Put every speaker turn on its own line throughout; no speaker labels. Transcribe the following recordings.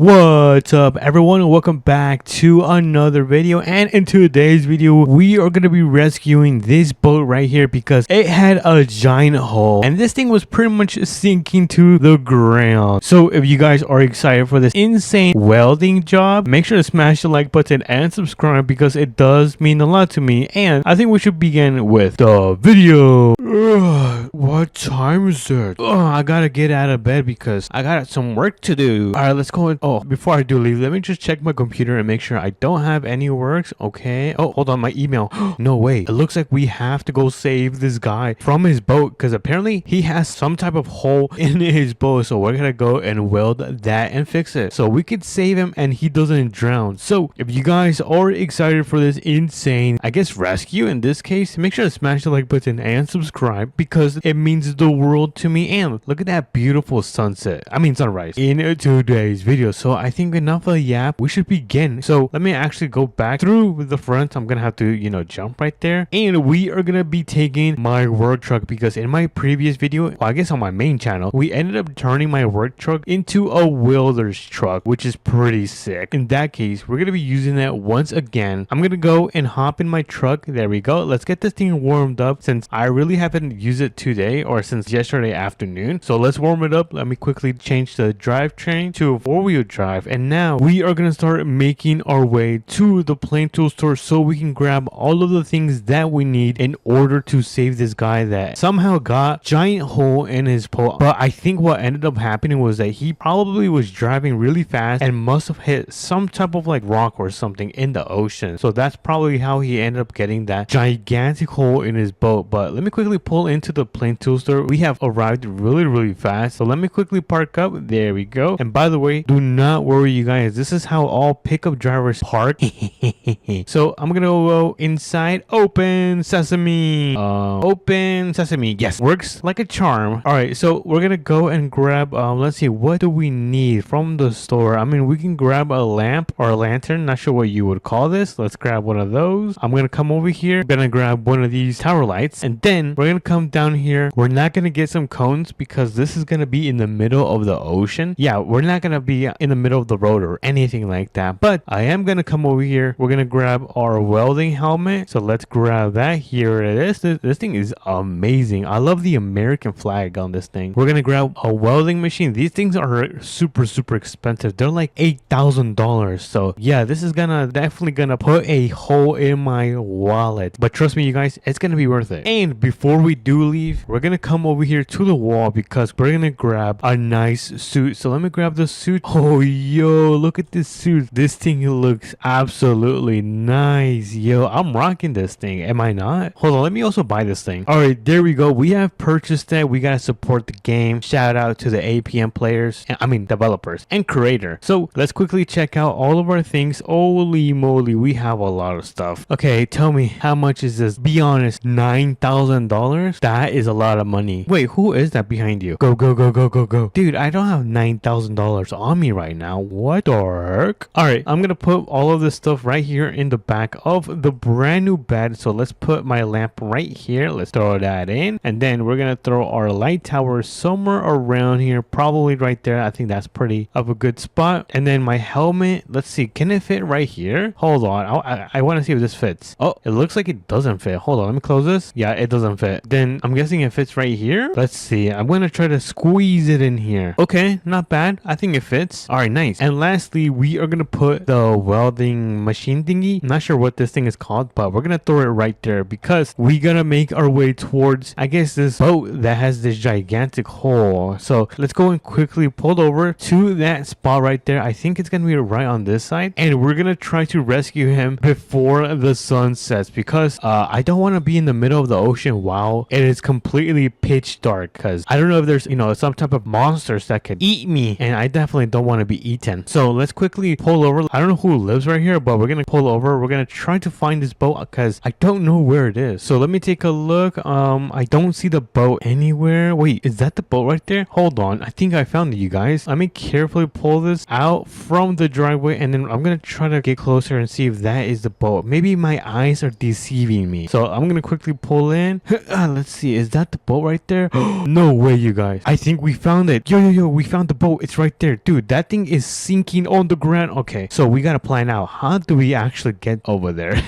What's up everyone, and welcome back to another video. And in today's video we are going to be rescuing this boat right here because it had a giant hole and this thing was pretty much sinking to the ground. So if you guys are excited for this insane welding job, make sure to smash the like button and subscribe because it does mean a lot to me. And I think we should begin with the video. What time is it? I gotta get out of bed because I got some work to do. All right, let's go. Oh, before I do leave, let me just check my computer and make sure I don't have any works. Okay. Oh, hold on, my email. No way. It looks like we have to go save this guy from his boat because apparently he has some type of hole in his boat. So we're gonna go and weld that and fix it so we could save him and he doesn't drown. So if you guys are excited for this insane, I guess, rescue in this case, make sure to smash the like button and subscribe because it means the world to me. And look at that beautiful sunset. I mean sunrise in today's video. So I think enough of yap, we should begin. So let me actually go back through the front. I'm gonna have to jump right there, and we are gonna be taking my work truck because in my previous video, well, I guess on my main channel, we ended up turning my work truck into a welder's truck, which is pretty sick. In that case, we're gonna be using that once again. I'm gonna go and hop in my truck. There we go. Let's get this thing warmed up since I really haven't used it today or since yesterday afternoon. So let's warm it up. Let me quickly change the drivetrain to a four-wheel drive, and now we are gonna start making our way to the plane tool store so we can grab all of the things that we need in order to save this guy that somehow got giant hole in his pole. But I think what ended up happening was that he probably was driving really fast and must have hit some type of like rock or something in the ocean. So that's probably how he ended up getting that gigantic hole in his boat. But let me quickly pull into the plane tool store. We have arrived really fast, so let me quickly park up. There we go. And by the way, do not worry you guys, this is how all pickup drivers park. So I'm gonna go inside. Open sesame. Open sesame. Yes, works like a charm. All right, so we're gonna go and grab let's see, what do we need from the store? I mean, we can grab a lamp or a lantern, not sure what you would call this. Let's grab one of those. I'm gonna come over here, gonna grab one of these tower lights, and then we're gonna come down here. We're not gonna get some cones because this is gonna be in the middle of the ocean. Yeah, we're not gonna be in the middle of the road or anything like that, but I am gonna come over here. We're gonna grab our welding helmet, so let's grab that. Here it is. This thing is amazing. I love the American flag on this thing. We're gonna grab a welding machine. These things are super expensive. They're like $8,000. So yeah, this is definitely gonna put a hole in my wallet, but trust me you guys, it's gonna be worth it. And before we do leave, we're gonna come over here to the wall because we're gonna grab a nice suit. So let me grab the suit. Oh yo, look at this suit. This thing looks absolutely nice. Yo, I'm rocking this thing, am I not? Hold on, let me also buy this thing. All right, there we go. We have purchased that. We gotta support the game. Shout out to the APM players, I mean developers and creator. So let's quickly check out all of our things. Holy moly, we have a lot of stuff. Okay, tell me, how much is this? Be honest, $9,000? That is a lot of money. Wait, who is that behind you? Go dude, I don't have $9,000 on me right now. What the heck? All right, I'm gonna put all of this stuff right here in the back of the brand new bed. So let's put my lamp right here. Let's throw that in, and then we're gonna throw our light tower somewhere around here, probably right there. I think that's pretty of a good spot. And then my helmet, let's see, can it fit right here? Hold on, I want to see if this fits. Oh, it looks like it doesn't fit. Hold on, let me close this. Yeah, it doesn't fit. Then I'm guessing it fits right here. Let's see, I'm gonna try to squeeze it in here. Okay, not bad. I think it fits. All right, nice. And lastly, we are gonna put the welding machine thingy. I'm not sure what this thing is called, but we're gonna throw it right there because we gotta make our way towards, I guess, this boat that has this gigantic hole. So let's go and quickly pull over to that spot right there. I think it's gonna be right on this side, and we're gonna try to rescue him before the sun sets because I don't want to be in the middle of the ocean while it is completely pitch dark, because I don't know if there's some type of monsters that could eat me, and I definitely don't want to be eaten. So let's quickly pull over. I don't know who lives right here, but we're gonna pull over. We're gonna try to find this boat because I don't know where it is. So let me take a look. I don't see the boat anywhere. Wait, is that the boat right there? Hold on, I think I found it, you guys. Let me carefully pull this out from the driveway, and then I'm gonna try to get closer and see if that is the boat. Maybe my eyes are deceiving me. So I'm gonna quickly pull in. Let's see, is that the boat right there? No way, you guys. I think we found it. Yo, we found the boat. It's right there. Dude, that that thing is sinking on the ground. Okay, so we gotta plan out, how do we actually get over there?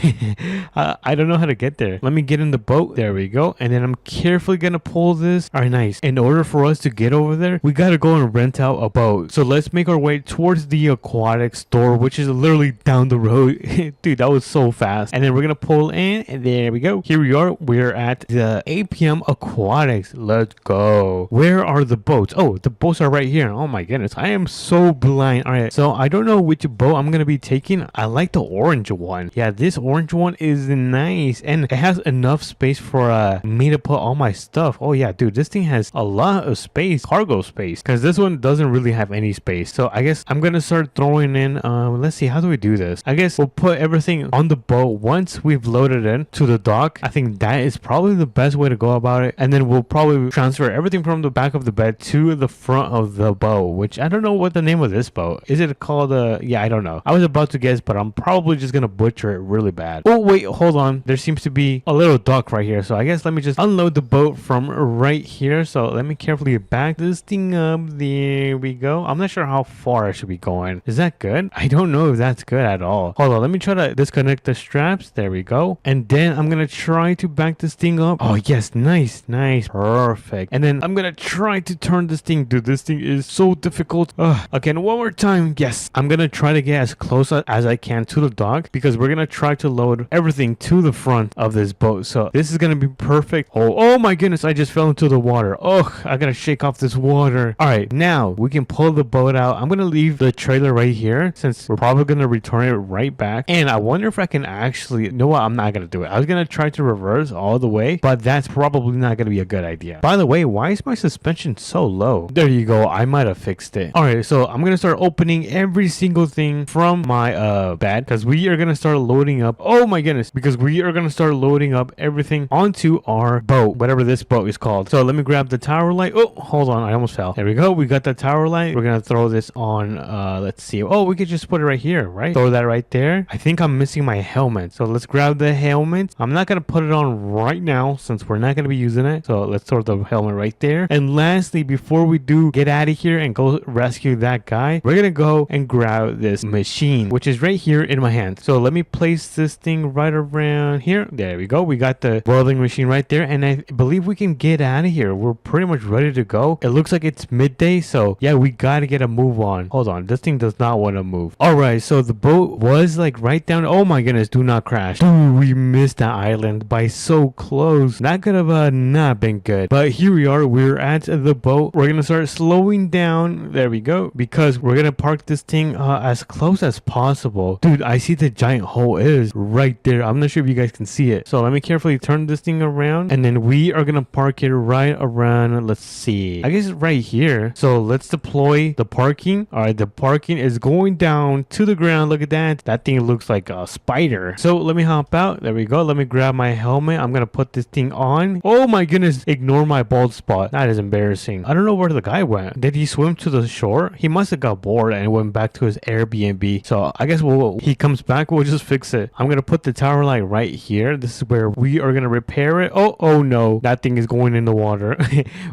I don't know how to get there. Let me get in the boat. There we go. And then I'm carefully gonna pull this. All right, nice. In order for us to get over there, we gotta go and rent out a boat. So let's make our way towards the aquatic store, which is literally down the road. Dude, that was so fast. And then we're gonna pull in, and there we go. Here we are. We're at the APM Aquatics. Let's go. Where are the boats? Oh, the boats are right here. Oh my goodness, I am so blind. All right, so I don't know which boat I'm gonna be taking. I like the orange one. Yeah, this orange one is nice, and it has enough space for me to put all my stuff. Oh yeah, dude, this thing has a lot of space, cargo space, because this one doesn't really have any space. So I guess I'm gonna start throwing in let's see, how do we do this? I guess we'll put everything on the boat once we've loaded in to the dock. I think that is probably the best way to go about it, and then we'll probably transfer everything from the back of the bed to the front of the boat, which I don't know what the name of this boat is. It called yeah, I don't know. I was about to guess, but I'm probably just gonna butcher it really bad. Oh wait, hold on, there seems to be a little dock right here, so I guess let me just unload the boat from right here. So let me carefully back this thing up. There we go. I'm not sure how far I should be going. Is that good? I don't know if that's good at all. Hold on, let me try to disconnect the straps. There we go. And then I'm gonna try to back this thing up. Oh yes, nice, perfect. And then I'm gonna try to turn this thing. Dude, this thing is so difficult. Again, one more time. Yes, I'm gonna try to get as close as I can to the dock, because we're gonna try to load everything to the front of this boat. So this is gonna be perfect. Oh my goodness, I just fell into the water. Oh, I gotta shake off this water. All right, now we can pull the boat out. I'm gonna leave the trailer right here, since we're probably gonna return it right back. And I wonder if I can actually, you know what, I'm not gonna do it. I was gonna try to reverse all the way, but that's probably not gonna be a good idea. By the way, why is my suspension so low? There you go, I might have fixed it. All right, so I'm gonna start opening every single thing from my bed, because we are gonna start loading up. Oh my goodness, because we are gonna start loading up everything onto our boat, whatever this boat is called. So let me grab the tower light. Oh, hold on, I almost fell. There we go, we got the tower light. We're gonna throw this on, let's see. Oh, we could just put it right here, right? Throw that right there. I think I'm missing my helmet, so let's grab the helmet. I'm not gonna put it on right now since we're not gonna be using it, so let's throw the helmet right there. And lastly, before we do get out of here and go rescue that guy, we're gonna go and grab this machine, which is right here in my hand. So let me place this thing right around here. There we go, we got the welding machine right there, and I believe we can get out of here. We're pretty much ready to go. It looks like it's midday, so yeah, we gotta get a move on. Hold on, this thing does not want to move. All right, so the boat was like right down. Oh my goodness, do not crash. Dude, we missed that island by so close. That could have not been good, but here we are. We're at the boat. We're gonna start slowing down. There we go, because we're gonna park this thing as close as possible. Dude, I see the giant hole. It is right there. I'm not sure if you guys can see it, so let me carefully turn this thing around, and then we are gonna park it right around, let's see, I guess right here. So let's deploy the parking. All right, the parking is going down to the ground. Look at that. That thing looks like a spider. So let me hop out. There we go. Let me grab my helmet. I'm gonna put this thing on. Oh my goodness, ignore my bald spot. That is embarrassing. I don't know where the guy went. Did he swim to the shore? He must have got bored and went back to his Airbnb. So I guess he comes back, we'll just fix it. I'm gonna put the tower light right here. This is where we are gonna repair it. Oh no, that thing is going in the water.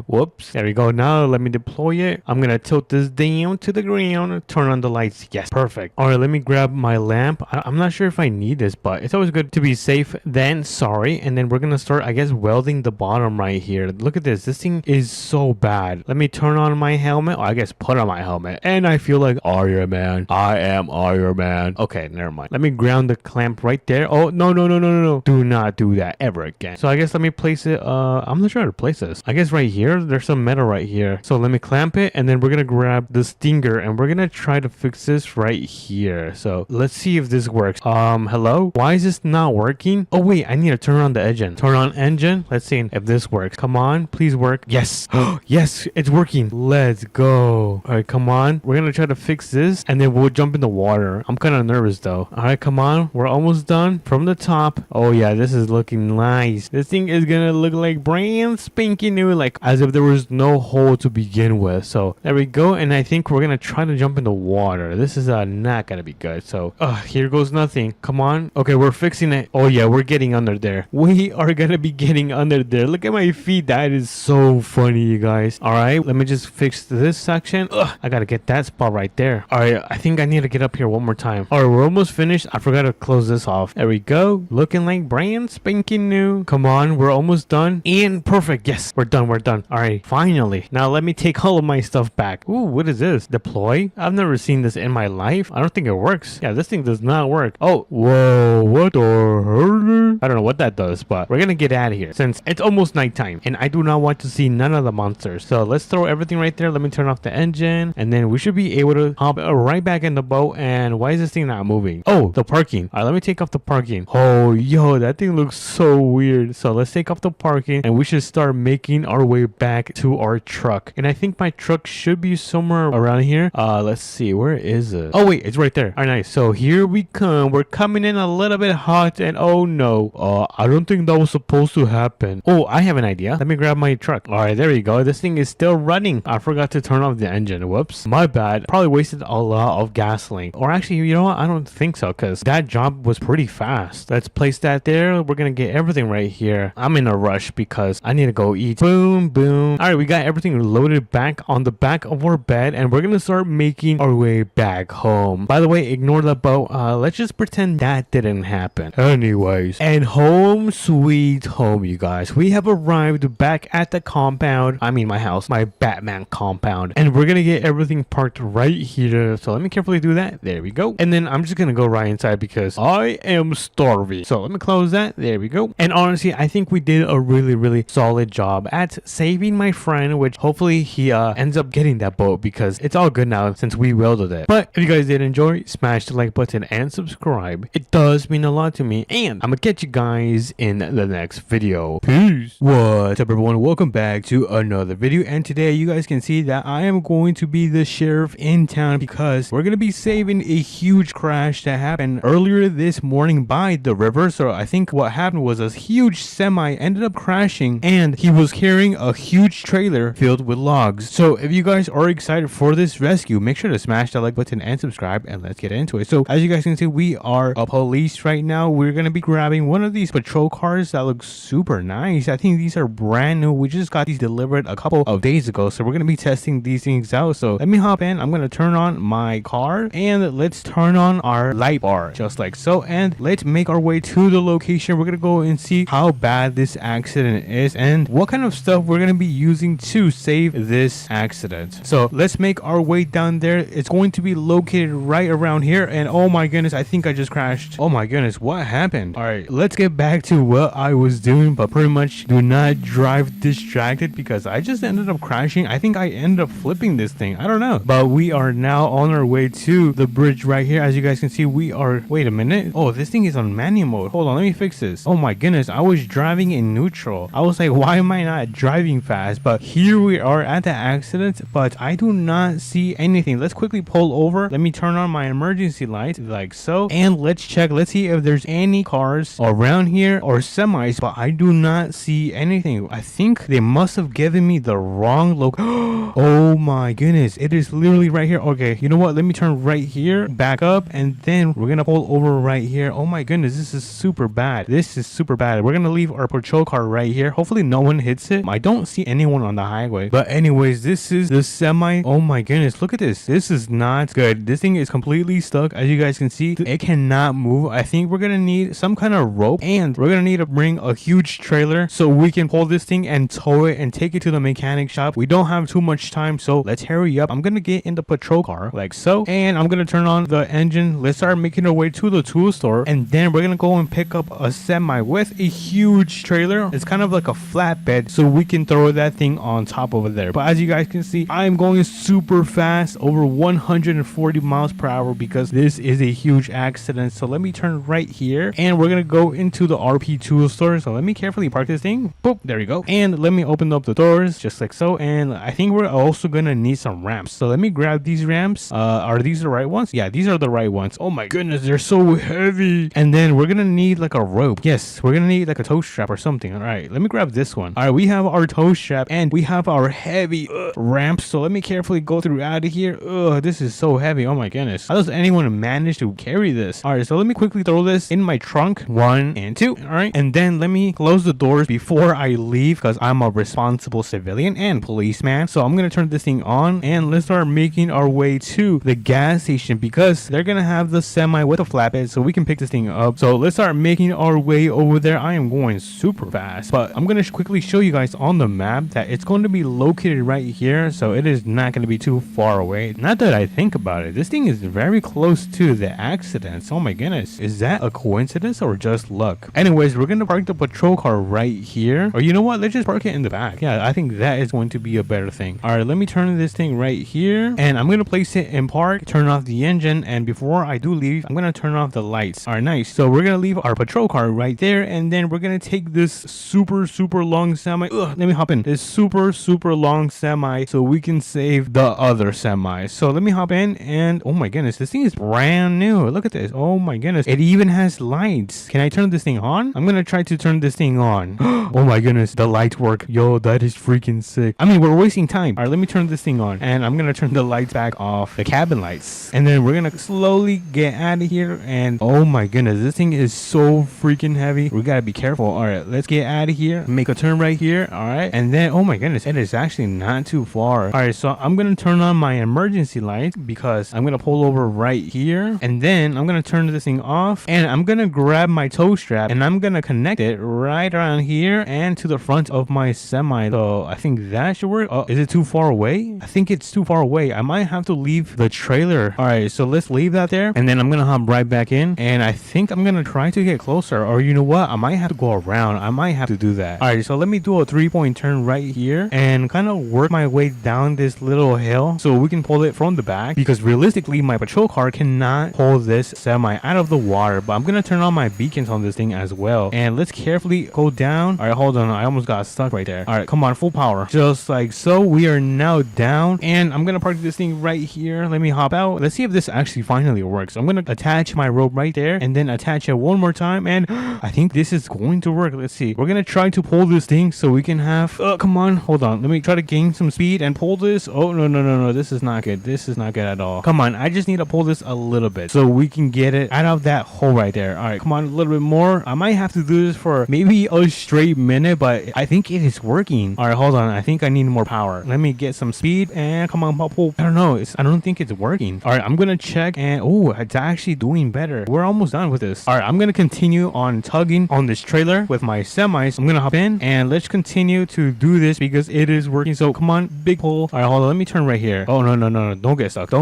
Whoops. There we go. Now let me deploy it. I'm gonna tilt this down to the ground, turn on the lights. Yes, perfect. All right, let me grab my lamp. I'm not sure if I need this, but it's always good to be safe than sorry. And then we're gonna start, I guess, welding the bottom right here. Look at this. This thing is so bad. Let me turn on my helmet. Oh, I guess put on my helmet. And I feel like Iron Man. I am Iron Man. Okay, never mind. Let me ground the clamp right there. Oh, no. Do not do that ever again. So I guess let me place it. I'm not sure how to place this. I guess right here. There's some metal right here. So let me clamp it, and then we're gonna grab the stinger, and we're gonna try to fix this right here. So let's see if this works. Hello? Why is this not working? Oh wait, I need to turn on the engine. Turn on engine. Let's see if this works. Come on, please work. Yes. Yes, it's working. Let's go. All right, come on. We're gonna try to fix this, and then we'll jump in the water. I'm kind of nervous though. All right, come on. We're almost done from the top. Oh yeah, this is looking nice. This thing is gonna look like brand spanking new, like as if there was no hole to begin with. So there we go. And I think we're gonna try to jump in the water. This is not gonna be good. So here goes nothing. Come on. Okay, we're fixing it. Oh yeah, we're getting under there. We are gonna be getting under there. Look at my feet. That is so funny, you guys. All right, let me just fix this section. I gotta get get that spot right there. All right, I think I need to get up here one more time. All right, we're almost finished. I forgot to close this off. There we go. Looking like brand spanking new. Come on, we're almost done. And perfect. Yes, we're done. We're done. All right, finally. Now let me take all of my stuff back. Ooh, what is this? Deploy? I've never seen this in my life. I don't think it works. Yeah, this thing does not work. Oh, whoa, what the hell? I don't know what that does, but we're gonna get out of here since it's almost nighttime and I do not want to see none of the monsters. So let's throw everything right there. Let me turn off the engine and then we should be able to hop right back in the boat. And why is this thing not moving? Oh, the parking. All right, let me take off the parking. Oh, yo, that thing looks so weird. So let's take off the parking and we should start making our way back to our truck. And I think my truck should be somewhere around here. Let's see, where is it? Oh wait, it's right there. All right, nice. So here we come. We're coming in a little bit hot and oh no, I don't think that was supposed to happen. Oh, I have an idea. Let me grab my truck. All right, there we go. This thing is still running. I forgot to turn off the engine. Whoops, my bad. Probably wasted a lot of gasoline. Or actually, you know what? I don't think so because that job was pretty fast. Let's place that there. We're gonna get everything right here. I'm in a rush because I need to go eat. Boom, boom. All right, we got everything loaded back on the back of our bed and we're gonna start making our way back home. By the way, ignore the boat. Let's just pretend that didn't happen. Anyways, and home sweet home, you guys. We have arrived back at the compound. I mean my house, my Batman compound. And we're gonna get everything parked right here. So let me carefully do that. There we go. And then I'm just gonna go right inside because I am starving. So let me close that. There we go. And honestly, I think we did a really solid job at saving my friend, which hopefully he ends up getting that boat because it's all good now since we welded it. But if you guys did enjoy, smash the like button and subscribe. It does mean a lot to me. And I'm gonna catch you guys in the next video. Peace. What's up, everyone? Welcome back to another video. And today you guys can see that I am going to be the sheriff in town because we're gonna be saving a huge crash that happened earlier this morning by the river. So I think what happened was a huge semi ended up crashing and he was carrying a huge trailer filled with logs. So if you guys are excited for this rescue, make sure to smash that like button and subscribe and let's get into it. So as you guys can see, we are a police right now. We're gonna be grabbing one of these patrol cars that looks super nice. I think these are brand new. We just got these delivered a couple of days ago, so we're gonna be testing these things out. So let me hop in. I'm gonna turn on my car and let's turn on our light bar just like so, and let's make our way to the location. We're gonna go and see how bad this accident is and what kind of stuff we're gonna be using to save this accident. So let's make our way down there. It's going to be located right around here. And oh my goodness, I think I just crashed. Oh my goodness, what happened? All right, let's get back to what I was doing, but pretty much do not drive distracted because I just ended up crashing. I think I ended up flipping this thing. I don't know, but we are now on our way to the bridge right here. As you guys can see, we are, wait a minute. Oh, this thing is on manual mode. Hold on, let me fix this. Oh my goodness, I was driving in neutral. I was like, why am I not driving fast? But here we are at the accident, but I do not see anything. Let's quickly pull over. Let me turn on my emergency light like so, and let's check. Let's see if there's any cars around here or semis, but I do not see anything. I think they must have given me the wrong look. Oh my goodness, it is literally right here. Okay, you know what, let me turn right here, back up, and then we're gonna pull over right here. Oh my goodness, this is super bad. This is super bad. We're gonna leave our patrol car right here. Hopefully no one hits it. I don't see anyone on the highway, but anyways, this is the semi. Oh my goodness, look at this. This is not good. This thing is completely stuck. As you guys can see, it cannot move. I think we're gonna need some kind of rope, and we're gonna need to bring a huge trailer so we can pull this thing and tow it and take it to the mechanic shop. We don't have too much time, so let's hurry up. I'm gonna get in the patrol car like so, and I'm gonna turn on the engine. Let's start making our way to the tool store, and then we're gonna go and pick up a semi with a huge trailer. It's kind of like a flatbed, so we can throw that thing on top over there. But as you guys can see, I'm going super fast, over 140 miles per hour, because this is a huge accident. So let me turn right here, and we're gonna go into the RP tool store. So let me carefully park this thing. Boop, there we go. And let me open up the doors just like so. And I think we're also gonna need some ramps. So let me grab these ramps. Are these the right ones? Yeah, these are the right ones. Oh my goodness, they're so heavy. And then we're gonna need like a rope. Yes, we're gonna need like a tow strap or something. All right, let me grab this one. All right, we have our tow strap and we have our heavy ramps. So let me carefully go through out of here. This is so heavy. Oh my goodness, how does anyone manage to carry this? All right, so let me quickly throw this in my trunk. 1 and 2. All right, and then let me close the doors before I leave because I'm a responsible civilian and policeman. So I'm gonna turn this thing on and let's start making our way to the gas station because they're gonna have the semi with a flatbed so we can pick this thing up. So let's start making our way over there. I am going super fast, but I'm gonna quickly show you guys on the map that it's going to be located right here, so it is not going to be too far away. Not that I think about it, this thing is very close to the accidents. Oh my goodness, is that a coincidence or just luck? Anyways, we're gonna park the patrol car right here, or you know what, let's just park it in the back. Yeah, I think that is going to be a better thing. All right, let me turn this thing right here, and I'm gonna place it in park, turn off the engine, and before I do leave, I'm gonna turn off the lights. All right, nice. So we're gonna leave our patrol car right there, and then we're gonna take this super long semi. Let me hop in this super long semi so we can save the other semi. So let me hop in, and oh my goodness, this thing is brand new. Look at this. Oh my goodness, it even has lights. Can I turn this thing on? I'm gonna try to turn this thing on. Oh my goodness, the lights work. Yo, that is freaking sick. I mean, we're wasting time. All right, let me turn this thing on, and I'm gonna turn the lights back off, the cabin lights, and then we're gonna slowly get out of here. And oh my goodness, this thing is so freaking heavy. We gotta be careful. All right, let's get out of here, make a turn right here. All right, and then oh my goodness, it is actually not too far. All right, so I'm gonna turn on my emergency lights because I'm gonna pull over right here, and then I'm gonna turn this thing off, and I'm gonna grab my tow strap, and I'm gonna connect it right around here and to the front of my semi. So I think that should work. Oh, is it too far away? I think it's too far away. I might have to leave the trailer. All right, so let's leave that there, and then I'm gonna hop right back in, and I think I'm gonna try to get closer, or you know what, I might have to go around. I might have to do that. All right, so let me do a 3-point turn right here and kind of work my way down this little hill so we can pull it from the back, because realistically my patrol car cannot pull this semi out of the water. But I'm gonna turn on my beacons on this thing as well, and let's carefully go down. All right, hold on, I almost got stuck right there. All right, come on, full power, just like so. We are now down, and I'm gonna park this thing right here. Let me hop out. Let's see if this actually finally works. I'm gonna attach my rope right there and then attach it one more time, and I think this is going to work. Let's see. We're gonna try to pull this thing so we can have come on, hold on, let me try to gain some speed and pull this. Oh no, this is not good. This is not good at all. Come on, I just need to pull this a little bit so we can get it out of that hole right there. All right, come on, a little bit more. I might have to do this for maybe a straight minute, but I think it is working. All right, hold on, I think I need more power. Let me get some speed, and come on, pull. I don't know, I don't think it's working. All right, I'm gonna check, and oh, it's actually doing better. We're almost done with this. All right, I'm gonna continue on tugging on this trailer with my semis. I'm gonna hop in, and let's continue to do this because it is working. So come on, big pull. All right, hold on, let me turn right here. Oh no, don't get stuck.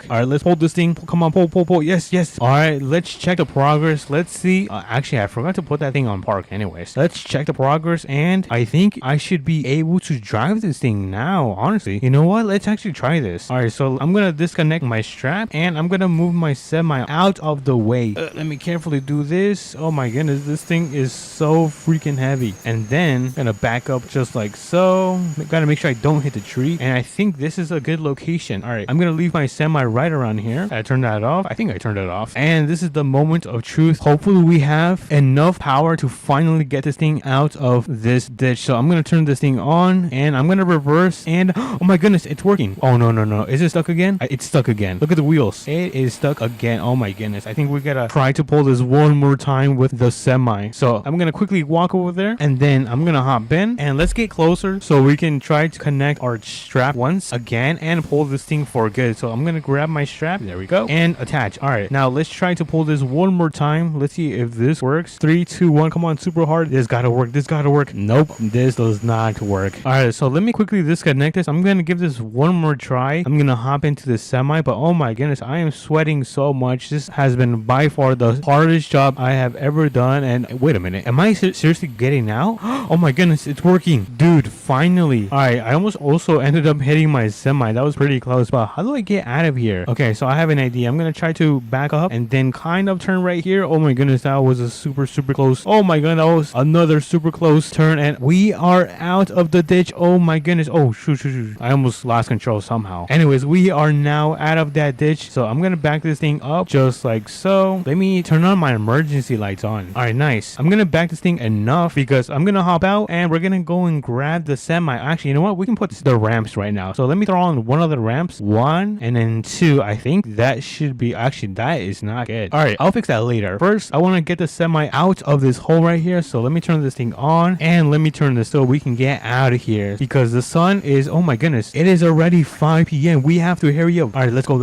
All right, let's pull this thing. Come on, pull. Yes. All right, let's check the progress. Let's see. Actually, I forgot to put that thing on park. Anyways, let's check the progress, and I think I should be able to drive this thing now. Honestly, you know what, let's actually try this. All right, so I'm gonna disconnect my strap, and I'm gonna move my semi out of the way. Let me carefully do this. Oh my goodness, this thing is so freaking heavy. And then gonna back up just like so. Gotta make sure I don't hit the tree, and I think this is a good location. All right, I'm gonna leave my semi right around here. I turned that off. I think I turned it off, and this is the moment of truth. Hopefully we have enough power to finally get this thing out of this ditch. So I'm gonna turn this thing on, and I'm gonna reverse, and oh my goodness, it's working. Oh no, is it stuck again? It's stuck again. Look at the wheels, it is stuck again. Oh my goodness, I think we gotta try to pull this one more time with the semi. So I'm gonna quickly walk over there, and then I'm gonna hop in, and let's get closer so we can try to connect our strap once again and pull this thing for good. So I'm gonna grab my strap, there we go, and attach. All right, now let's try to pull this one more time. Let's see if this works. 3, 2, 1, come on, super hard. This gotta work. Nope, this does not work. All right, so let me quickly disconnect this. I'm gonna give this one more try. I'm gonna hop into the semi, but oh my goodness, I am sweating so much. This has been by far the hardest job I have ever done. And wait a minute, am I seriously getting out? Oh my goodness, it's working, dude, finally. All right, I almost also ended up hitting my semi. That was pretty close, but how do I get out of here? Okay, so I have an idea. I'm gonna try to back up and then kind of turn right here. Oh my goodness, that was a super close. Oh my god, that was another super close turn, and we are out of the ditch. Oh my goodness. Oh shoot, I almost lost control somehow. Anyways, we are now out of that ditch, so I'm gonna back this thing up just like so. Let me turn on my emergency lights on. All right, nice. I'm gonna back this thing enough because I'm gonna hop out, and we're gonna go and grab the semi. Actually, you know what, we can put the ramps right now. So let me throw on one of the ramps, 1 and then 2. I think that should be, actually that is not good. All right, I'll fix that later. First, I want to get the semi out of this hole right here, so let me turn this thing on, and let me turn this so we can get out of here because the sun is, oh my goodness, it is already 5 p.m. We have to hurry up. All right, let's go.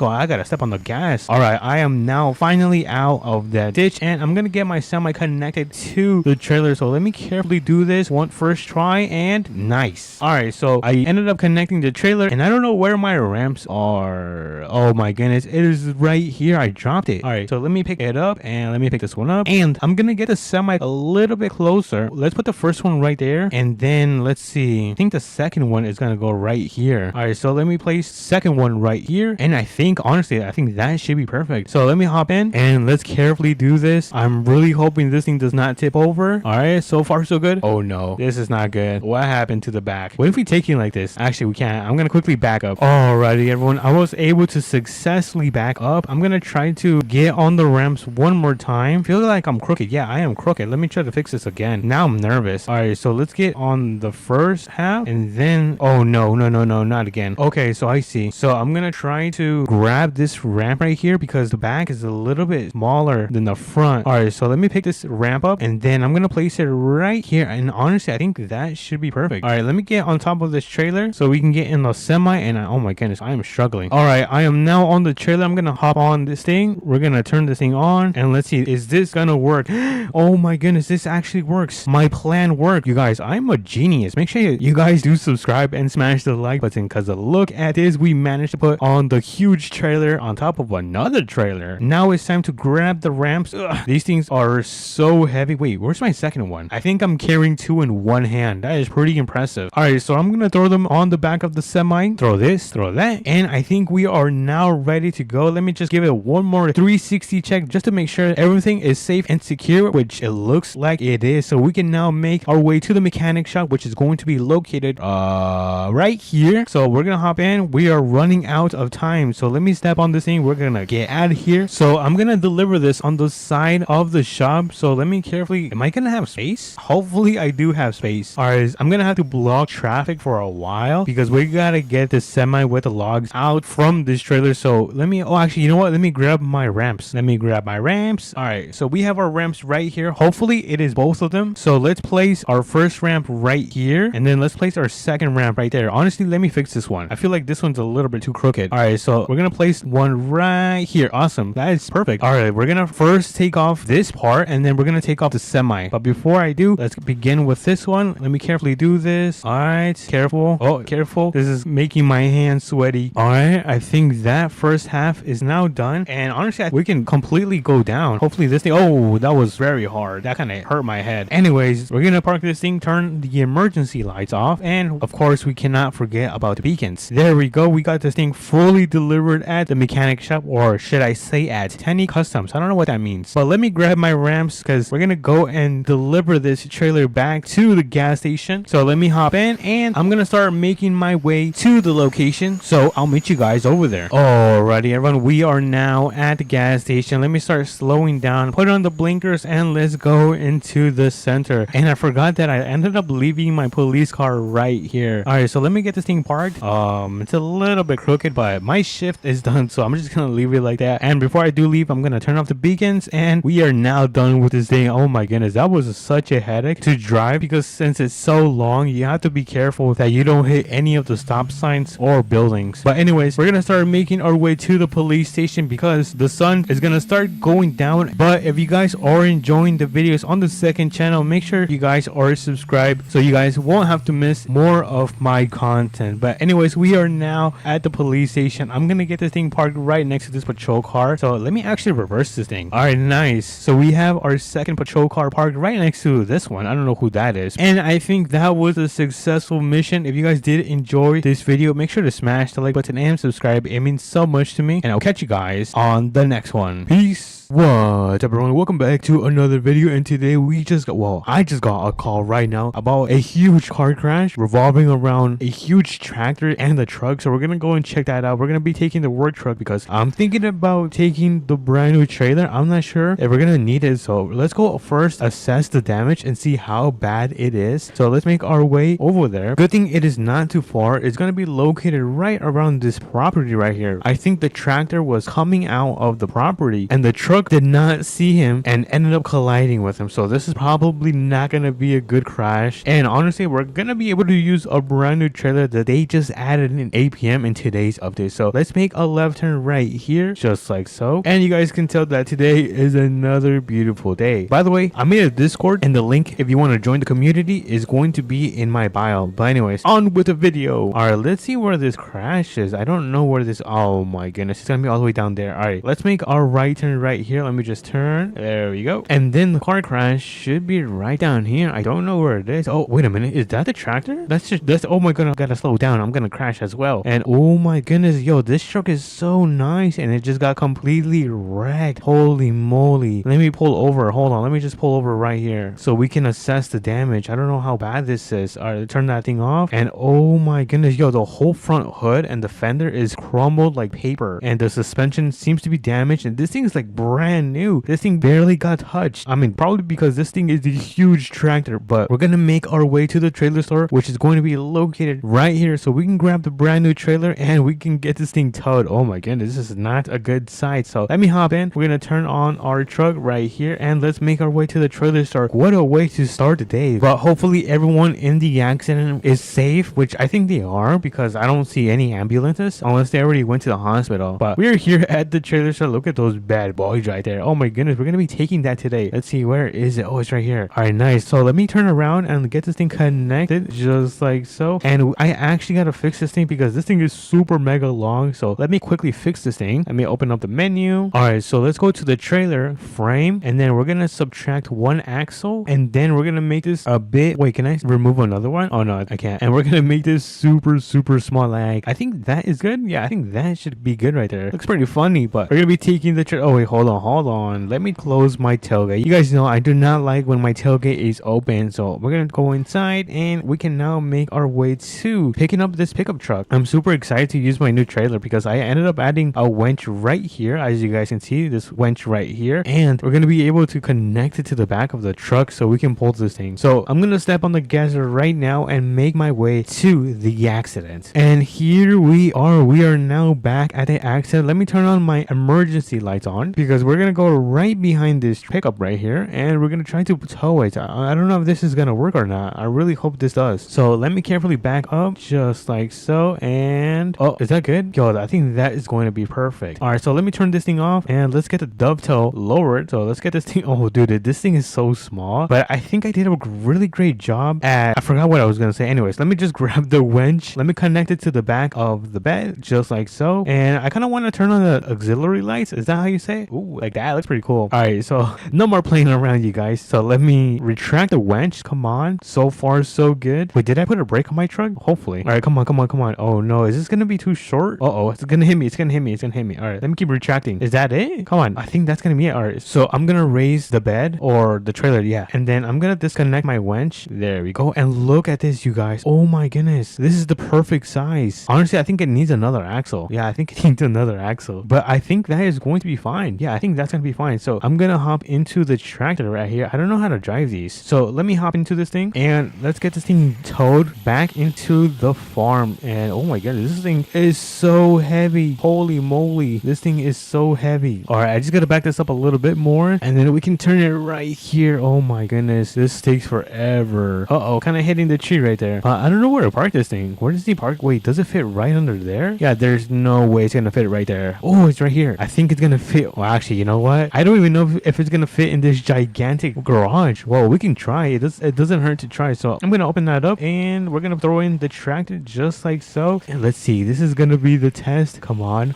I gotta step on the gas. All right, I am now finally out of that ditch, and I'm gonna get my semi connected to the trailer. So let me carefully do this one first try, and nice. All right, so I ended up connecting the trailer, and I don't know where my ramps are. Oh my goodness, it is right here. I dropped it. All right, so let me pick it up, and let me pick this one up, and I'm gonna get the semi a little bit closer. Let's put the first one right there, and then let's see. I think the second one is gonna go right here. All right, so let me place second one right here, and I think honestly that should be perfect. So let me hop in and let's carefully do this. I'm really hoping this thing does not tip over. All right, so far so good. Oh no, this is not good. What happened to the back? What if we take it like this? Actually, we can't. I'm gonna quickly back up. Alrighty, everyone, I was able to successfully back up. I'm gonna try to get on the ramps one more time. Feel like I'm crooked. Yeah, I am crooked. Let me try to fix this again. Now I'm nervous. All right, so let's get on the first half, and then oh no, not again. Okay, so I see. So I'm gonna try to grab this ramp right here because the back is a little bit smaller than the front. All right, so let me pick this ramp up, and then I'm gonna place it right here, and honestly I think that should be perfect. All right, let me get on top of this trailer so we can get in the semi, and oh my goodness, I am struggling. All right, I am now on the trailer. I'm gonna hop on this thing. We're gonna turn this thing on, and let's see, is this gonna work? Oh my goodness, this actually works. My plan worked. You guys, I'm a genius. Make sure you guys do subscribe and smash the like button, because look at this, we managed to put on the huge trailer on top of another trailer. Now it's time to grab the ramps. Ugh, these things are so heavy. Wait, where's my second one? I think I'm carrying two in one hand. That is pretty impressive. All right, so I'm gonna throw them on the back of the semi. Throw this, throw that, and I think we are now ready to go. Let me just give it one more 360 check just to make sure everything is safe and secure, which it looks like it is. So we can now make our way to the mechanic shop, which is going to be located right here. So we're gonna hop in. We are running out of time, so let me step on this thing. We're gonna get out of here. So I'm gonna deliver this on the side of the shop, so let me carefully, am I gonna have space? Hopefully I do have space. All right, I'm gonna have to block traffic for a while because we gotta get the semi with the logs out from this trailer. So let me, oh actually, you know what, let me grab my ramps. All right, so we have our ramps right here. Hopefully it is both of them. So let's place our first ramp right here, and then let's place our second ramp right there. Honestly, let me fix this one. I feel like this one's a little bit too crooked. All right, so we're gonna place one right here. Awesome, that is perfect. All right, we're gonna first take off this part, and then we're gonna take off the semi. But before I do, let's begin with this one. Let me carefully do this. All right, careful. Oh, careful. This is making my hands sweaty. All right, I think that first half is now done, and honestly we can completely go down. Hopefully this thing, oh, that was very hard. That kind of hurt my head. Anyways, we're gonna park this thing, turn the emergency lights off, and of course we cannot forget about the beacons. There we go. We got this thing fully delivered at the mechanic shop, or should I say at Tenny Customs. I don't know what that means, but let me grab my ramps because we're gonna go and deliver this trailer back to the gas station. So let me hop in, and I'm gonna start making my way to the location, so I'll meet you guys over there. Alrighty, everyone, we are now at the gas station. Let me start slowing down, put on the blinkers, and let's go into the center. And I forgot that I ended up leaving my police car right here. All right, so let me get this thing parked. It's a little bit crooked, but my shift is done, so I'm just gonna leave it like that. And before I do leave, I'm gonna turn off the beacons, and we are now done with this thing. Oh my goodness, that was such a headache to drive because since it's so long, you have to be careful that you don't hit any of the stop signs or buildings. But anyways, we're gonna start making our way to the police station because the sun is gonna start going down. But if you guys are enjoying the videos on the second channel, make sure you guys are subscribed so you guys won't have to miss more of my content. But anyways, we are now at the police station. I'm gonna get this thing parked right next to this patrol car, so let me actually reverse this thing. All right, nice. So we have our second patrol car parked right next to this one. I don't know who that is, and I think that was a successful mission. If you guys did enjoy this video, make sure to smash the like button and subscribe. It means so much to me, and I'll catch you guys on the next one. Peace. What's up, everyone? Welcome back to another video, and today we just got, well, I just got a call right now about a huge car crash revolving around a huge tractor and the truck. So we're gonna go and check that out. We're gonna be taking the work truck because I'm thinking about taking the brand new trailer. I'm not sure if we're gonna need it, so let's go first assess the damage and see how bad it is. So let's make our way over there. Good thing it is not too far. It's gonna be located right around this property right here. I think the tractor was coming out of the property and the truck truck did not see him and ended up colliding with him. So this is probably not gonna be a good crash. And honestly, we're gonna be able to use a brand new trailer that they just added in APM in today's update. So let's make a left turn right here, just like so. And you guys can tell that today is another beautiful day. By the way, I made a Discord, and the link if you want to join the community is going to be in my bio. But anyways, on with the video. All right, let's see where this crashes. I don't know where this, oh my goodness, it's gonna be all the way down there. All right, let's make our right turn right here. Let me just turn, there we go. And then the car crash should be right down here. I don't know where it is. Oh, wait a minute, is that the tractor? That's oh my god, I gotta slow down, I'm gonna crash as well. And oh my goodness, yo, this truck is so nice, and it just got completely wrecked. Holy moly. Let me pull over, hold on, let me just pull over right here so we can assess the damage. I don't know how bad this is. All right, turn that thing off. And oh my goodness, yo, the whole front hood and the fender is crumbled like paper, and the suspension seems to be damaged, and this thing is like brand new. This thing barely got touched. I mean, probably because this thing is a huge tractor. But we're gonna make our way to the trailer store, which is going to be located right here, so we can grab the brand new trailer and we can get this thing towed. Oh my goodness, this is not a good sight. So let me hop in. We're gonna turn on our truck right here and let's make our way to the trailer store. What a way to start the day. But hopefully everyone in the accident is safe, which I think they are, because I don't see any ambulances unless they already went to the hospital. But we're here at the trailer store. Look at those bad boys right there. Oh my goodness, we're gonna be taking that today. Let's see, where is it? Oh, it's right here. All right, nice. So let me turn around and get this thing connected just like so. And I actually gotta fix this thing because this thing is super mega long. So let me quickly fix this thing. Let me open up the menu. All right, so let's go to the trailer frame, and then we're gonna subtract one axle, and then we're gonna make this a bit, wait, can I remove another one? Oh no, I can't. And we're gonna make this super small. Like, I think that is good. Yeah, I think that should be good right there. Looks pretty funny. But we're gonna be taking the oh wait, hold on, let me close my tailgate. You guys know I do not like when my tailgate is open, so we're gonna go inside and we can now make our way to picking up this pickup truck. I'm super excited to use my new trailer because I ended up adding a winch right here, as you guys can see, this winch right here, and we're gonna be able to connect it to the back of the truck so we can pull this thing. So I'm gonna step on the gas right now and make my way to the accident. And here we are now back at the accident. Let me turn on my emergency lights on because we're gonna go right behind this pickup right here and we're gonna try to tow it. I don't know if this is gonna work or not. I really hope this does. So let me carefully back up just like so. And oh, is that good? Yo, I think that is going to be perfect. All right, so let me turn this thing off and let's get the dovetail lowered. So let's get this thing. Oh dude, this thing is so small, but I think I did a really great job at, I forgot what I was gonna say. Anyways, let me just grab the winch, let me connect it to the back of the bed just like so. And I kind of want to turn on the auxiliary lights. Is that how you say it? Ooh, like that looks pretty cool. All right, so no more playing around, you guys. So let me retract the winch. Come on, so far so good. Wait, did I put a brake on my truck? Hopefully. All right, come on. Oh no, is this gonna be too short? Oh, it's gonna hit me. All right, let me keep retracting. Is that it? Come on, I think that's gonna be it. All right, so I'm gonna raise the bed or the trailer, yeah, and then I'm gonna disconnect my winch. There we go. And look at this, you guys. Oh my goodness, this is the perfect size. Honestly, I think it needs another axle. Yeah, I think it needs another axle, but I think that is going to be fine. Yeah, I think that's gonna be fine. So I'm gonna hop into the tractor right here. I don't know how to drive these, so let me hop into this thing and let's get this thing towed back into the farm. And oh my goodness, this thing is so heavy. Holy moly, this thing is so heavy. All right, I just gotta back this up a little bit more and then we can turn it right here. Oh my goodness, this takes forever. Uh-oh, kind of hitting the tree right there. I don't know where to park this thing. Where does he park? Wait, does it fit right under there? Yeah, there's no way it's gonna fit right there. Oh, it's right here. I think it's gonna fit. Well, actually, you know what, I don't even know if it's gonna fit in this gigantic garage. Well, we can try. It doesn't hurt to try. So I'm gonna open that up and we're gonna throw in the tractor just like so. And let's see, this is gonna be the test. Come on.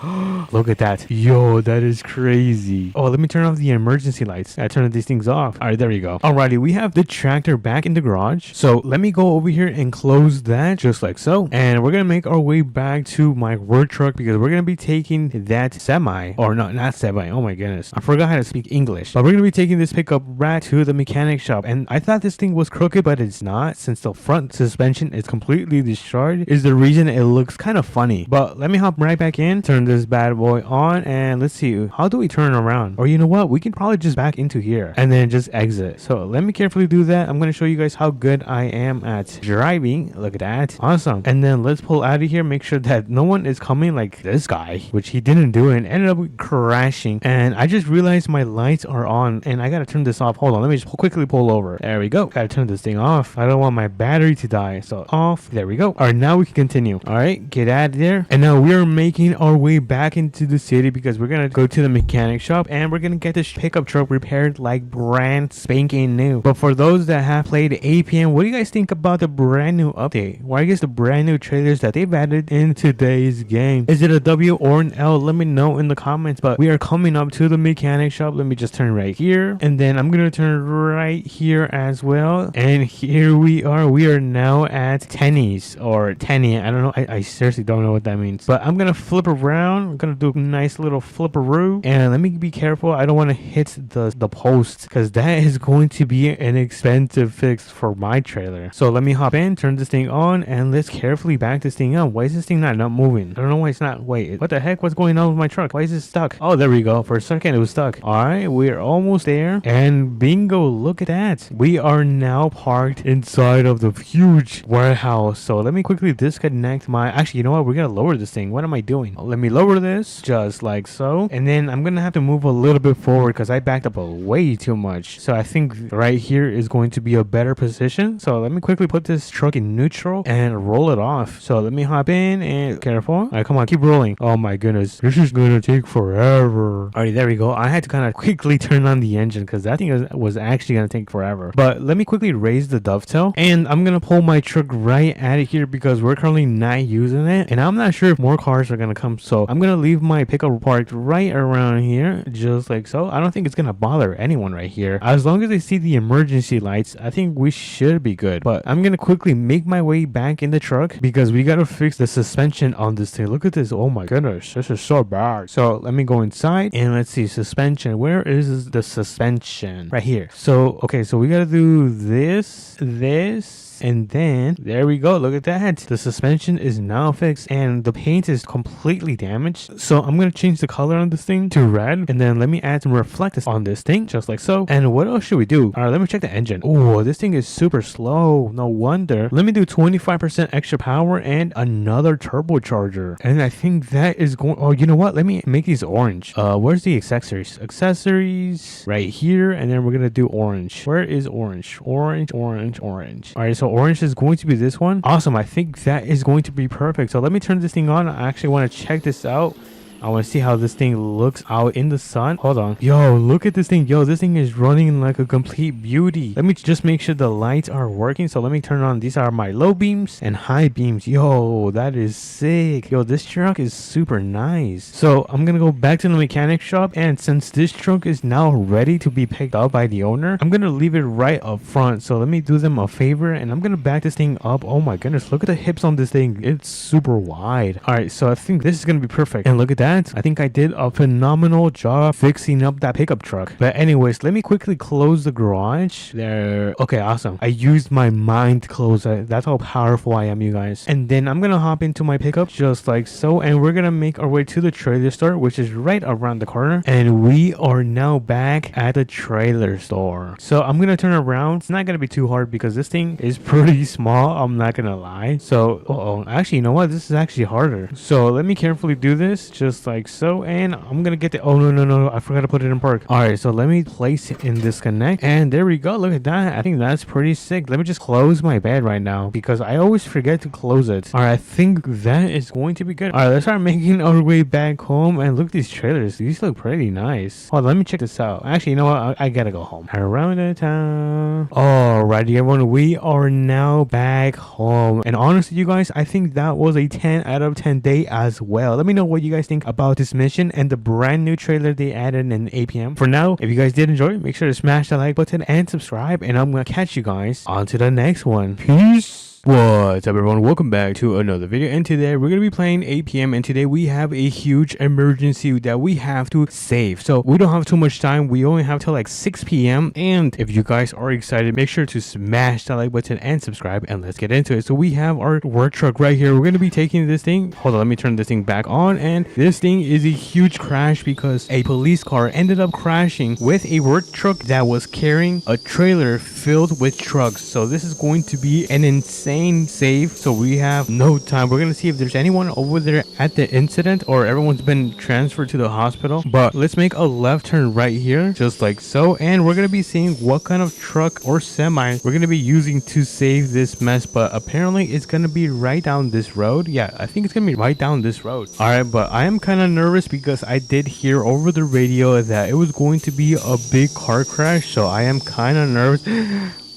Look at that. Yo, that is crazy. Oh, let me turn off the emergency lights. I turned these things off. All right, there we go. Alrighty, we have the tractor back in the garage. So let me go over here and close that just like so. And we're gonna make our way back to my work truck because we're gonna be taking that semi, or no, not semi. Oh my goodness, I forgot how to speak English. But we're gonna be taking this pickup back to the mechanic shop. And I thought this thing was crooked, but it's not, since the front suspension is completely destroyed. Is the reason it looks kind of funny. But let me hop right back in, turn this bad boy on, and let's see, how do we turn around? Or you know what, we can probably just back into here and then just exit. So let me carefully do that. I'm gonna show you guys how good I am at driving. Look at that, awesome. And then let's pull out of here, make sure that no one is coming like this guy, which he didn't do, and ended up crashing. And And I just realized my lights are on and I gotta turn this off. Hold on, let me just quickly pull over. There we go. Gotta turn this thing off. I don't want my battery to die. So off. There we go. All right, now we can continue. All right, get out of there. And now we are making our way back into the city because we're gonna go to the mechanic shop and we're gonna get this pickup truck repaired like brand spanking new. But for those that have played APM, what do you guys think about the brand new update? Or I guess the brand new trailers that they've added in today's game? Is it a W or an L? Let me know in the comments. But we are coming up to the mechanic shop. Let me just turn right here, and then I'm gonna turn right here as well. And here we are. We are now at Tenny's or Tenny. I don't know. I seriously don't know what that means. But I'm gonna flip around. I'm gonna do a nice little flipperoo. And let me be careful. I don't want to hit the post because that is going to be an expensive fix for my trailer. So let me hop in, turn this thing on, and let's carefully back this thing up. Why is this thing not moving? I don't know why it's not. Wait, what the heck? What's going on with my truck? Why is it stuck? Oh, there we go. For a second, it was stuck. All right, we're almost there. And bingo, look at that. We are now parked inside of the huge warehouse. So let me quickly disconnect my... Actually, you know what? We're going to lower this thing. What am I doing? Let me lower this just like so. And then I'm going to have to move a little bit forward because I backed up way too much. So I think right here is going to be a better position. So let me quickly put this truck in neutral and roll it off. So let me hop in and careful. All right, come on, keep rolling. Oh my goodness, this is going to take forever. All right, there we go. I had to kind of quickly turn on the engine because that thing was actually going to take forever. But let me quickly raise the dovetail and I'm going to pull my truck right out of here because we're currently not using it. And I'm not sure if more cars are going to come. So I'm going to leave my pickup parked right around here, just like so. I don't think it's going to bother anyone right here. As long as they see the emergency lights, I think we should be good. But I'm going to quickly make my way back in the truck because we got to fix the suspension on this thing. Look at this. Oh my goodness. This is so bad. So let me go inside and let's see suspension. Where is the suspension? Right here. So, okay. So we got to do this, and then there we go. Look at that. The suspension is now fixed and the paint is completely damaged. So I'm going to change the color on this thing to red. And then let me add some reflectors on this thing just like so. And what else should we do? All right, let me check the engine. Oh, this thing is super slow. No wonder. Let me do 25% extra power and another turbocharger. And I think that is going... Oh, you know what? Let me make these orange. Where's the accessories? Accessories right here. And then we're going to do orange. Where is orange? Orange. All right, so orange is going to be this one. Awesome. I think that is going to be perfect. So let me turn this thing on. I actually want to check this out. I want to see how this thing looks out in the sun. Hold on. Yo, look at this thing. Yo, this thing is running like a complete beauty. Let me just make sure the lights are working. So let me turn on. These are my low beams and high beams. Yo, that is sick. Yo, this truck is super nice. So I'm going to go back to the mechanic shop. And since this truck is now ready to be picked up by the owner, I'm going to leave it right up front. So let me do them a favor and I'm going to back this thing up. Oh my goodness. Look at the hips on this thing. It's super wide. All right. So I think this is going to be perfect. And look at that. I think I did a phenomenal job fixing up that pickup truck. But anyways, let me quickly close the garage there. Okay, awesome. I used my mind to close it. That's how powerful I am, you guys. And then I'm gonna hop into my pickup just like so, and we're gonna make our way to the trailer store, which is right around the corner. And we are now back at the trailer store. So I'm gonna turn around. It's not gonna be too hard because this thing is pretty small, I'm not gonna lie. So actually, you know what, this is actually harder. So let me carefully do this just like so, and I'm gonna get the... Oh no, I forgot to put it in park. All right, so let me place it in disconnect, and there we go. Look at that. I think that's pretty sick. Let me just close my bed right now because I always forget to close it. All right, I think that is going to be good. All right, let's start making our way back home, and look at these trailers. These look pretty nice. Oh, let me check this out. Actually, you know what, I gotta go home. Around the town. Alrighty, everyone, we are now back home, and honestly, you guys, I think that was a 10 out of 10 day as well. Let me know what you guys think about this mission and the brand new trailer they added in APM. For now, if you guys did enjoy, make sure to smash that like button and subscribe, and I'm gonna catch you guys on to the next one. Peace. What's up, everyone? Welcome back to another video, and today we're gonna be playing APM, and today we have a huge emergency that we have to save. So we don't have too much time. We only have till like 6 p.m. and if you guys are excited, make sure to smash that like button and subscribe, and let's get into it. So we have our work truck right here. We're gonna be taking this thing. Hold on, let me turn this thing back on. And this thing is a huge crash because a police car ended up crashing with a work truck that was carrying a trailer filled with trucks. So this is going to be an insane insane save, so we have no time. We're gonna see if there's anyone over there at the incident or everyone's been transferred to the hospital. But let's make a left turn right here, just like so, and we're gonna be seeing what kind of truck or semi we're gonna be using to save this mess. But apparently it's gonna be right down this road. Yeah, I think it's gonna be right down this road. All right, but I am kind of nervous because I did hear over the radio that it was going to be a big car crash, so I am kind of nervous.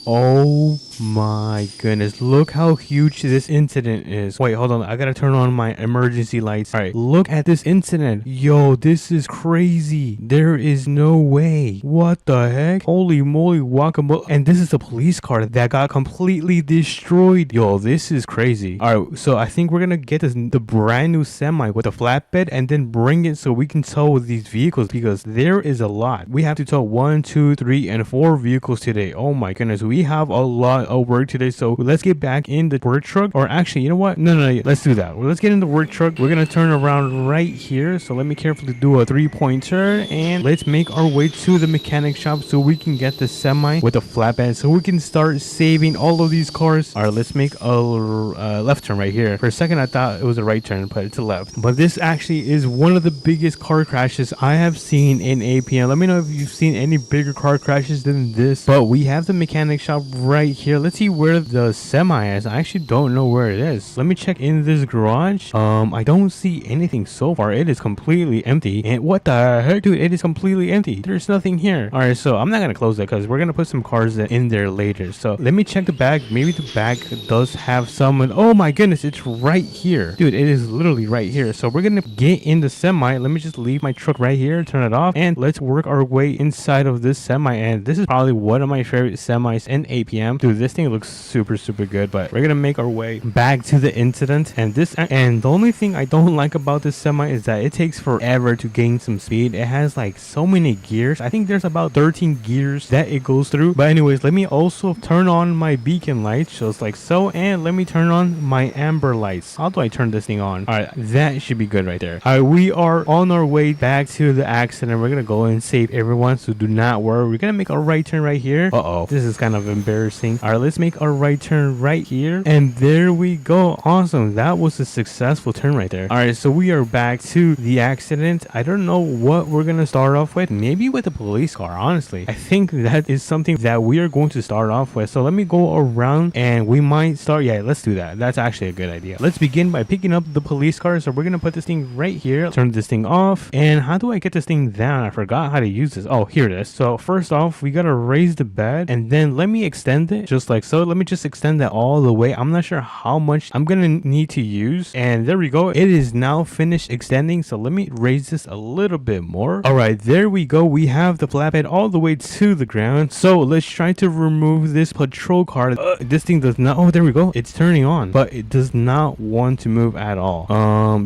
Oh my goodness, look how huge this incident is. Wait, hold on, I gotta turn on my emergency lights. All right, look at this incident. Yo, this is crazy. There is no way. What the heck? Holy moly, guacamole. And this is a police car that got completely destroyed. Yo, this is crazy. All right, so I think we're gonna get the brand new semi with a flatbed and then bring it so we can tow these vehicles, because there is a lot. We have to tow 1, 2, 3, and 4 vehicles today. Oh my goodness, we have a lot of work today. So let's get back in the work truck, or actually, you know what, no, let's do that. Well, let's get in the work truck. We're gonna turn around right here, so let me carefully do a 3-point turn, and let's make our way to the mechanic shop so we can get the semi with a flatbed so we can start saving all of these cars. All right, let's make a left turn right here. For a second I thought it was a right turn, but it's a left. But this actually is one of the biggest car crashes I have seen in APM. Let me know if you've seen any bigger car crashes than this. But we have the mechanic shop right here. Let's see where the semi is. I actually don't know where it is. Let me check in this garage. I don't see anything so far. It is completely empty. And what the heck, dude, it is completely empty. There's nothing here. All right, so I'm not gonna close it because we're gonna put some cars in there later. So let me check the bag. Maybe the bag does have someone. Oh my goodness, it's right here, dude. It is literally right here. So we're gonna get in the semi. Let me just leave my truck right here, turn it off, and let's work our way inside of this semi. And this is probably one of my favorite semis in APM. Dude, this thing looks super good. But we're gonna make our way back to the incident. And the only thing I don't like about this semi is that it takes forever to gain some speed. It has like so many gears. I think there's about 13 gears that it goes through. But anyways, let me also turn on my beacon lights, just like so, and let me turn on my amber lights. How do I turn this thing on? All right, that should be good right there. All right, we are on our way back to the accident. We're gonna go and save everyone, so do not worry. We're gonna make a right turn right here. This is kind of embarrassing. All right, let's make a right turn right here, and there we go. Awesome, that was a successful turn right there. All right, so we are back to the accident. I don't know what we're gonna start off with. Maybe with a police car. Honestly, I think that is something that we are going to start off with. So let me go around and we might start. Yeah, let's do that. That's actually a good idea. Let's begin by picking up the police car. So we're gonna put this thing right here, turn this thing off. And how do I get this thing down? I forgot how to use this. Oh, here it is. So first off, we gotta raise the bed, and then let me extend it just like so. Let me just extend that all the way. I'm not sure how much I'm gonna need to use, and there we go. It is now finished extending, so let me raise this a little bit more. All right, there we go. We have the flatbed all the way to the ground. So let's try to remove this patrol car. This thing does not. Oh, there we go. It's turning on, but it does not want to move at all.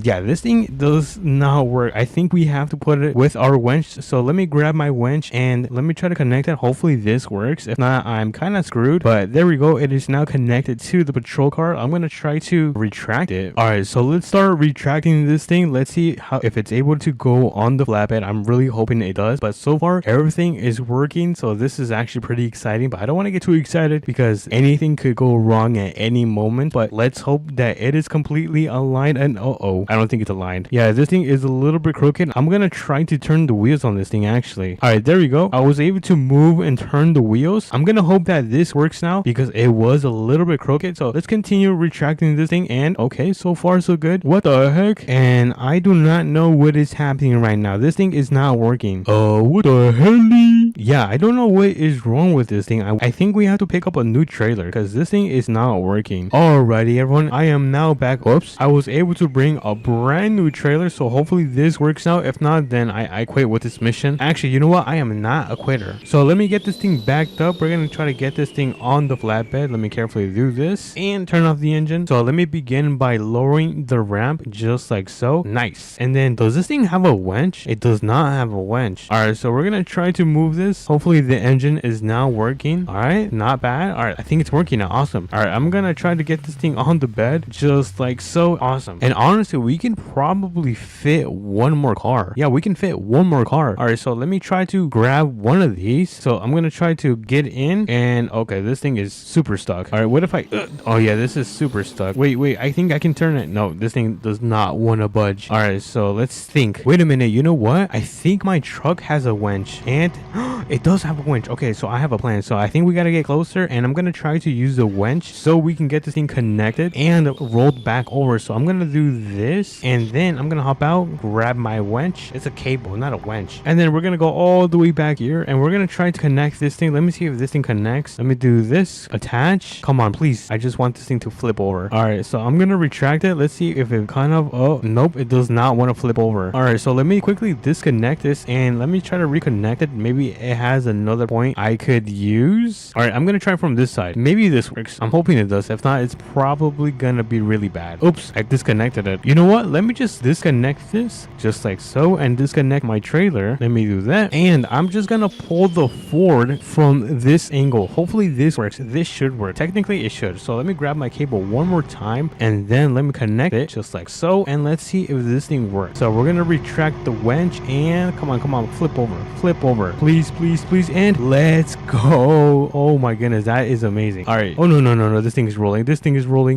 Yeah, this thing does not work. I think we have to put it with our winch. So let me grab my winch and let me try to connect it. Hopefully this works. If not, I'm kind of screwed. But there we go. It is now connected to the patrol car. I'm gonna try to retract it. All right, so let's start retracting this thing. Let's see if it's able to go on the flatbed. I'm really hoping it does, but so far everything is working, so this is actually pretty exciting. But I don't want to get too excited because anything could go wrong at any moment. But let's hope that it is completely aligned. And I don't think it's aligned. Yeah, this thing is a little bit crooked. I'm gonna try to turn the wheels on this thing actually. All right, there we go. I was able to move and turn the wheels. I'm gonna hope that this works now because it was a little bit crooked. So let's continue retracting this thing. And okay, so far so good. What the heck? And I do not know what is happening right now. This thing is not working. What the hell? Yeah, I don't know what is wrong with this thing. I think we have to pick up a new trailer because this thing is not working. Alrighty, everyone, I am now back. Oops, I was able to bring a brand new trailer, so hopefully this works out. If not, then I quit with this mission. Actually, you know what? I am not a quitter. So let me get this thing backed up. We're gonna try to get this thing on the flatbed. Let me carefully do this and turn off the engine. So let me begin by lowering the ramp just like so. Nice. And then does this thing have a winch? It does not have a winch. All right, so we're gonna try to move this. Hopefully the engine is now working. All right, not bad. All right, I think it's working now. Awesome. All right, I'm gonna try to get this thing on the bed just like so. Awesome. And honestly, we can probably fit one more car. Yeah, we can fit one more car. All right, so let me try to grab one of these. So I'm gonna try to get in, and okay, this thing thing is super stuck. All right, what if I oh yeah, this is super stuck. Wait, I think I can turn it. No, this thing does not want to budge. All right, so let's think. Wait a minute, you know what? I think my truck has a winch, and it does have a winch. Okay, so I have a plan. So I think we gotta get closer, and I'm gonna try to use the winch so we can get this thing connected and rolled back over. So I'm gonna do this, and then I'm gonna hop out, grab my winch. It's a cable, not a winch. And then we're gonna go all the way back here, and we're gonna try to connect this thing. Let me see if this thing connects. Let me do this. Attach. Come on, please. I just want this thing to flip over. All right, so I'm gonna retract it. Let's see if it kind of, oh nope, it does not want to flip over. All right, so let me quickly disconnect this, and let me try to reconnect it. Maybe it has another point I could use. All right, I'm gonna try from this side. Maybe this works. I'm hoping it does. If not, it's probably gonna be really bad. Oops, I disconnected it. You know what? Let me just disconnect this just like so, and disconnect my trailer. Let me do that, and I'm just gonna pull the Ford from this angle. Hopefully this works. This should work. Technically it should. So let me grab my cable one more time, and then let me connect it just like so, and let's see if this thing works. So we're gonna retract the winch, and come on, flip over, please, and let's go. Oh my goodness, that is amazing. All right. Oh no, this thing is rolling.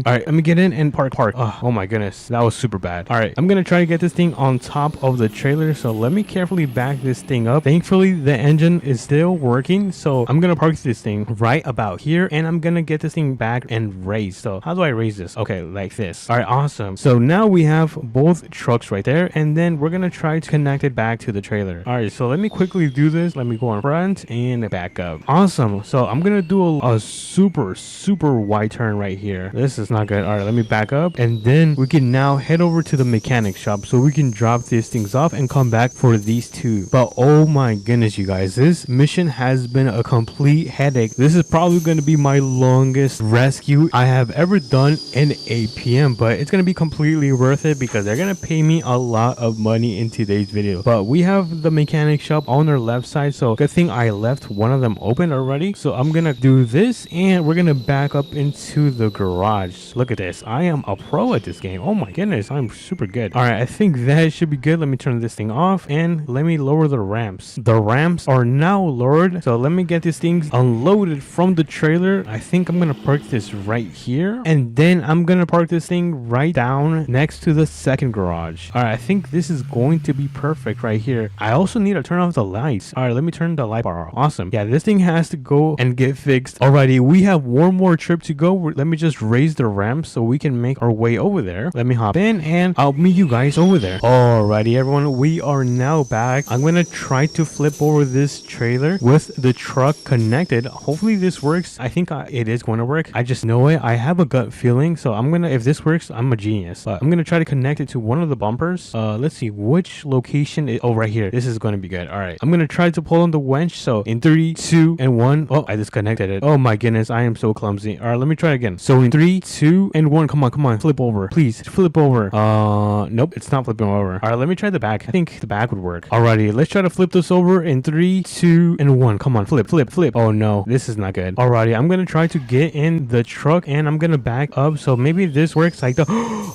All right, let me get in and park. Oh my goodness, that was super bad. All right, I'm gonna try to get this thing on top of the trailer, so let me carefully back this thing up. Thankfully the engine is still working, so I'm gonna park this thing right about here, and I'm gonna get this thing back and raise. So how do I raise this? Okay, like this. All right, awesome. So now we have both trucks right there, and then we're gonna try to connect it back to the trailer. All right, so let me quickly do this. Let me go in front and back up. Awesome. So I'm gonna do a super wide turn right here. This is not good. All right, let me back up, and then we can now head over to the mechanic shop so we can drop these things off and come back for these two. But oh my goodness, you guys, this mission has been a complete headache. This is probably going to be my longest rescue I have ever done in APM, but it's going to be completely worth it because they're going to pay me a lot of money in today's video. But we have the mechanic shop on our left side, so good thing I left one of them open already. So I'm gonna do this, and we're gonna back up into the garage. Look at this, I am a pro at this game. Oh my goodness, I'm super good. All right, I think that should be good. Let me turn this thing off, and let me lower the ramps. The ramps are now lowered, so let me get these things unloaded from the trailer. I think I'm gonna park this right here, and then I'm gonna park this thing right down next to the second garage. All right, I think this is going to be perfect right here. I also need to turn off the lights. All right, let me turn the light bar off. Awesome. Yeah, this thing has to go and get fixed. Alrighty, we have one more trip to go. Let me just raise the ramp so we can make our way over there. Let me hop in, and I'll meet you guys over there. Alrighty, everyone, we are now back. I'm gonna try to flip over this trailer with the truck connected. Hopefully this works. I think it is going to work. I just know it. I have a gut feeling, so I'm gonna, if this works, I'm a genius. But I'm gonna try to connect it to one of the bumpers. Let's see which location is, oh, right here. This is going to be good. All right, I'm gonna try to pull on the winch. So in 3, 2, and 1. Oh, I disconnected it. Oh my goodness, I am so clumsy. All right, let me try again. So in 3, 2, and 1. Come on, flip over, please, flip over. Nope, it's not flipping over. All right, let me try the back. I think the back would work. Alrighty, let's try to flip this over in 3, 2, and 1. Come on, flip. Oh no, this is not good. Alrighty, I'm gonna try to get in the truck, and I'm gonna back up, so maybe this works like the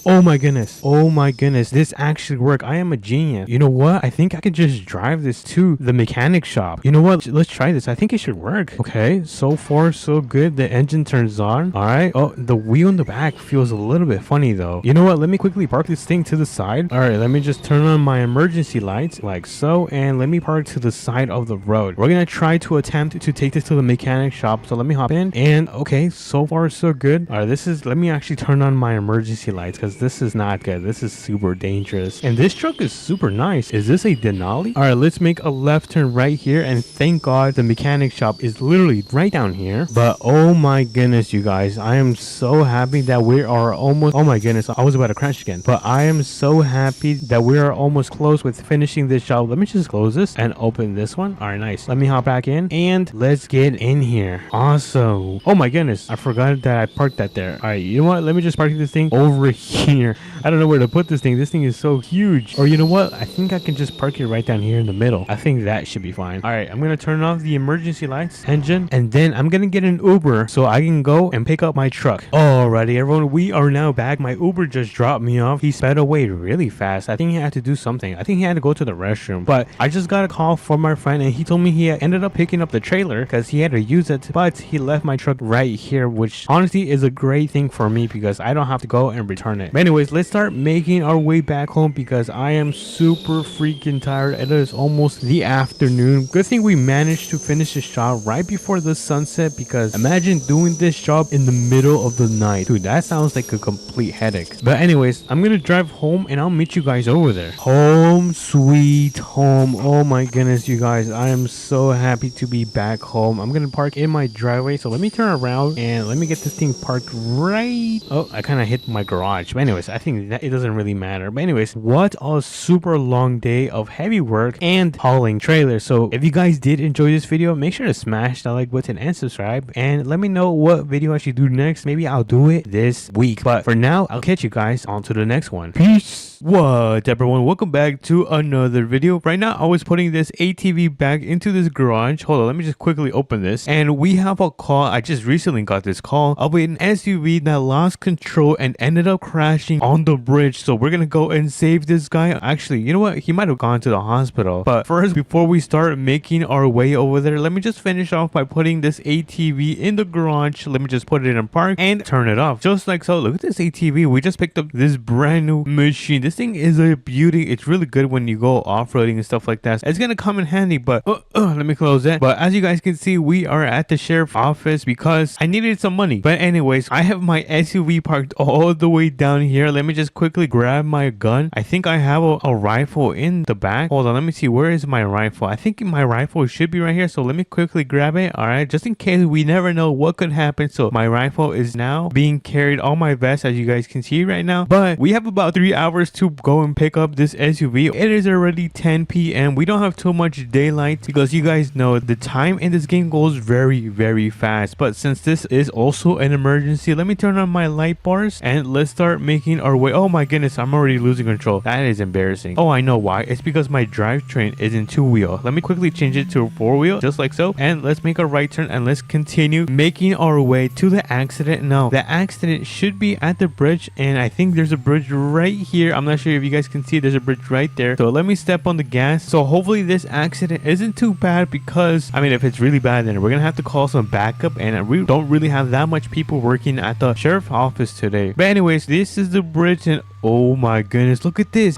oh my goodness, this actually worked. I am a genius. You know what, I think I could just drive this to the mechanic shop. You know what, let's try this. I think it should work. Okay, so far so good. The engine turns on. All right. Oh, the wheel in the back feels a little bit funny though. You know what, let me quickly park this thing to the side. All right, let me just turn on my emergency lights like so, and let me park to the side of the road. We're gonna try to attempt to take this to the mechanic shop, so let me hop in. And okay, so far so good. All right, this is, let me actually turn on my emergency lights because this is not good. This is super dangerous, and this truck is super nice. Is this a Denali? All right, let's make a left turn right here, and thank God the mechanic shop is literally right down here. But oh my goodness, you guys, I am so happy that we are almost, oh my goodness, I was about to crash again, but I am so happy that we are almost close with finishing this job. Let me just close this and open this one. All right, nice. Let me hop back in, and let's get in here. Awesome. Oh my goodness, I forgot that I parked that there. All right, you know what, let me just park this thing over here. I don't know where to put this thing. This thing is so huge. Or you know what, I think I can just park it right down here in the middle. I think that should be fine. All right, I'm gonna turn off the emergency lights, engine, and then I'm gonna get an Uber so I can go and pick up my truck. Alrighty, everyone, we are now back. My Uber just dropped me off. He sped away really fast. I think he had to do something. I think he had to go to the restroom, but I just got a call from my friend, and he told me he ended up picking up the trailer because he had to use it, but he left my truck right here, which honestly is a great thing for me because I don't have to go and return it. But anyways, let's start making our way back home because I am super freaking tired. It is almost the afternoon. Good thing we managed to finish this job right before the sunset, because imagine doing this job in the middle of the night. Dude, that sounds like a complete headache. But anyways, I'm gonna drive home and I'll meet you guys over there. Home sweet home. Oh my goodness, you guys, I am so happy to be back home. I'm gonna park in my driveway, so let me turn around and let me get this thing parked right. Oh, I kind of hit my garage. But anyways, I think that it doesn't really matter. But anyways, what a super long day of heavy work and hauling trailers. So if you guys did enjoy this video, make sure to smash that like button and subscribe, and let me know what video I should do next. Maybe I'll do it this week, but for now, I'll catch you guys on to the next one. Peace. What everyone, welcome back to another video. Right now I was putting this ATV back into this garage. Hold on, let me just quickly open this, and we have a call. I just recently got this call of an SUV that lost control and ended up crashing on the bridge. So we're gonna go and save this guy. Actually, you know what, he might have gone to the hospital, but first, before we start making our way over there, let me just finish off by putting this ATV in the garage. Let me just put it in park and turn it off just like so. Look at this ATV. We just picked up this brand new machine. This thing is a beauty. It's really good when you go off-roading and stuff like that. It's gonna come in handy, but let me close that. But as you guys can see, we are at the sheriff's office because I needed some money. But anyways, I have my SUV parked all the way down here. Let me just quickly grab my gun. I think I have a rifle in the back. Hold on, let me see, where is my rifle? I think my rifle should be right here, so let me quickly grab it. All right, just in case, we never know what could happen. So my rifle is now being carried on my vest, as you guys can see right now. But we have about 3 hours to go and pick up this SUV. It is already 10 p.m. We don't have too much daylight because you guys know the time in this game goes very fast. But since this is also an emergency, let me turn on my light bars and let's start making our way. Oh my goodness, I'm already losing control. That is embarrassing. Oh, I know why. It's because my drivetrain is in 2-wheel. Let me quickly change it to 4-wheel, just like so, and let's make a right turn and let's continue making our way to the accident. Now the accident should be at the bridge, and I think there's a bridge right here. I'm not sure if you guys can see, there's a bridge right there. So let me step on the gas. So hopefully this accident isn't too bad, because I mean, if it's really bad, then we're gonna have to call some backup, and we don't really have that much people working at the sheriff's office today. But anyways, this is the bridge, and oh my goodness, look at this.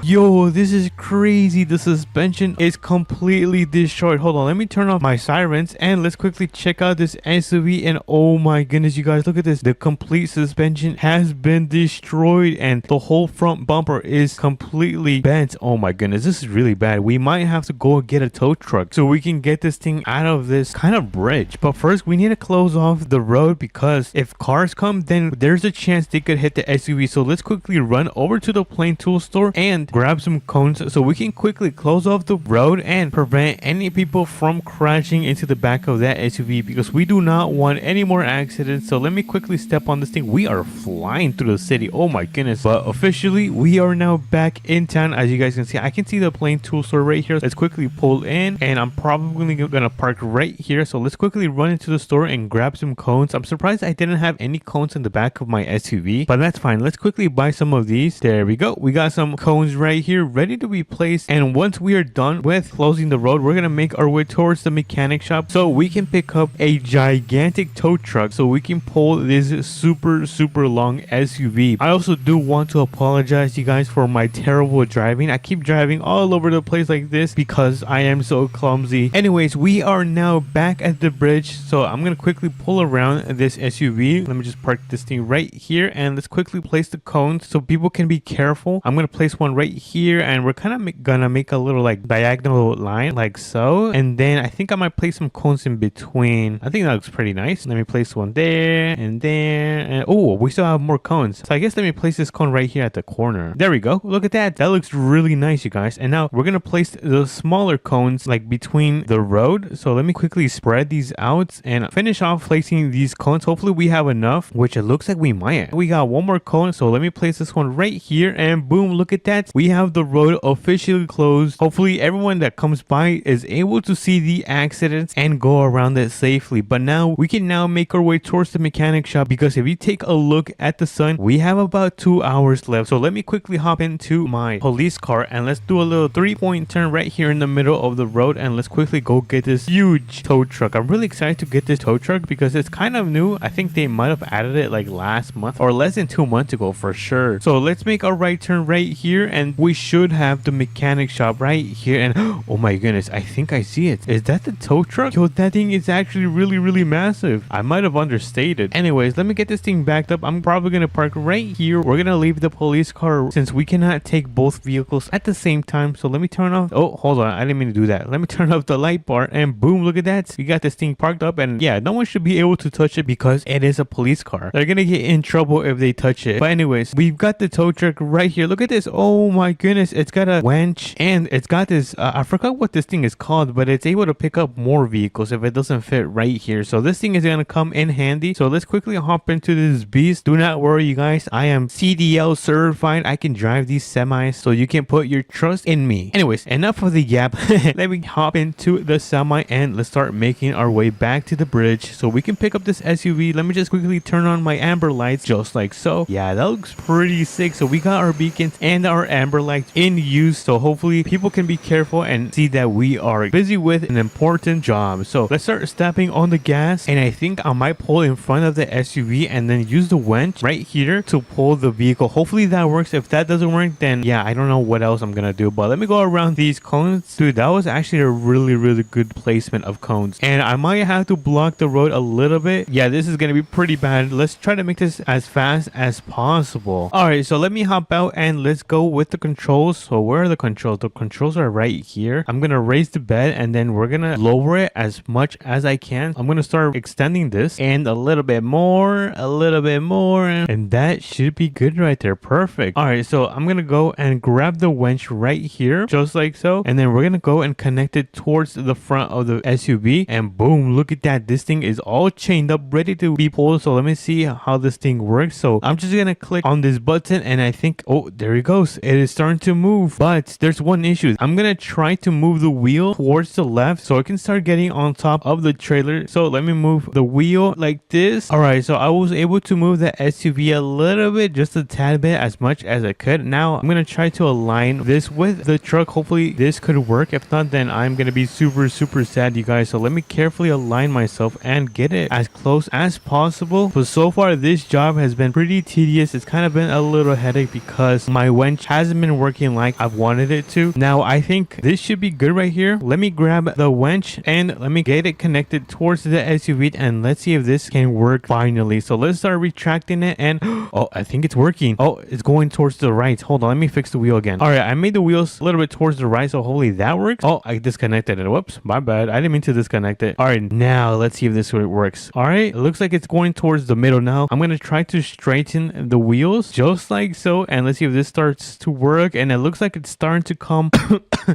Yo, this is crazy. The suspension is completely destroyed. Hold on, let me turn off my sirens and let's quickly check out this SUV. And oh my goodness, you guys, look at this. The complete suspension has been destroyed and the whole front bumper is completely bent. Oh my goodness, this is really bad. We might have to go and get a tow truck so we can get this thing out of this kind of bridge. But first, we need to close off the road, because if cars come, then there's a chance they could hit the SUV. So let's quickly run over to the plain tool store and grab some cones so we can quickly close off the road and prevent any people from crashing into the back of that SUV, because we do not want any more accidents. So let me quickly step on this thing. We are flying through the city. Oh my goodness. But officially, we are now back in town. As you guys can see, I can see the plain tool store right here. Let's quickly pull in, and I'm probably gonna park right here. So let's quickly run into the store and grab some cones. I'm surprised I didn't have any cones in the back of my SUV, but that's fine. Let's quickly buy some of these. There we go. We got some cones right here ready to be placed, and once we are done with closing the road, we're gonna make our way towards the mechanic shop so we can pick up a gigantic tow truck so we can pull this super long SUV. I also do want to apologize, you guys, for my terrible driving. I keep driving all over the place like this because I am so clumsy. Anyways, we are now back at the bridge, so I'm gonna quickly pull around this SUV. Let me just park this thing right here, and let's quickly place the cones so people can be careful. I'm gonna place one right here, and we're kind of gonna make a little like diagonal line like so, and then I think I might place some cones in between. I think that looks pretty nice. Let me place one there and there, and oh, we still have more cones. So I guess let me place this cone right here at the corner. There we go. Look at that. That looks really nice, you guys. And now we're gonna place the smaller cones like between the road. So let me quickly spread these out and finish off placing these cones. Hopefully we have enough, which it looks like we might. We got one more cone, so let me place this one right here, and boom, look at that. We have the road officially closed. Hopefully everyone that comes by is able to see the accidents and go around it safely. But now we can now make our way towards the mechanic shop, because if you take a look at the sun, we have about 2 hours left. So let let me quickly hop into my police car and let's do a little 3-point turn right here in the middle of the road, and let's quickly go get this huge tow truck. I'm really excited to get this tow truck because it's kind of new. I think they might have added it like last month or less than 2 months ago for sure. So let's make a right turn right here and we should have the mechanic shop right here. And oh my goodness, I think I see it. Is that the tow truck? Yo, that thing is actually really massive. I might have understated. Anyways, let me get this thing backed up. I'm probably gonna park right here. We're gonna leave the police car since we cannot take both vehicles at the same time. So let me turn off. Oh, hold on, I didn't mean to do that. Let me turn off the light bar and boom, look at that. We got this thing parked up, and yeah, no one should be able to touch it because it is a police car. They're gonna get in trouble if they touch it. But anyways, we've got the tow truck right here. Look at this. Oh my goodness, it's got a winch and it's got this I forgot what this thing is called, but it's able to pick up more vehicles if it doesn't fit right here. So this thing is gonna come in handy. So let's quickly hop into this beast. Do not worry, you guys, I am CDL certified. I can drive these semis, so you can put your trust in me. Anyways, enough of the gap. Let me hop into the semi and let's start making our way back to the bridge so we can pick up this SUV. Let me just quickly turn on my amber lights just like so. Yeah, that looks pretty sick. So we got our beacons and our amber lights in use, so hopefully people can be careful and see that we are busy with an important job. So let's start stepping on the gas, and I think I might pull in front of the SUV and then use the winch right here to pull the vehicle. Hopefully that works. If that doesn't work, then yeah, I don't know what else I'm gonna do. But let me go around these cones. Dude, that was actually a really good placement of cones, and I might have to block the road a little bit. Yeah, this is gonna be pretty bad. Let's try to make this as fast as possible. All right, so let me hop out and let's go with the controls. So where are the controls? The controls are right here. I'm gonna raise the bed and then we're gonna lower it as much as I can. I'm gonna start extending this and a little bit more, and that should be good right there. Perfect. All right, so I'm gonna go and grab the winch right here just like so, and then we're gonna go and connect it towards the front of the SUV, and boom, look at that. This thing is all chained up, ready to be pulled. So let me see how this thing works. So I'm just gonna click on this button and I think, oh, there it goes. It is starting to move, but there's one issue. I'm gonna try to move the wheel towards the left so I can start getting on top of the trailer. So let me move the wheel like this. All right, so I was able to move the SUV a little bit, just a tad bit, as much as I could. Now I'm gonna try to align this with the truck. Hopefully this could work. If not, then I'm gonna be super sad, you guys. So let me carefully align myself and get it as close as possible. But so far this job has been pretty tedious. It's kind of been a little headache because my winch hasn't been working like I've wanted it to. Now I think this should be good right here. Let me grab the winch and let me get it connected towards the SUV and let's see if this can work finally. So let's start retracting it, and oh, I think it's working. Oh, it's going towards the right. Hold on, let me fix the wheel again. All right, I made the wheels a little bit towards the right, so hopefully that works. Oh, I disconnected it. Whoops, my bad. I didn't mean to disconnect it. All right, now let's see if this works. All right, it looks like it's going towards the middle now. I'm gonna try to straighten the wheels just like so, and let's see if this starts to work. And it looks like it's starting to come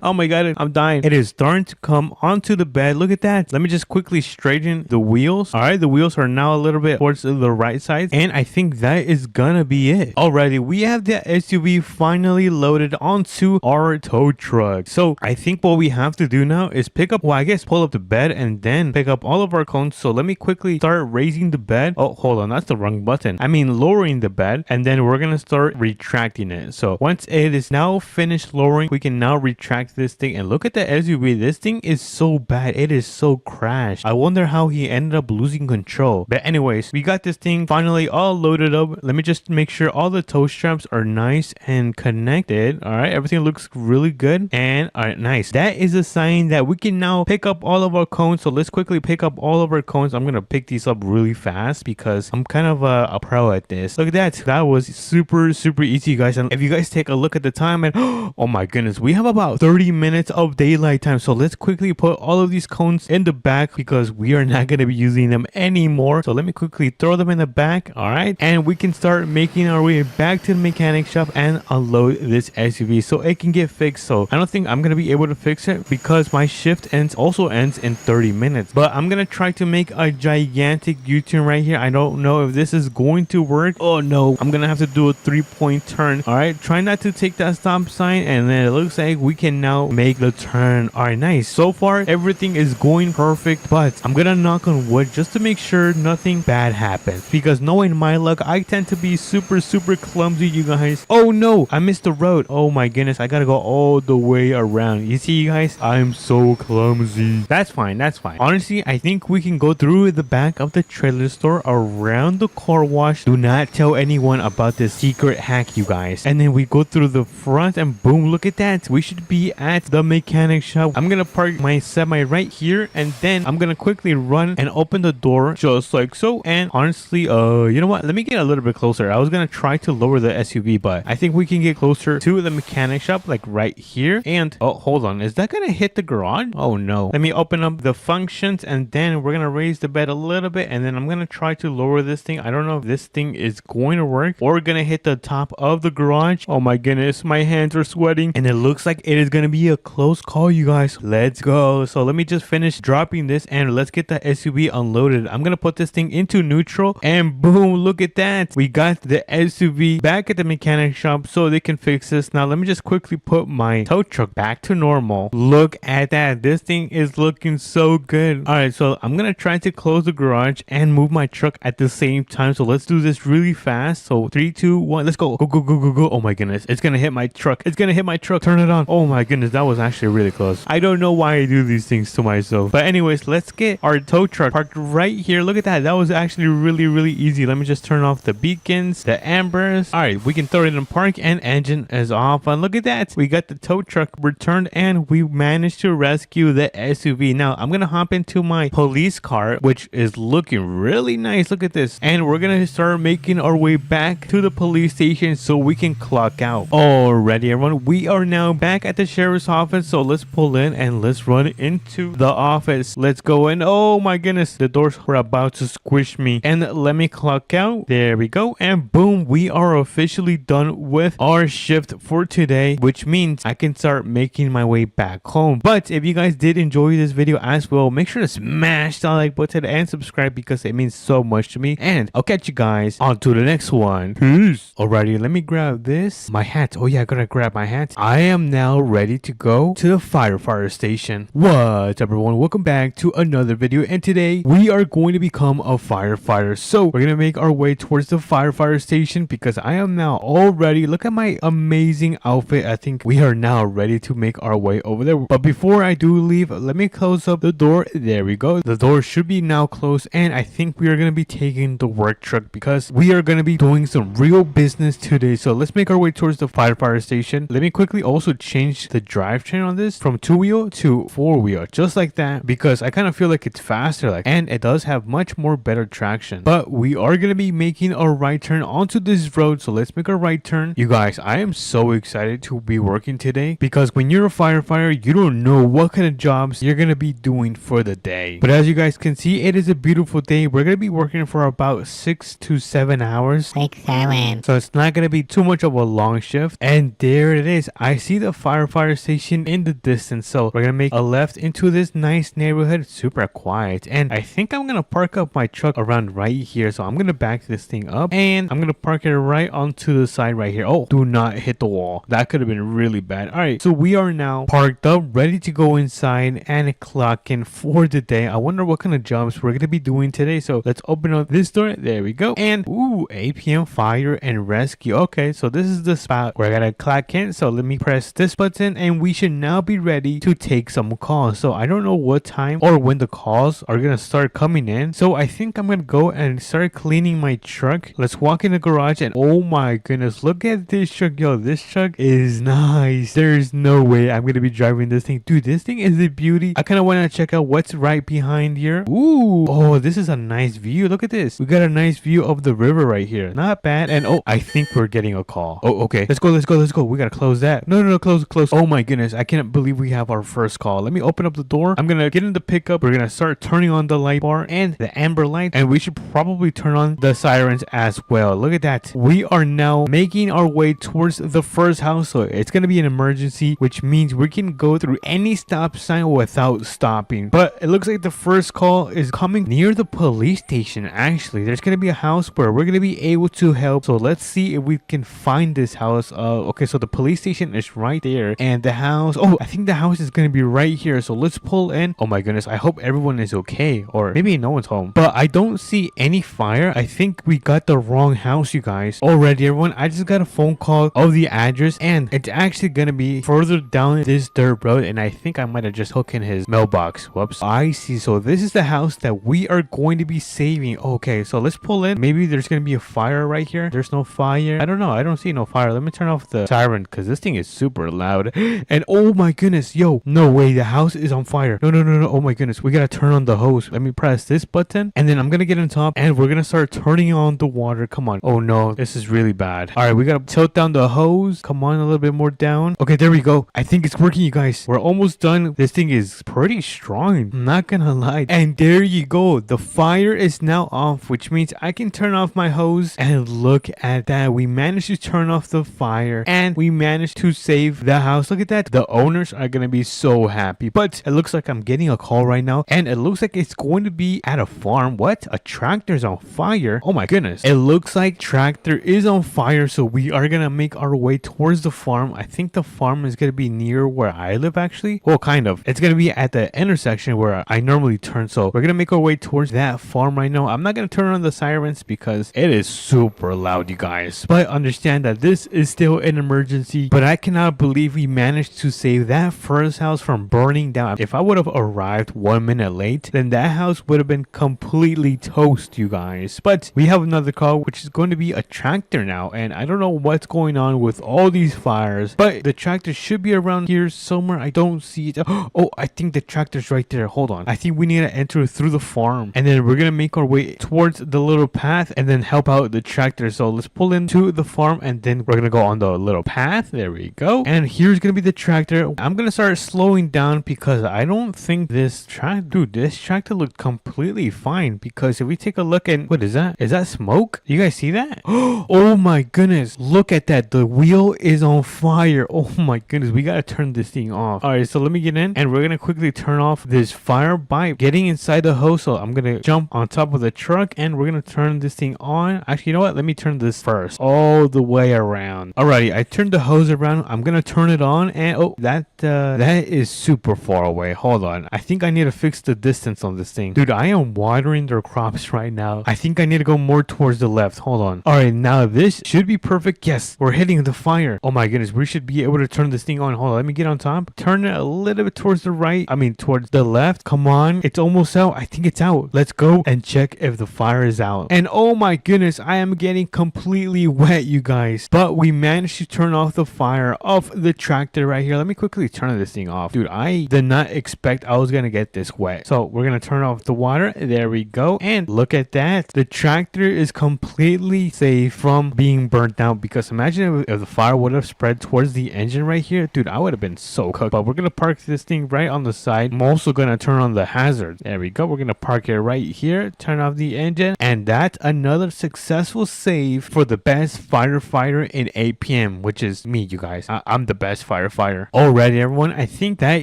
oh my god, I'm dying. It is starting to come onto the bed. Look at that. Let me just quickly straighten the wheels. All right, the wheels are now a little bit towards the right side, and I think that is gonna be it. Alrighty, we have the SUV finally loaded onto our tow truck. So I think what we have to do now is pick up, well, I guess pull up the bed and then pick up all of our cones. So let me quickly start raising the bed. Oh, hold on, that's the wrong button. I mean lowering the bed, and then we're gonna start retracting it. So once it is now finished lowering, we can now retract this thing. And look at the SUV. This thing is so bad. It is so crashed. I wonder how he ended up losing control. But anyways, we got this thing finally all loaded up. Let me just make sure all the tow straps are nice and connected. All right, everything looks really good. And all right, nice. That is a sign that we can now pick up all of our cones. So let's quickly pick up all of our cones. I'm gonna pick these up really fast because I'm kind of a pro at this. Look at that. That was super easy, guys. And if you guys take a look at the time, and oh my goodness, we have about 30 minutes of daylight time. So let's quickly put all of these cones in the back because we are not going to be using them anymore. So let me quickly throw them in the back. All right, and we can start making our way back to the mechanic shop and unload this SUV so it can get fixed. So I don't think I'm going to be able to fix it because my shift also ends in 30 minutes. But I'm going to try to make a gigantic U-turn right here. I don't know if this is going to work. Oh no, I'm going to have to do a 3-point turn. All right, try not to take that stop sign, and then it looks like we can now make the turn. All right, nice. So far everything is going perfect, but I'm gonna knock on wood just to make sure nothing bad happens, because knowing my luck, I tend to be super clumsy, you guys. Oh no, I missed the road. Oh my goodness, I gotta go all the way around. You see, you guys, I'm so clumsy. That's fine, that's fine. Honestly, I think we can go through the back of the trailer store around the car wash. Do not tell anyone about this secret hack, you guys. And then we go through the front and boom, look at that. We should be at the mechanic shop. I'm gonna park my semi right here, and then I'm gonna quickly run and open the door just like so. And honestly, you know what? Let me get a little bit closer. I was gonna try to lower the SUV, but I think we can get closer to the mechanic shop, like right here. And oh, hold on, is that gonna hit the garage? Oh no. Let me open up the functions, and then we're gonna raise the bed a little bit, and then I'm gonna try to lower this thing. I don't know if this thing is going to work or gonna hit the top of the garage. Oh my goodness, my hands are sweating, and it looks like it is gonna be a close call, you guys. Let's go. So let me just finish dropping this, and let's get the SUV unloaded. I'm gonna put this thing into neutral, and boom, look at that. We got the SUV back at the mechanic shop so they can fix this. Now let me just quickly put my tow truck back to normal. Look at that. This thing is looking so good. All right, so I'm gonna try to close the garage and move my truck at the same time. So let's do this really fast. So 3, 2, 1, let's go. Go, go, go, go, go. Oh my goodness, it's gonna hit my truck. It's gonna hit my truck. Turn it on. Oh my goodness, that was actually really close. I don't know why I do these things to myself, but anyways, let's get our tow truck parked right here. Look at that. That was actually really easy. Let me just turn off the beacons, the ambers. All right, we can throw it in park, and engine is off. And look at that, we got the tow truck returned, and we managed to rescue the SUV. Now I'm gonna hop into my police car, which is looking really nice. Look at this, and we're gonna start making our way back to the police station so we can clock out. Alrighty, everyone, we are now back at the sheriff's office, so let's pull in and let's run into the office. Let's go in. Oh my goodness, the doors were about to squish me. And let me clock out. There we go, and boom, we are officially done with our shift for today, which means I can start making my way back home. But if you guys did enjoy this video as well, make sure to smash that like button and subscribe, because it means so much to me. And I'll catch you guys on to the next one. Peace. Alrighty, let me grab this, my hat. Oh yeah, I gotta grab my hat. I am now ready to go to the firefighter station. What's up, everyone? Welcome back to another video, and today we are going to become a firefighter. So we're gonna make our way towards the firefighter station, because I am now all ready. Look at my amazing outfit. I think we are now ready to make our way over there. But before I do leave, let me close up the door. There we go. The door should be now closed, and I think we are gonna be taking the work truck, because we are gonna be doing some real business today. So let's make our way towards the firefighter station. Let me quickly also change the drivetrain on this from 2-wheel to 4-wheel, just like that, because I kind of feel like it's faster, like, and it does have much more better traction. But we are gonna be making a right turn onto this road, so let's make a right turn. You guys, I am so excited to be working today, because when you're a firefighter, you don't know what kind of jobs you're gonna be doing for the day. But as you guys can see, it is a beautiful day. We're gonna be working for about 6 to 7 hours.
6, 7.
So it's not gonna be too much of a long shift. And there it is. I see the firefighter station in the distance. So we're gonna make a left into this nice neighborhood. It's super quiet. And I think I'm gonna park up my truck around right here. So I'm gonna back this thing up, and I'm gonna park it right onto the side right here. Oh, do not hit the wall. That could have been really bad. All right, so we are now parked up, ready to go inside and clock in for the day. I wonder what kind of jobs we're gonna be doing today. So let's open up this door. There we go. And ooh, APM fire and rescue. Okay, so this is the spot where I gotta clock in. So let me press this button, and we should now be ready to take some calls. So I don't know what time or when the calls are gonna start coming in. So I think I'm gonna go and start cleaning my truck. Let's walk in the garage, and oh my goodness, look at this truck. Yo, this truck is nice. There's no way I'm gonna be driving this thing. Dude, this thing is a beauty. I kind of want to check out what's right behind here. Ooh, oh, this is a nice view. Look at this. We got a nice view of the river right here. Not bad. And oh, I think we're getting a call. Oh, okay. Let's go. We gotta close that. No, close. Oh my goodness, I can't believe we have our first call. Let me open up the door. I'm gonna get in the pickup. We're gonna start turning on the light bar and the amber light, and we should probably turn on the sirens as well. Look at that. We are now making our way towards the first house. So it's gonna be an emergency, which means we can go through any stop sign without stopping. But it looks like the first call is coming near the police station. Actually, there's gonna be a house where we're gonna be able to help. So let's see if we can find this house. Okay, so the police station is right there, and the house, oh, I think the house is gonna be right here. So let's pull in. Oh my goodness, I hope everyone is okay, or maybe no one's home. But I don't see any fire. I think we got the wrong house, you guys. Already, everyone, I just got a phone call of the address, and it's actually gonna be further down this dirt road, and I think I might have just hooked in his mailbox. Whoops. I see. So this is the house that we are going to be saving. Okay, so let's pull in. Maybe there's gonna be a fire right here. There's no fire. I don't know. I don't see no fire. Let me turn off the siren because this thing is super loud. And oh my goodness, yo, no way, the house is on fire. No, no, no, no. Oh my goodness, we gotta turn on the hose. Let me press this button, and then I'm gonna get on top, and we're gonna start turning on the water. Come on. Oh no, this is really bad. All right, we gotta tilt down the hose. Come on, a little bit more down. Okay, there we go. I think it's working, you guys. We're almost done. This thing is pretty strong, I'm not gonna lie. And there you go. The fire is now off, which means I can turn off my hose, and look at that. We managed to turn off the fire, and we managed to save the house. Look at that. The owners are gonna be so happy. But it looks like I'm getting a call right now, and it looks like it's going to be at a farm. What? A tractor's on fire? Oh my goodness. It looks like tractor is on fire, so we are gonna make our way towards the farm. I think the farm is gonna be near where I live, actually. Well, kind of. It's gonna be at the intersection where I normally turn, so we're gonna make our way towards that farm right now. I'm not gonna turn on the sirens because it is super loud, you guys, but understand that this is still an emergency. But I cannot believe we managed to save that first house from burning down. If I would have arrived 1 minute late, then that house would have been completely toast, you guys. But we have another call, which is going to be a tractor now, and I don't know what's going on with all these fires, but the tractor should be around here somewhere. I don't see it. Oh, I think the tractor's right there. Hold on. I think we need to enter through the farm, and then we're gonna make our way towards the little path and then help out the tractor. So let's pull into the farm, and then we're gonna go on the little path. There we go. And here's gonna be the tractor. I'm gonna start slowing down because I don't think this tractor looked completely fine, because if we take a look at, what is that? Is that smoke? You guys see that? Oh my goodness, look at that. The wheel is on fire. Oh my goodness, we gotta turn this thing off. All right, so let me get in, and we're gonna quickly turn off this fire by getting inside the hose. So I'm gonna jump on top of the truck, and we're gonna turn this thing on. Actually, you know what, let me turn this first all the way around. Alrighty, I turned the hose around. I'm gonna turn it on, and oh, that is super far away. Hold on, I think I need to fix the distance on this thing. Dude, I am watering their crops right now. I think I need to go more towards the left. Hold on. All right, now this should be perfect. Yes, we're hitting the fire. Oh my goodness, we should be able to turn this thing on. Hold on, let me get on top. Turn it a little bit towards the right. I mean, towards the left. Come on, it's almost out. I think it's out. Let's go and check if the fire is out. And oh my goodness, I am getting completely wet, you guys. But we managed to turn off the fire of the tractor right here. Let me quickly turn this thing off. Dude, I did not expect I was gonna get this wet. So we're gonna turn off the water. There we go. And look at that. The tractor is completely safe from being burnt out, because imagine if the fire would have spread towards the engine right here. Dude, I would have been so cooked. But we're gonna park this thing right on the side. I'm also gonna turn on the hazard. There we go. We're gonna park it right here, turn off the engine, and that's another successful save for the best firefighter in APM, which is me, you guys. I'm the best firefighter. Alrighty, everyone, I think that